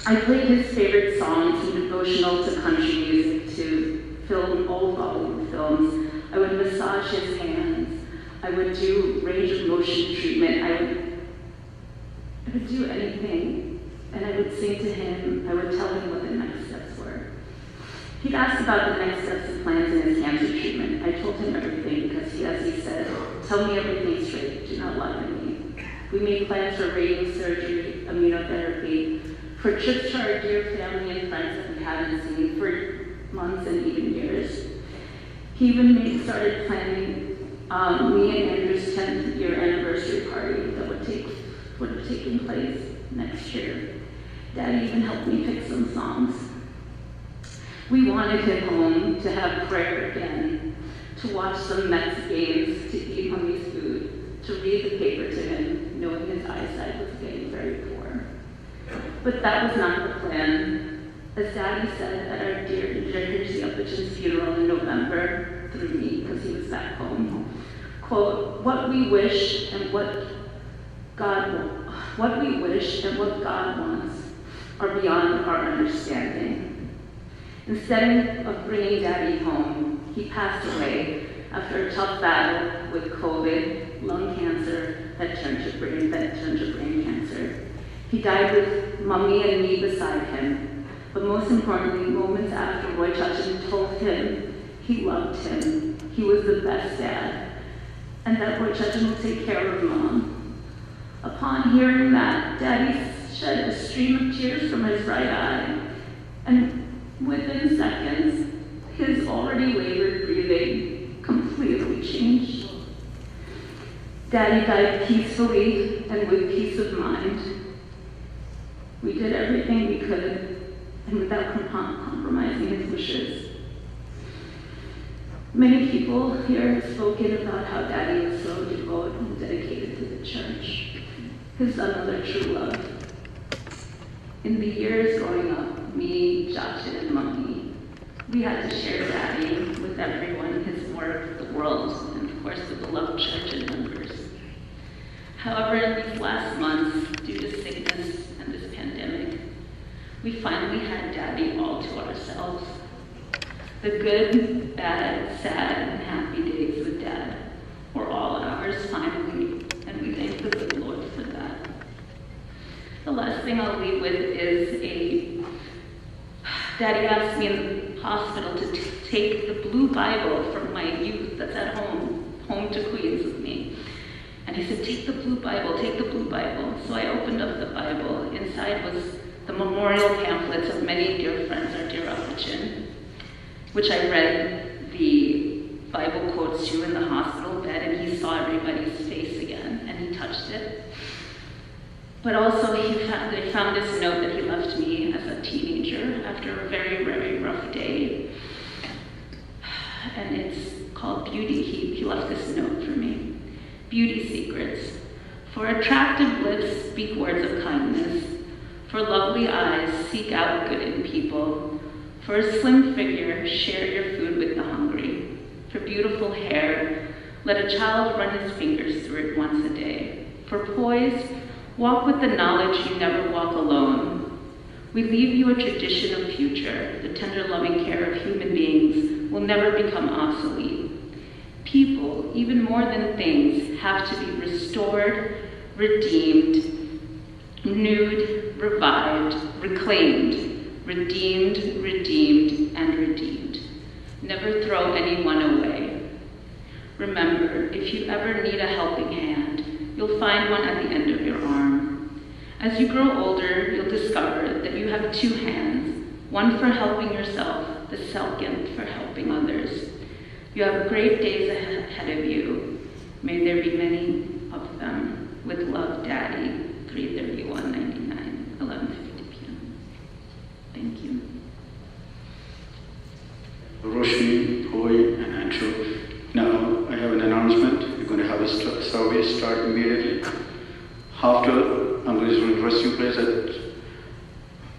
I played his favorite songs from devotional to country music to film, old Bollywood films. I would massage his hands. I would do range of motion treatment. I would do anything, and I would sing to him. I would tell him what the next steps were. He'd asked about the next steps and plans in his cancer treatment. I told him everything because he, as he said, tell me everything straight, do not lie to me. We made plans for radiation surgery, immunotherapy, for trips to our dear family and friends that we hadn't seen for months and even years. He even started planning me and Andrew's 10th year anniversary party that would have taken place next year. Daddy even helped me pick some songs. We wanted him home to have prayer again, to watch some Mets games, to eat Mommy's food, to read the paper to him, knowing his eyesight was getting very poor. But that was not the plan. As Daddy said at our dear Hirschi Upichan's funeral in November, through me, because he was back home, quote, what we wish and what God wants are beyond our understanding. Instead of bringing Daddy home, he passed away after a tough battle with COVID, lung cancer that turned to brain cancer. He died with Mommy and me beside him, but most importantly, moments after Roy Chachin told him he loved him, he was the best dad, and that Roy Chachin would take care of Mom. Upon hearing that, Daddy shed a stream of tears from his right eye, and within seconds, his already wayward breathing completely changed. Daddy died peacefully and with peace of mind. We did everything we could, and without compromising his wishes. Many people here have spoken about how Daddy was so devoted and dedicated to the church, his another true love. In the years growing up, me, Jachin, and Mommy, we had to share Daddy with everyone, his work, the world, and of course the beloved church and members. However, in these last months, due to sickness and this pandemic, we finally had Daddy all to ourselves. The good, bad, sad, and happy days with Dad were all ours finally, and we thank the good Lord for that. The last thing I'll leave with is Daddy asked me in the hospital to take the blue Bible from my youth that's at home to Queens with me. And he said, take the blue Bible, take the blue Bible. So I opened up the Bible. Inside was the memorial pamphlets of many dear friends, our dear Upichan, which I read the Bible quotes to in the hospital bed, and he saw everybody's face again, and he touched it. But also they found this note that he left me as a teenager after a very, very rough day. And it's called Beauty. He left this note for me. Beauty secrets. For attractive lips, speak words of kindness. For lovely eyes, seek out good in people. For a slim figure, share your food with the hungry. For beautiful hair, let a child run his fingers through it once a day. For poise, walk with the knowledge you never walk alone. We leave you a tradition of future. The tender loving care of human beings will never become obsolete. People, even more than things, have to be restored, redeemed, renewed, revived, reclaimed, redeemed, and redeemed. Never throw anyone away. Remember, if you ever need a helping hand, you'll find one at the end of your arm. As you grow older, you'll discover that you have two hands, one for helping yourself, the second for helping others. You have great days ahead of you. May there be many of them. With love, Daddy, 3/31/99, 11:50 p.m. Thank you.
Roshni, Hoy, and Andrew. Now, I have an announcement. We're going to have a service start immediately. After, I'm going to resting place at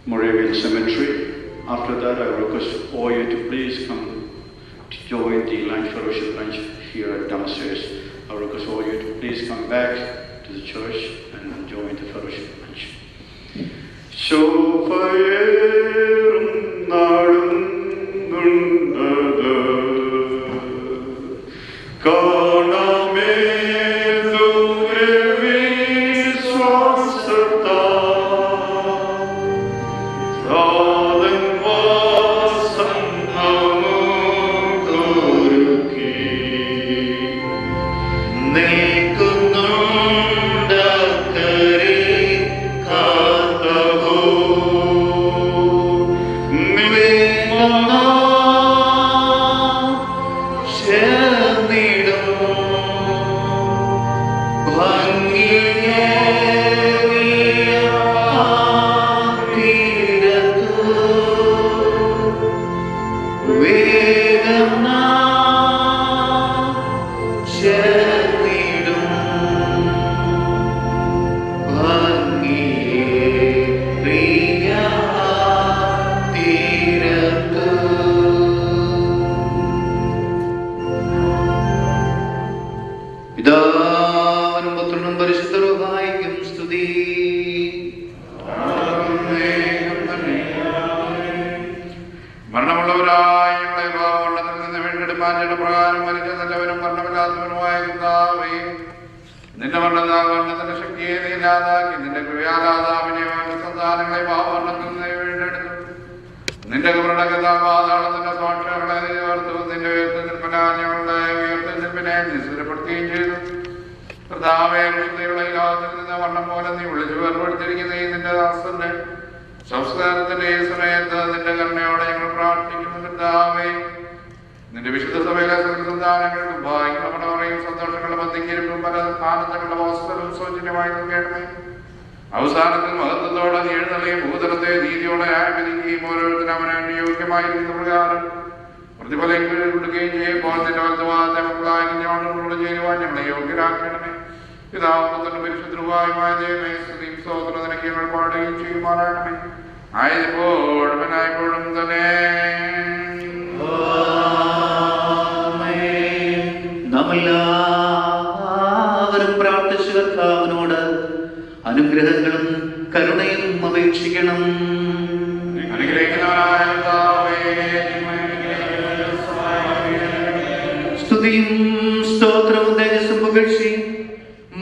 Moravian Cemetery. After that, I request all you to please come to join the lunch, fellowship lunch here downstairs. I request all you to please come back to the church and join the fellowship lunch.
ശോഭയേറും നാടും കാണാമേ ദൂരെ വിശ്വാസത്താ സാധൻ വാസം നമുക്കൊരുക്കി നിൽക്കുന്നുണ്ടക്കരെ കാത്തഹോ പിതാവിനും പുത്രനും പരിശുദ്ധ റൂഹായിക്കും സ്തുതി. മരണമുള്ളവരായ ഞങ്ങളെ പാപവെള്ളത്തിൽ നിന്ന് വീണ്ടെടുപ്പാൻ ജഡപ്രകാരം മരിച്ച നല്ലവരും മരണമില്ലാത്തവനുമായ കർത്താവേ, നിന്റെ മരണത്താൽ മരണത്തിന്റെ ശക്തിയെ നീ ഇല്ലാതാക്കി നിന്റെ കൃപയാലാതാവിനെ സന്താനങ്ങളെ പാപവർണ്ണത്തിൽ നിന്ന് വീണ്ടെടുത്തു. നിന്റെ കൃപണകത്താൽ പാതാളത്തിന്റെ സാക്ഷികളെ നീ ഓർത്തു. നിന്റെ ഉയർത്തുനിൽപ്പിനാൽ ഞങ്ങളുടെ ഉയർത്തുനിൽപ്പിനെ നീ സ്ഥിരപ്പെടുത്തുകയും ചെയ്തു. കർത്താവേ, വിശുദ്ധിയുള്ള ഈ ലോകത്തിൽ നിന്ന് വർണ്ണം പോലെ നീ വിളിച്ചു വേർപെടുത്തിരിക്കുന്ന ഈ നിന്റെ ദാസന്റെ സംസ്കാരത്തിന്റെ ഈ സമയത്ത് നിന്റെ കരുണയോടെ ഞങ്ങൾ പ്രാർത്ഥിക്കുന്നു. കർത്താവേ, നിന്റെ വിശുദ്ധ സഭയിലെ സന്താനങ്ങൾക്കും ഭാഗ്യങ്ങളുടെ പറയും സന്തോഷങ്ങളുടെ ബന്ധിക്കലും പല ആനന്ദങ്ങളുടെ വാസ്തവവും സൗജന്യമായി നൽകണമേ. അവസാനത്തിൽ മഹത്വത്തോടെ നീ എഴുന്നള്ളിയും ഭൂതലത്തെ നീതിയോടെ ന്യായവിധിക്കുകയും ഓരോരുത്തരും അവന് യോഗ്യമായിരിക്കുന്ന പ്രകാരം പ്രതിഫലം കൊടുക്കുകയും ചെയ്യുമ്പോൾ നിന്റെ വലതുവാദത്തെ മക്കളായ ഞങ്ങളോട് ചെയ്യുവാൻ ഞങ്ങളെ യോഗ്യരാക്കണമേ. പിതാവുന്ന പരിശുദ്ധമായ ദൈവമേ, സ്തുതിയും സ്തോത്രം നിനക്ക് ഞങ്ങൾ പാടുകയും ചെയ്യുമാറാകണമേ. ആയപ്പോഴും എന്നായപ്പോഴും തന്നെ
നാമെല്ലാവരും പ്രാർത്ഥിച്ചു കർത്താവിനോട് അനുഗ്രഹങ്ങളും കരുണയും അപേക്ഷിക്കണം. സ്തുതിയും സ്തോത്രവും തേജസ്സും പുകഴ്ചി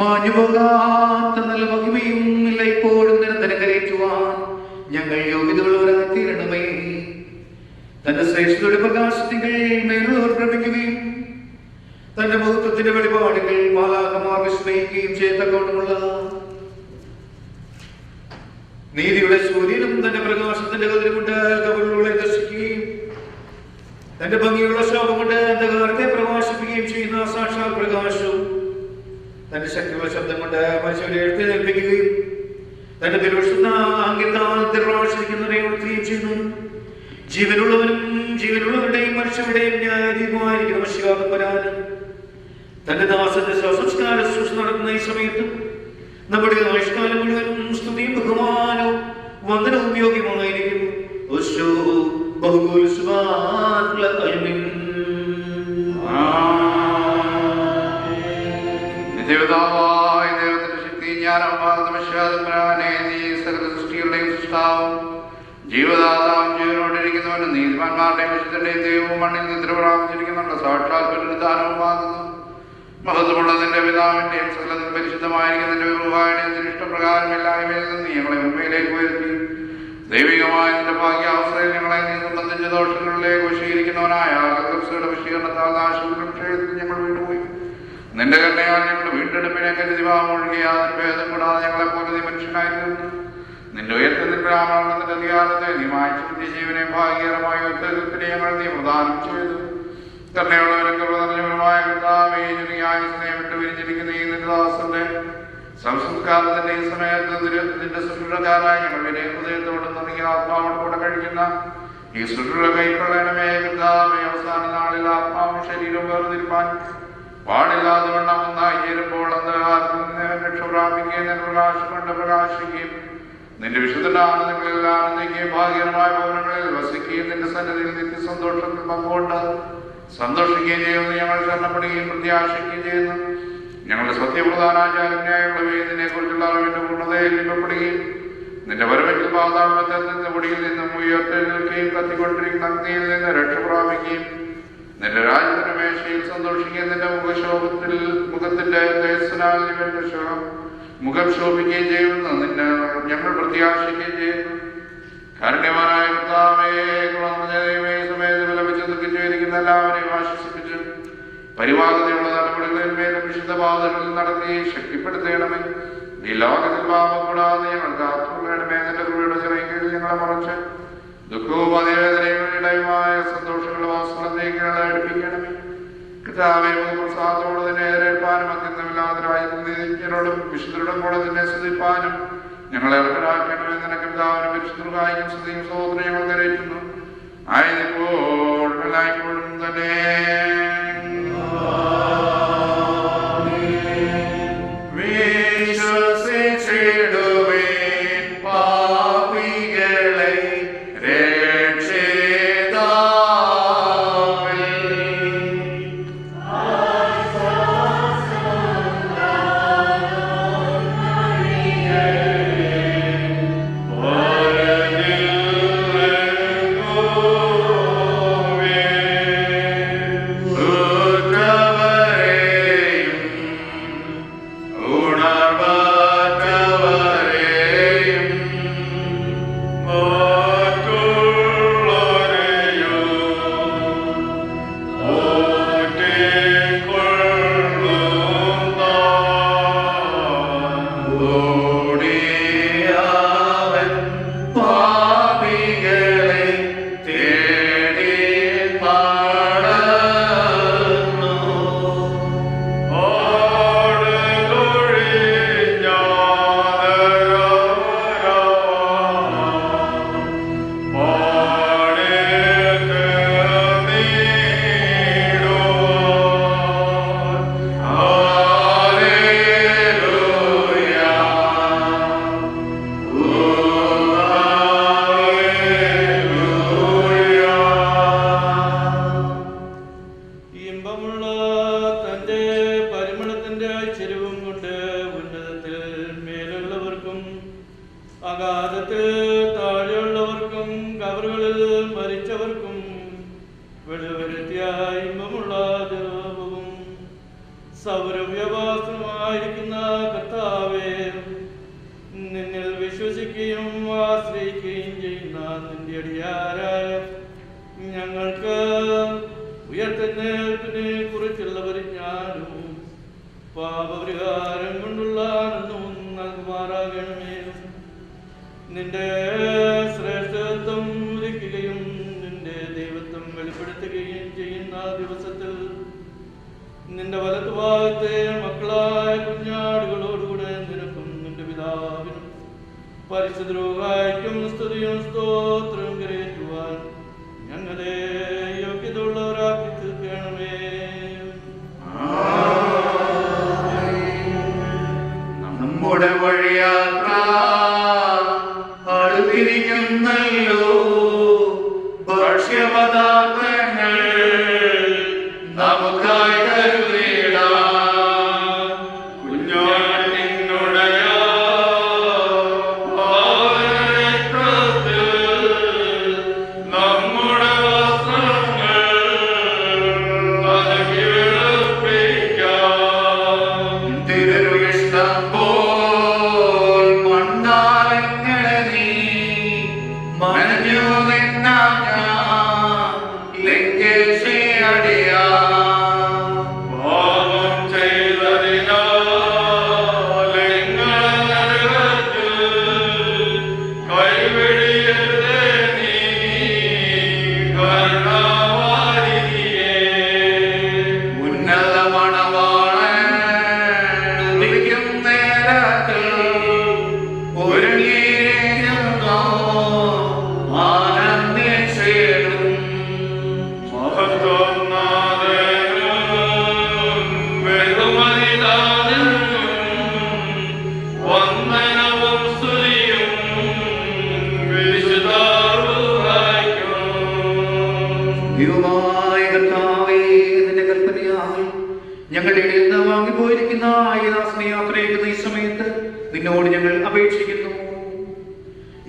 മാഞ്ഞുപോകാത്ത നല്ല മഹിമയും ഇല്ല ഇപ്പോഴും നിരന്തരം കരയറ്റുവാൻ ഞങ്ങൾ യോഗ്യതയുള്ളവരായി തീരണമേ. തന്റെ ശ്രേഷ്ഠതയുടെ പ്രകാശത്തികൾ മേലുള്ളവർ ഭ്രമിക്കുകയും തന്റെ മഹത്വത്തിന്റെ വെളിപാടുകൾ മാലാഖമാർ വിസ്മയിക്കുകയും ചെയ്തക്കൊണ്ടുമുള്ള നീതിയുടെ സൂര്യനും തന്റെ പ്രകാശത്തിന്റെ കതിര് കൊണ്ട് കവിളുകളെ ദർശിക്കുകയും തന്റെ ഭംഗിയുള്ള ശോഭം കൊണ്ട് അന്ധകാരത്തെ പ്രകാശിപ്പിക്കുകയും ചെയ്യുന്ന സാക്ഷാൽ പ്രകാശവും തന്റെ ശക്തിയുള്ള ശബ്ദം കൊണ്ട് മനുഷ്യരെ എഴുന്നേൽപ്പിക്കുകയും തന്റെ തിരുവശുദ്ധ അംഗത്താൽ തിരുവാശിക്കുന്നവരെ ഉണർത്തുകയും ചെയ്യുന്നു. ജീവനുള്ളവനും ജീവനുള്ളവരുടെയും മനുഷ്യരുടെയും ന്യായാധിപമായിരിക്കുന്ന മനുഷ്യകാലം തന്റെ ദാസന്റെ സംസ്കാര ശുശ്രൂഷ നടക്കുന്ന ഈ സമയത്തും നമ്മുടെ ആയുഷ്കാലം മുഴുവനും സ്തുതിയും ബഹുമാനവും വന്ദനവും യോഗ്യമായിരിക്കും.
നിത്യപിതാവായ ദൈവത്തിന്റെ ശക്തി ജ്ഞാനമാർദ്ദമശാദപരാനെ നീ സകല സൃഷ്ടികളുടെയും സൃഷ്ടാവും ജീവദാതാവും ജീവനോടിരിക്കുന്നവനും നീതിമാന്മാരുടെയും വിശുദ്ധന്റെയും ദൈവവും മണ്ണിൽ നിദ്ര പ്രാപിച്ചിരിക്കുന്നുള്ള സാക്ഷാൽ പുനരുദ്ധാനവുമാകുന്നു. മഹത്വമുള്ള നിന്റെ പിതാവിന്റെയും സകലത്തിൽ പരിശുദ്ധമായിരിക്കുന്ന നിന്റെ വിവാഹയുടെയും ഇഷ്ടപ്രകാരം എല്ലായ്മയിൽ നിന്ന് ഞങ്ങളെ ഉണ്മയിലേക്ക് ഉയർത്തി ദൈവികമായ നിന്റെ ഭാഗ്യാവസ്ഥയിൽ ഞങ്ങളെ നീ സംബന്ധിച്ച ദോഷങ്ങളിലേക്ക് വശീകരിക്കുന്നവനായ ആകർഷയുടെ വശീകരണത്താൽ നാശത്തിലും ക്ഷയത്തിൽ ഞങ്ങൾ വീണ്ടുപോയി. നിന്റെ കരുണയാൽ ഞങ്ങളുടെ വീണ്ടെടുപ്പിനെ കരുതി ഒഴുകിയ അതിന് ഭേദം കൂടാതെ ഞങ്ങളെപ്പോലെ നീ മനുഷ്യനായി തീർന്നു. നിന്റെ ഉയർത്തത്തിൽ ബ്രാഹ്മണത്തിന്റെ അധികാരത്തെ നീ മാറ്റി ജീവനെ ഭാഗ്യകരമായ ഉയർത്തലിപ്പിനെ ഞങ്ങൾ നീ പ്രദാനം ചെയ്തു. കരുണയുള്ളവരും കൃപനിറഞ്ഞവരുമായ കർത്താവേ, സ്നേഹം വിട്ട് വിരിഞ്ഞിരിക്കുന്ന ഈ നിന്റെ ദാസന്റെ സംസ്കാരത്തിന്റെ ഈ സമയത്ത് നിന്റെ ശുശ്രൂഷക്കാരായ ഞങ്ങൾ വിനയ ഹൃദയത്തോടെ നൽകിയ ആത്മാവോട് കൂടെ കഴിക്കുന്ന ഈ ശുശ്രൂഷ കൈക്കൊള്ളണമേ. കർത്താവേ, അവസാന നാളിൽ ആത്മാവും ശരീരവും വേർതിരിപ്പാൻ പാടില്ലാതെ വണ്ണം ഒന്നായി ചേരുമ്പോൾ അന്ധകാരത്തിൽ നിന്ന് രക്ഷ പ്രാപിക്കുകയും നിന്റെ പ്രകാശം കൊണ്ട് പ്രകാശിക്കുകയും നിന്റെ വിശുദ്ധനാനന്ദങ്ങളിൽ ആനന്ദിക്കുകയും ഭാഗ്യകരമായ ഭവനങ്ങളിൽ വസിക്കുകയും നിന്റെ സന്നിധിയിൽ നിത്യസന്തോഷത്തിൽ പങ്കുകൊണ്ട് സന്തോഷിക്കുകയും ചെയ്യുന്നു. ഞങ്ങൾ ശരണപ്പെടുകയും പ്രത്യാശിക്കുകയും ചെയ്യുന്നു. ഞങ്ങളുടെ സത്യപ്രധാനാചാര്യനായുള്ള വേദിനെ കുറിച്ചുള്ള അറിവിന്റെ പൂർണ്ണതയിൽ ലഭ്യപ്പെടുകയും
നിന്റെ വരവെങ്കിൽ പാതാളത്തിൽ നിന്ന് പൊടിയിൽ നിന്നും ഉയർത്തെഴുന്നേൽക്കുകയും കത്തിക്കൊണ്ടിരിക്കുന്ന അഗ്നിയിൽ നിന്ന് രക്ഷ പ്രാപിക്കുകയും നിന്റെ രാജ്യത്തിന്റെ മേശയിൽ സന്തോഷിക്കുകയും നിന്റെ മുഖത്തിന്റെ തേജസ്സിനാൽ ഇവന്റെ മുഖം ശോഭിക്കുകയും ചെയ്യുമെന്ന് നിന്നെ ഞങ്ങൾ പ്രത്യാശിക്കുകയും ചെയ്യുന്നു. കാരുണ്യവാനായ കർത്താവേ, സമയത്ത് വിലപിച്ച് ദുഃഖിച്ചിരിക്കുന്ന എല്ലാവരെയും ആശ്വസിപ്പിച്ചു പരിവാഹതയുള്ള തലമുറകളിന്മേലും വിശുദ്ധ പാതകളിൽ നടത്തി ശക്തിപ്പെടുത്തണമേ. ഈ ലോകത്തിൽ പാപം കൂടാതെ ഞങ്ങൾ കാത്തുകൊള്ളണമേ. നിന്റെ കൃപയുടെ ചിറയിൽ കീഴിൽ ഞങ്ങളെ മറച്ച് ദുഃഖവും അതിവേദനയും ഇടയുമായ സന്തോഷങ്ങളുടെ വാസനത്തേക്ക് ഞങ്ങളെ അടുപ്പിക്കണമേ. കർത്താവേ, പ്രസാദത്തോട് തന്നെ എതിരേൽപ്പാനും അത്യന്തമില്ലാതരോടും വിശുദ്ധരോടും കൂടെ തന്നെ സ്തുതിപ്പാനും ഞങ്ങളെ അർഹരാക്കണമേ. നിനക്ക് പിതാവിനും വിശുദ്ധർക്കായും സ്തുതിയും സ്തോത്രം ഞങ്ങൾ കരയറ്റുന്നു. ആയതിപ്പോഴും എല്ലായ്പ്പോഴും തന്നെ.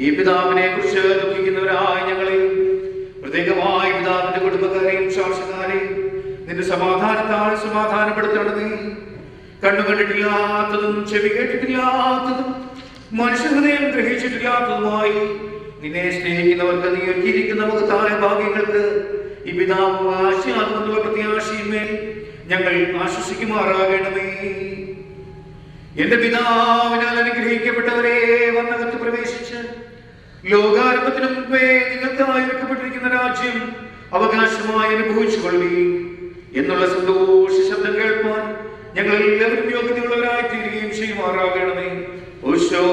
ഈ പിതാവിനെ കുറിച്ച് ദുഃഖിക്കുന്നവരായ ഞങ്ങളെയും പ്രത്യേകമായി പിതാവിന്റെ കുടുംബക്കാരെയും ശാസക്കാരെയും നിന്റെ സമാധാനത്താൽ സമാധാനപ്പെടുത്തണമേ. കണ്ണു കണ്ടിട്ടില്ലാത്തതും ചെവി കേട്ടിട്ടില്ലാത്തതും മനുഷ്യഹൃദയം ഗ്രഹിച്ചിട്ടില്ലാത്തതുമായി നിന്നെ സ്നേഹിക്കുന്നവർക്ക് നീ ഒരുക്കിയിരിക്കുന്ന മുഖത്തായ ഭാഗ്യങ്ങൾക്ക് ഈ പിതാവ് ആശയാകുമെന്നുള്ള പ്രത്യാശയിന്മേൽ ഞങ്ങൾ ആശ്വസിക്കുമാറാകണമേ. എന്റെ പിതാവിനാൽ അനുഗ്രഹിക്കപ്പെട്ടവരെ വന്നകത്ത് പ്രവേശിച്ച് ലോകാരംഭത്തിനു മുമ്പേ നിങ്ങൾക്കായി വെക്കപ്പെട്ടിരിക്കുന്ന രാജ്യം അവകാശമായി അനുഭവിച്ചു കൊള്ളുകയും എന്നുള്ള സന്തോഷ ശബ്ദം കേൾപ്പാൻ ഞങ്ങൾ എല്ലാവരും യോഗ്യതയുള്ളവരായി തീരുകയും ചെയ്യുമാറാകണമേ. ഓശോ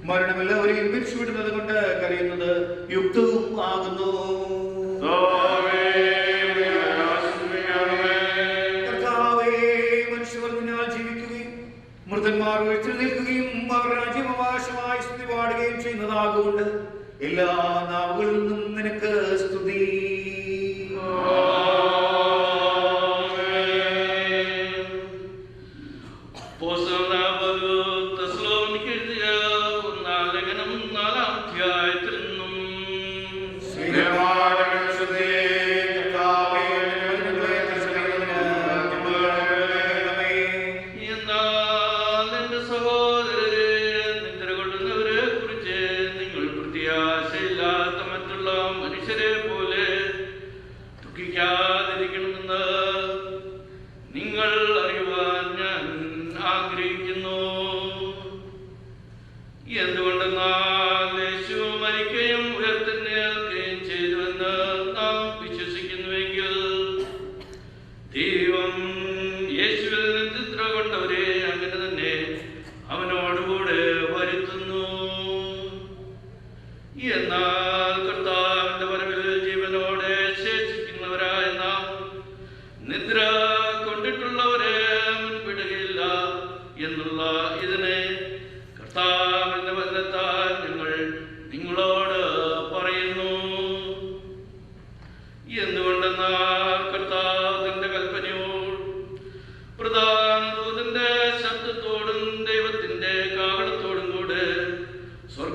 മരണമെല്ലാവരെയും പിരിച്ചുവിടുന്നത് കൊണ്ട് കരയുന്നത് യുക്തവും ആകുന്നു. കർത്താവേ, മനുഷ്യവർഗനാൽ ജീവിക്കുകയും മൃതന്മാർ ഉയർത്തെഴുന്നേൽക്കുകയും അവർ രാജ്യമവകാശമായി സ്തുതി പാടുകയും ചെയ്യുന്നതാകൊണ്ട് എല്ലാ നാവുകളിൽ നിന്നും നിനക്ക് സ്തുതി.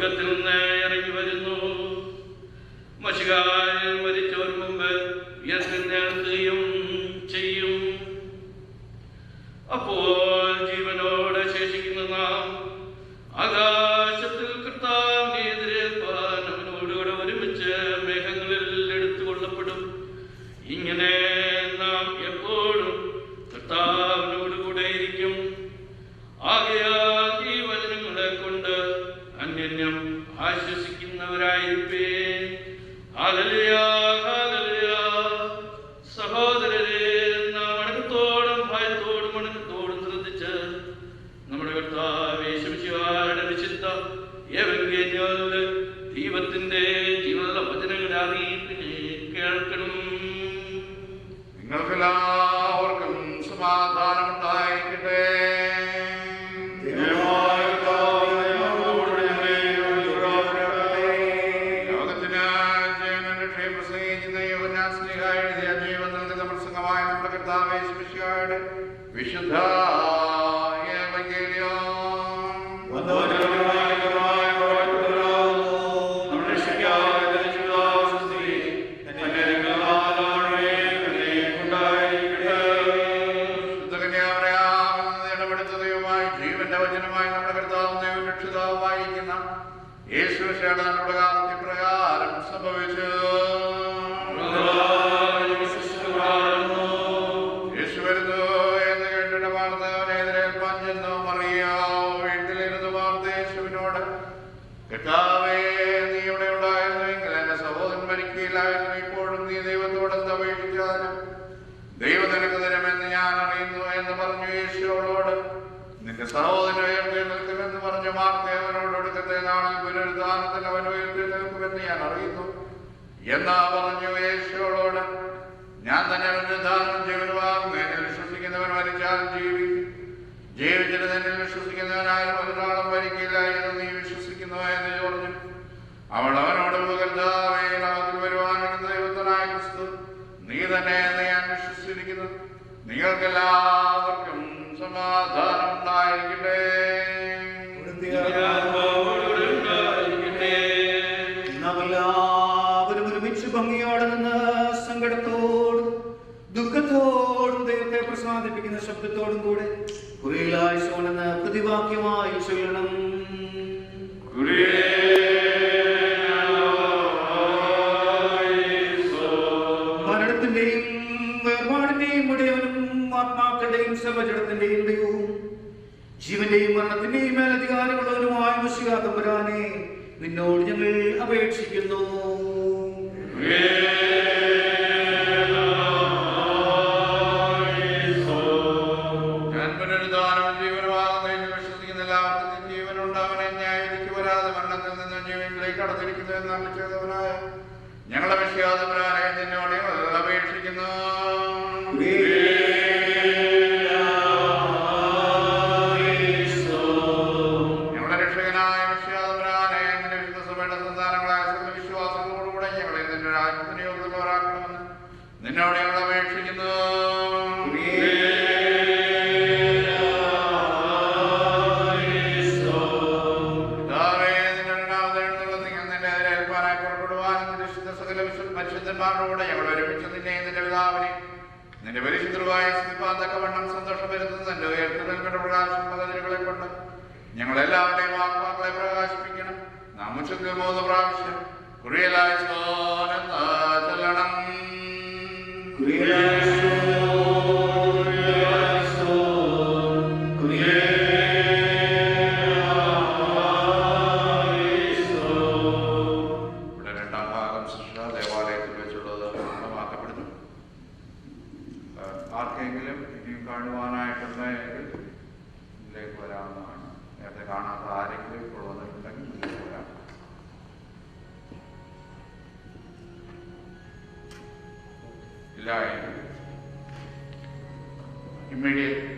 സ്വർഗത്തിൽ നിന്ന് ഇറങ്ങി വരുന്നു. മശിഹായിൽ മരിച്ചവർ മുമ്പ് ഉയർത്തെഴുന്നേൽക്കുകയും ചെയ്യും. അപ്പോൾ ജീവനോടെ ശേഷിക്കുന്ന നാം ആകാശത്തിൽ കർത്താവിനെ എതിരേൽപ്പാൻ അവനോടുകൂടെ ഒരുമിച്ച് മേഘങ്ങളിൽ എടുത്തുകൊള്ളപ്പെടും. ഇങ്ങനെ നാം എപ്പോഴും കർത്താവിനോടുകൂടെ ഇരിക്കും. ആകയാൽ ഈ വചനങ്ങളെ കൊണ്ട് അന്യോന്യം ആശ്വസിക്കുന്നവരായിരിപ്പേൻ. Hallelujah, hallelujah. സഹോദരരെ, നാം വണക്കത്തോടും ഭയത്തോടും വണക്കത്തോടും ശ്രദ്ധിച്ച് നമ്മുടെ കർത്താവ് യേശുമിശിഹായുടെ വിശുദ്ധ ഏവങ്കേലിയോനിൽ ദൈവത്തിന്റെ ജീവനുള്ള വചനങ്ങളെ അറിയിപ്പിനെ കേൾക്കണം.
നിങ്ങൾക്കെല്ലാവർക്കും സമാധാനം ഉണ്ടായിരിക്കട്ടെ. ലോകത്തിന് ജീവനും രക്ഷയും പ്രസംഗിക്കുന്ന യോഹന്നാൻ ശ്ലീഹ എഴുതിയ ജീവൻ നൽകുന്ന പ്രസംഗമായ നമ്മുടെ കർത്താവ് യേശുമിശിഹായുടെ വിശുദ്ധ ഏവങ്കേലിയോൻ. പ്രകാരം സംഭവിച്ചു. യേശു വരുന്നു എന്ന് കേട്ടിട്ട് വാർത്തവനെ എതിരേൽപ്പാൻ ചെന്നു. മറിയാവ് വീട്ടിലിരുന്ന് വാർത്ത യേശുവിനോട്, കർത്താവേ, നീ ഇവിടെ ഉണ്ടായിരുന്നുവെങ്കിൽ എന്റെ സഹോദരൻ മരിക്കില്ലായിരുന്നു. ഇപ്പോഴും നീ ദൈവത്തോടെന്ത് അപേക്ഷിച്ചാലും ദൈവം നിനക്ക് തരുമെന്ന് ഞാൻ അറിയുന്നു എന്ന് പറഞ്ഞു. യേശുവോട്, നിന്റെ സഹോദരൻ ഉയർത്തെഴുന്നേൽക്കുമെന്ന് പറഞ്ഞു. മാർത്ത അവനോട്, ഒടുക്കത്തെ നാളിൽ പുനരുദ്ധാനത്തിൽ അവൻ ഉയർത്തെഴുന്നേൽക്കുമെന്ന് ഞാൻ അറിയുന്നു എന്നാ പറഞ്ഞു. യേശുവോട്, ഞാൻ തന്നെ പുനരുദ്ധാനവും ജീവനുമാകുന്നു. എന്നിൽ വിശ്വസിക്കുന്നവൻ മരിച്ചാലും ജീവിക്കും. ജീവിച്ചിട്ട് എന്നിൽ വിശ്വസിക്കുന്നവനായാലും ഒരു നാളും മരിക്കില്ല എന്ന് നീ വിശ്വസിക്കുന്നു എന്ന് പറഞ്ഞു. അവൾ അവനോട്, കർത്താവേ, ലോകത്തിൽ വരുവാനുള്ള ദൈവത്തിനായ ക്രിസ്തു നീ തന്നെ എന്ന് ഞാൻ വിശ്വസിച്ചിരിക്കുന്നു. നിങ്ങൾക്കെല്ലാവർക്കും സമാധാനം ഉണ്ടായിരിക്കട്ടെ.
എല്ലാവരും ഒരുമിച്ച് ഭംഗിയോടെ നിന്ന് സങ്കടത്തോടും ദുഃഖത്തോടും ദൈവത്തെ പ്രസാദിപ്പിക്കുന്ന ശബ്ദത്തോടും കൂടെ കുറിയിലായിസോണെന്ന് പ്രതിവാക്യമായി ചൊല്ലണം. മരണത്തിന്റെയും വേർപാടിന്റെയും ഉടയവനും ആത്മാക്കളുടെയും സർവ്വജടത്തിന്റെയും ദൈവവും ജീവന്റെയും മരണത്തിന്റെയും മേലധികാരമുള്ളവനുമായ മിശിഹാ തമ്പുരാനെ, നിന്നോട് ഞങ്ങൾ അപേക്ഷിക്കുന്നു.
ഞാൻ പുനരുദ്ധാനവും ജീവനുമാകുന്നതിൽ വിശ്വസിക്കുന്ന എല്ലാവർക്കും ജീവനുണ്ടാവനെ ന്യായവിധിക്ക് വരാതെ മരണത്തിൽ നിന്ന് ജീവനിലേക്ക് കടത്തിരിക്കുന്നു എന്നാണ് ചെയ്തവനായ ഞങ്ങളുടെ മിശിഹാ തമ്പുരാനെ, നിന്നോട് ഞങ്ങൾ അപേക്ഷിക്കുന്നു. ഞങ്ങളുടെ രക്ഷകനായ മിശിഹാ തമ്പുരാനെ, നിന്റെ വിശുദ്ധ സഭയുടെ സന്താനങ്ങളായ സകല വിശ്വാസങ്ങളോടുകൂടെ ഞങ്ങളെ നിന്റെ രാജ്യത്തിന് യോഗ്യതയുള്ളവരാക്കണമെന്ന് നിന്നോട് ഞങ്ങൾ അപേക്ഷിക്കുന്നു. പരിശുദ്ധന്മാരോട് ഞങ്ങൾ ഒരുമിച്ച് നിന്നെയും നിന്റെ പിതാവിനെ നിന്റെ പരിശുദ്ധമായ തക്കവണ്ണം സന്തോഷം വരുത്തുന്ന നിന്റെ ഉയർത്തുന്നതിന്റെ പ്രകാശം പകതിരുകളെ കൊണ്ട് ഞങ്ങളെല്ലാവരുടെയും ആത്മാക്കളെ പ്രകാശിപ്പിക്കണം. നാം ഉച്ചത്തിൽ 3 പ്രാവശ്യം കുറിയലായിസോൻ എന്ന് ചൊല്ലണം. ആർക്കെങ്കിലും ഇനിയും കാണുവാനായിട്ടുണ്ടെങ്കിൽ ഇതിലേക്ക് വരാവുന്നതാണ്. നേരത്തെ കാണാത്ത ആരെങ്കിലും ഇപ്പോൾ വന്നിട്ടുണ്ടെങ്കിൽ ഇതിലേക്ക് വരാം. ഇല്ല എങ്കിൽ ഇമ്മീഡിയറ്റ്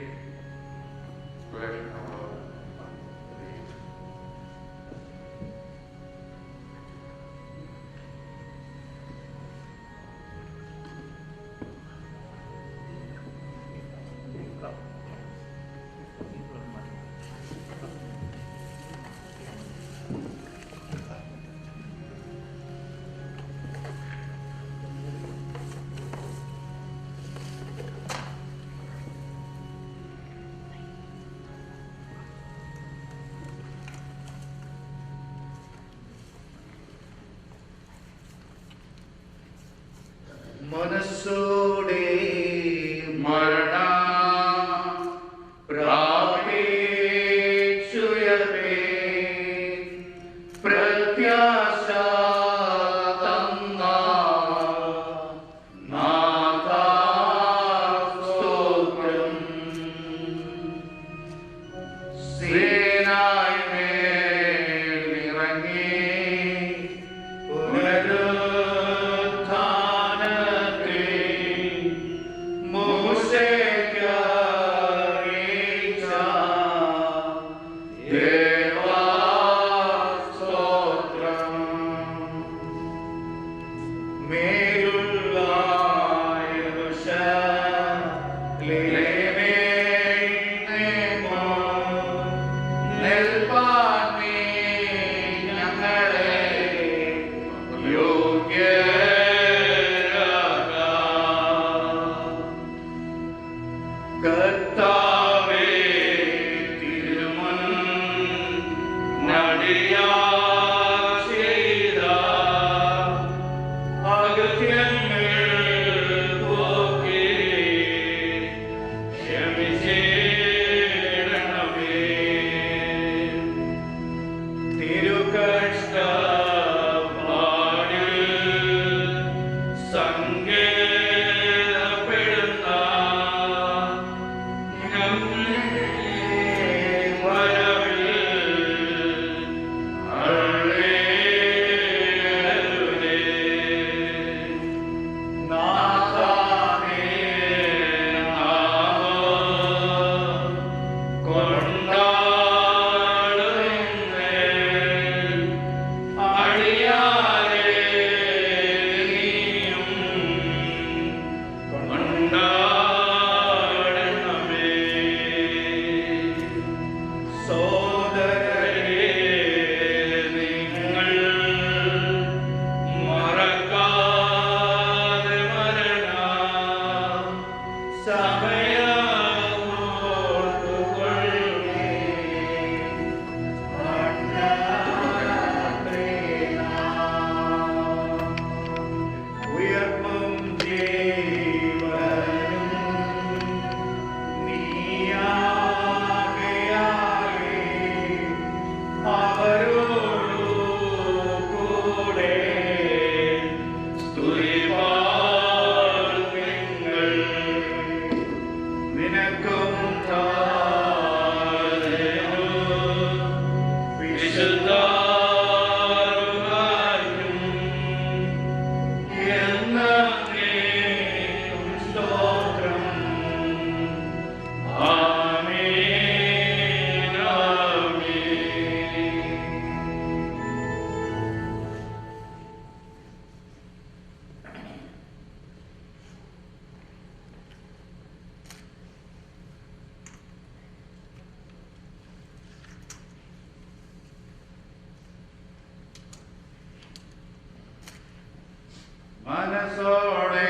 മനസ്സോടെ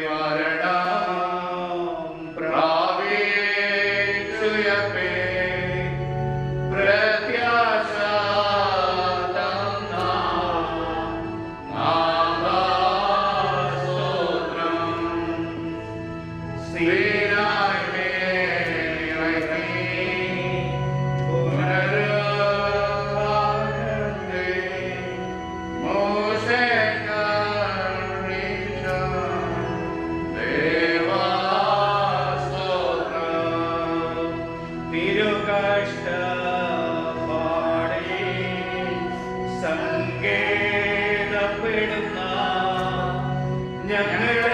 മരണം പ്രാപിച്ചുയർപ്പേ പ്രത്യാശ തന്ന നാദാസ്തോത്രം ശ്രീനായി മേലിറങ്ങി പുനരുദ്ധാനത്തെ മോശെ
ഞങ്ങൾക്ക്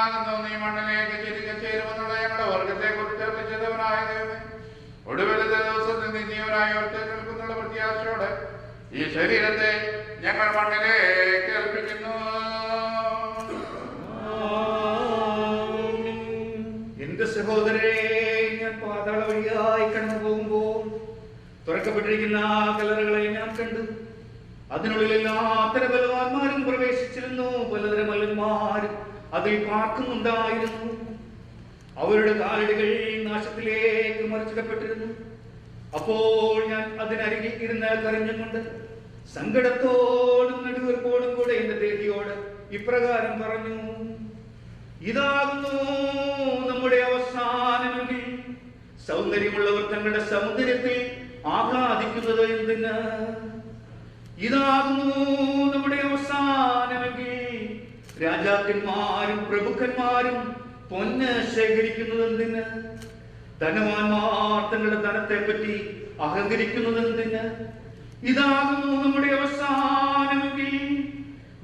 ഞാനെന്നും നീ മണ്ണിലേക്ക് തിരികെ ചേരുമെന്നുള്ള ഞങ്ങളുടെ വർഗത്തെ കുറിച്ച് അർപ്പിച്ചവനായ ദൈവമേ, ഒടുവിലത്തെ ദിവസത്തിൽ നീ ജീവനായി ഉയർത്തെഴുന്നേൽക്കുന്നുള്ള പ്രത്യാശയോടെ ഈ ശരീരത്തെ ഞങ്ങൾ മണ്ണിലേക്ക് ഏൽപ്പിക്കുന്നു.
എന്റെ സഹോദരരെ, ഞാൻ പാതാള വഴിയായി കടന്നു പോകുമ്പോൾ തുറക്കപ്പെട്ടിരിക്കുന്ന കല്ലറകളെ ഞാൻ കണ്ടു. അതിനുള്ളിൽ എല്ലാത്തരം ബലവാന്മാരും പ്രവേശിച്ചിരുന്നു. പലതരം മല്ലന്മാരും അതിൽ പാർക്കുന്നുണ്ടായിരുന്നു. അവരുടെ കാലടികൾ നാശത്തിലേക്ക് മറിച്ചിടപ്പെട്ടിരുന്നു. അപ്പോൾ ഞാൻ അതിനരികിൽ ഇരുന്ന് കരഞ്ഞുകൊണ്ട് സങ്കടത്തോടും നെടുവീർപ്പോടും കൂടെ എന്റെ ദേഹിയോട് ഇപ്രകാരം പറഞ്ഞു: ഇതാകുന്നു നമ്മുടെ അവസാനമെങ്കിൽ സൗന്ദര്യമുള്ളവർ തങ്ങളുടെ സൗന്ദര്യത്തിൽ ആഹ്ലാദിക്കുന്നത് എന്തിന്? ഇതാകുന്നു നമ്മുടെ അവസാനമെങ്കിൽ രാജാക്കന്മാരും പ്രഭുക്കന്മാരും പൊന്ന് ശേഖരിക്കുന്നത് എന്തിന്? ധനവാന്മാർ തങ്ങളുടെ ധനത്തെ പറ്റി അഹങ്കരിക്കുന്നത് എന്തിന്? ഇതാകുന്നു നമ്മുടെ അവസാനമെങ്കിൽ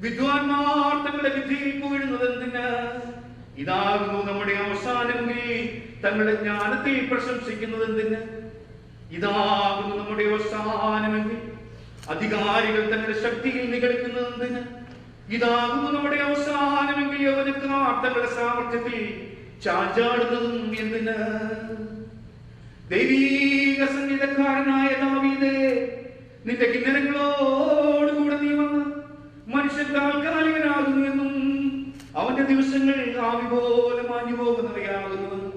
വിദ്വാൻമാർ തങ്ങളുടെ വിധിയിൽ പുകഴുന്നത് എന്തിന്? ഇതാകുന്നു നമ്മുടെ അവസാനമെങ്കിൽ തങ്ങളുടെ ജ്ഞാനത്തിൽ പ്രശംസിക്കുന്നത് എന്തിന്? ഇതാകുന്നു നമ്മുടെ അവസാനമെങ്കിൽ അധികാരികൾ തങ്ങളുടെ ശക്തിയിൽ നിഗളിക്കുന്നത് എന്തിന്? ഇതാകുന്നു നമ്മുടെ അവസാനമെങ്കിൽ യൗവനക്കാർ തങ്ങളുടെ സാമർത്ഥ്യത്തിൽ ചാഞ്ചാടുന്നതും എന്തിന്? ദൈവീക സംഗീതക്കാരനായ ദാവീദേ, നിന്റെ കിന്നരങ്ങളോടുകൂടെ നീ വന്ന് മനുഷ്യൻ താൽക്കാലികനാകുന്നു എന്നും അവന്റെ ദിവസങ്ങൾ ആവി പോലെ മാഞ്ഞു പോകുന്നവയാകുന്നുവെന്നും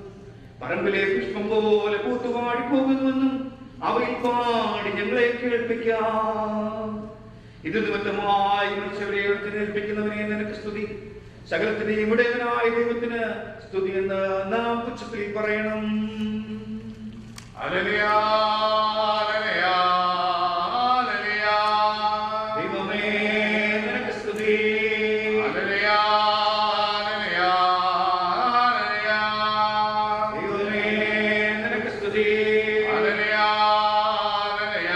പറമ്പിലെ പുഷ്പം പോലെ പൂത്തുവാടിപ്പോകുന്നുവെന്നും അവയിൽ പാടി ഞങ്ങളെ കേൾപ്പിക്കാം. ഇത് നിമിത്തമായി മനുഷ്യരെ എഴുന്നേൽപ്പിക്കുന്നവനെ നിനക്ക് സ്തുതി. സകലത്തിന്റെയും ഇടയവനായ ദൈവത്തിന് സ്തുതി എന്ന് നാം ഉച്ചത്തിൽ പറയണം.
Hallelujah, hallelujah, hallelujah.
ദൈവമേ നിനക്ക് സ്തുതി.
Hallelujah, hallelujah, hallelujah.
ദൈവമേ നിനക്ക് സ്തുതി.
Hallelujah, hallelujah,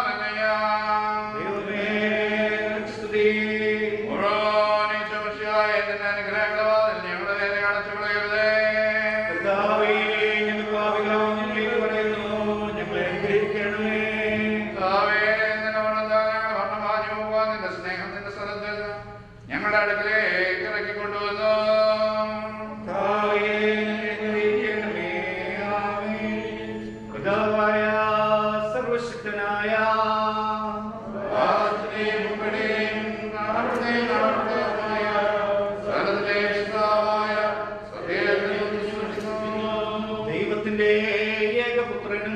hallelujah.
ദൈവമേ നിനക്ക് സ്തുതി.
ഞങ്ങളുടെ അടുക്കലേക്ക് ഇറക്കിക്കൊണ്ടുവന്നു.
സർവശക്തനായ ദൈവത്തിന്റെ ഏകപുത്രനും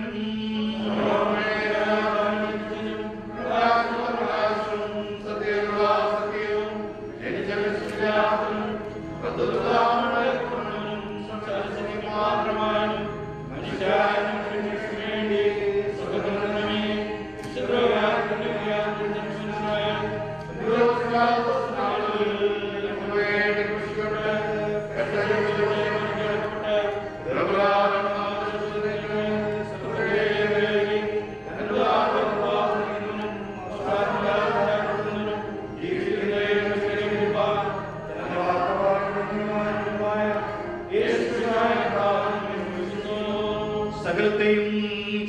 സകലത്തെയും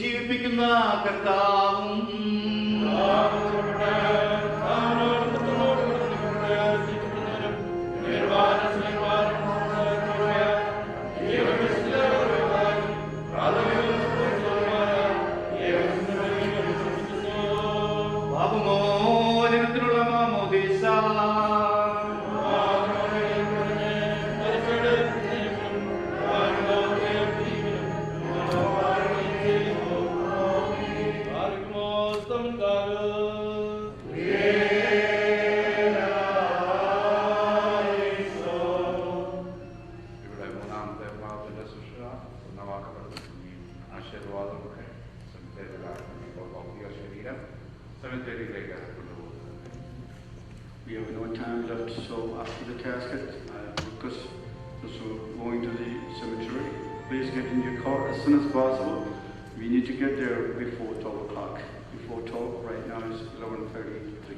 ജീവിപ്പിക്കുന്ന കർത്താവും പാപമോചനത്തിനുള്ള മാമോദീസ
ഇവിടെ മൂന്നാമത്തെ ഭാഗത്തിന്റെ ശുശ്രൂഷ ആശീർവാദമൊക്കെ ഭൗതിക ശരീരം സെമിത്തേരിയിലേക്ക് കൊണ്ടുപോകുന്നത്.
We have no time left, so after the casket, because those who are going to the cemetery, please get in your car as soon as possible. We need to get there before 12 o'clock. Before 12, right now is 11:33.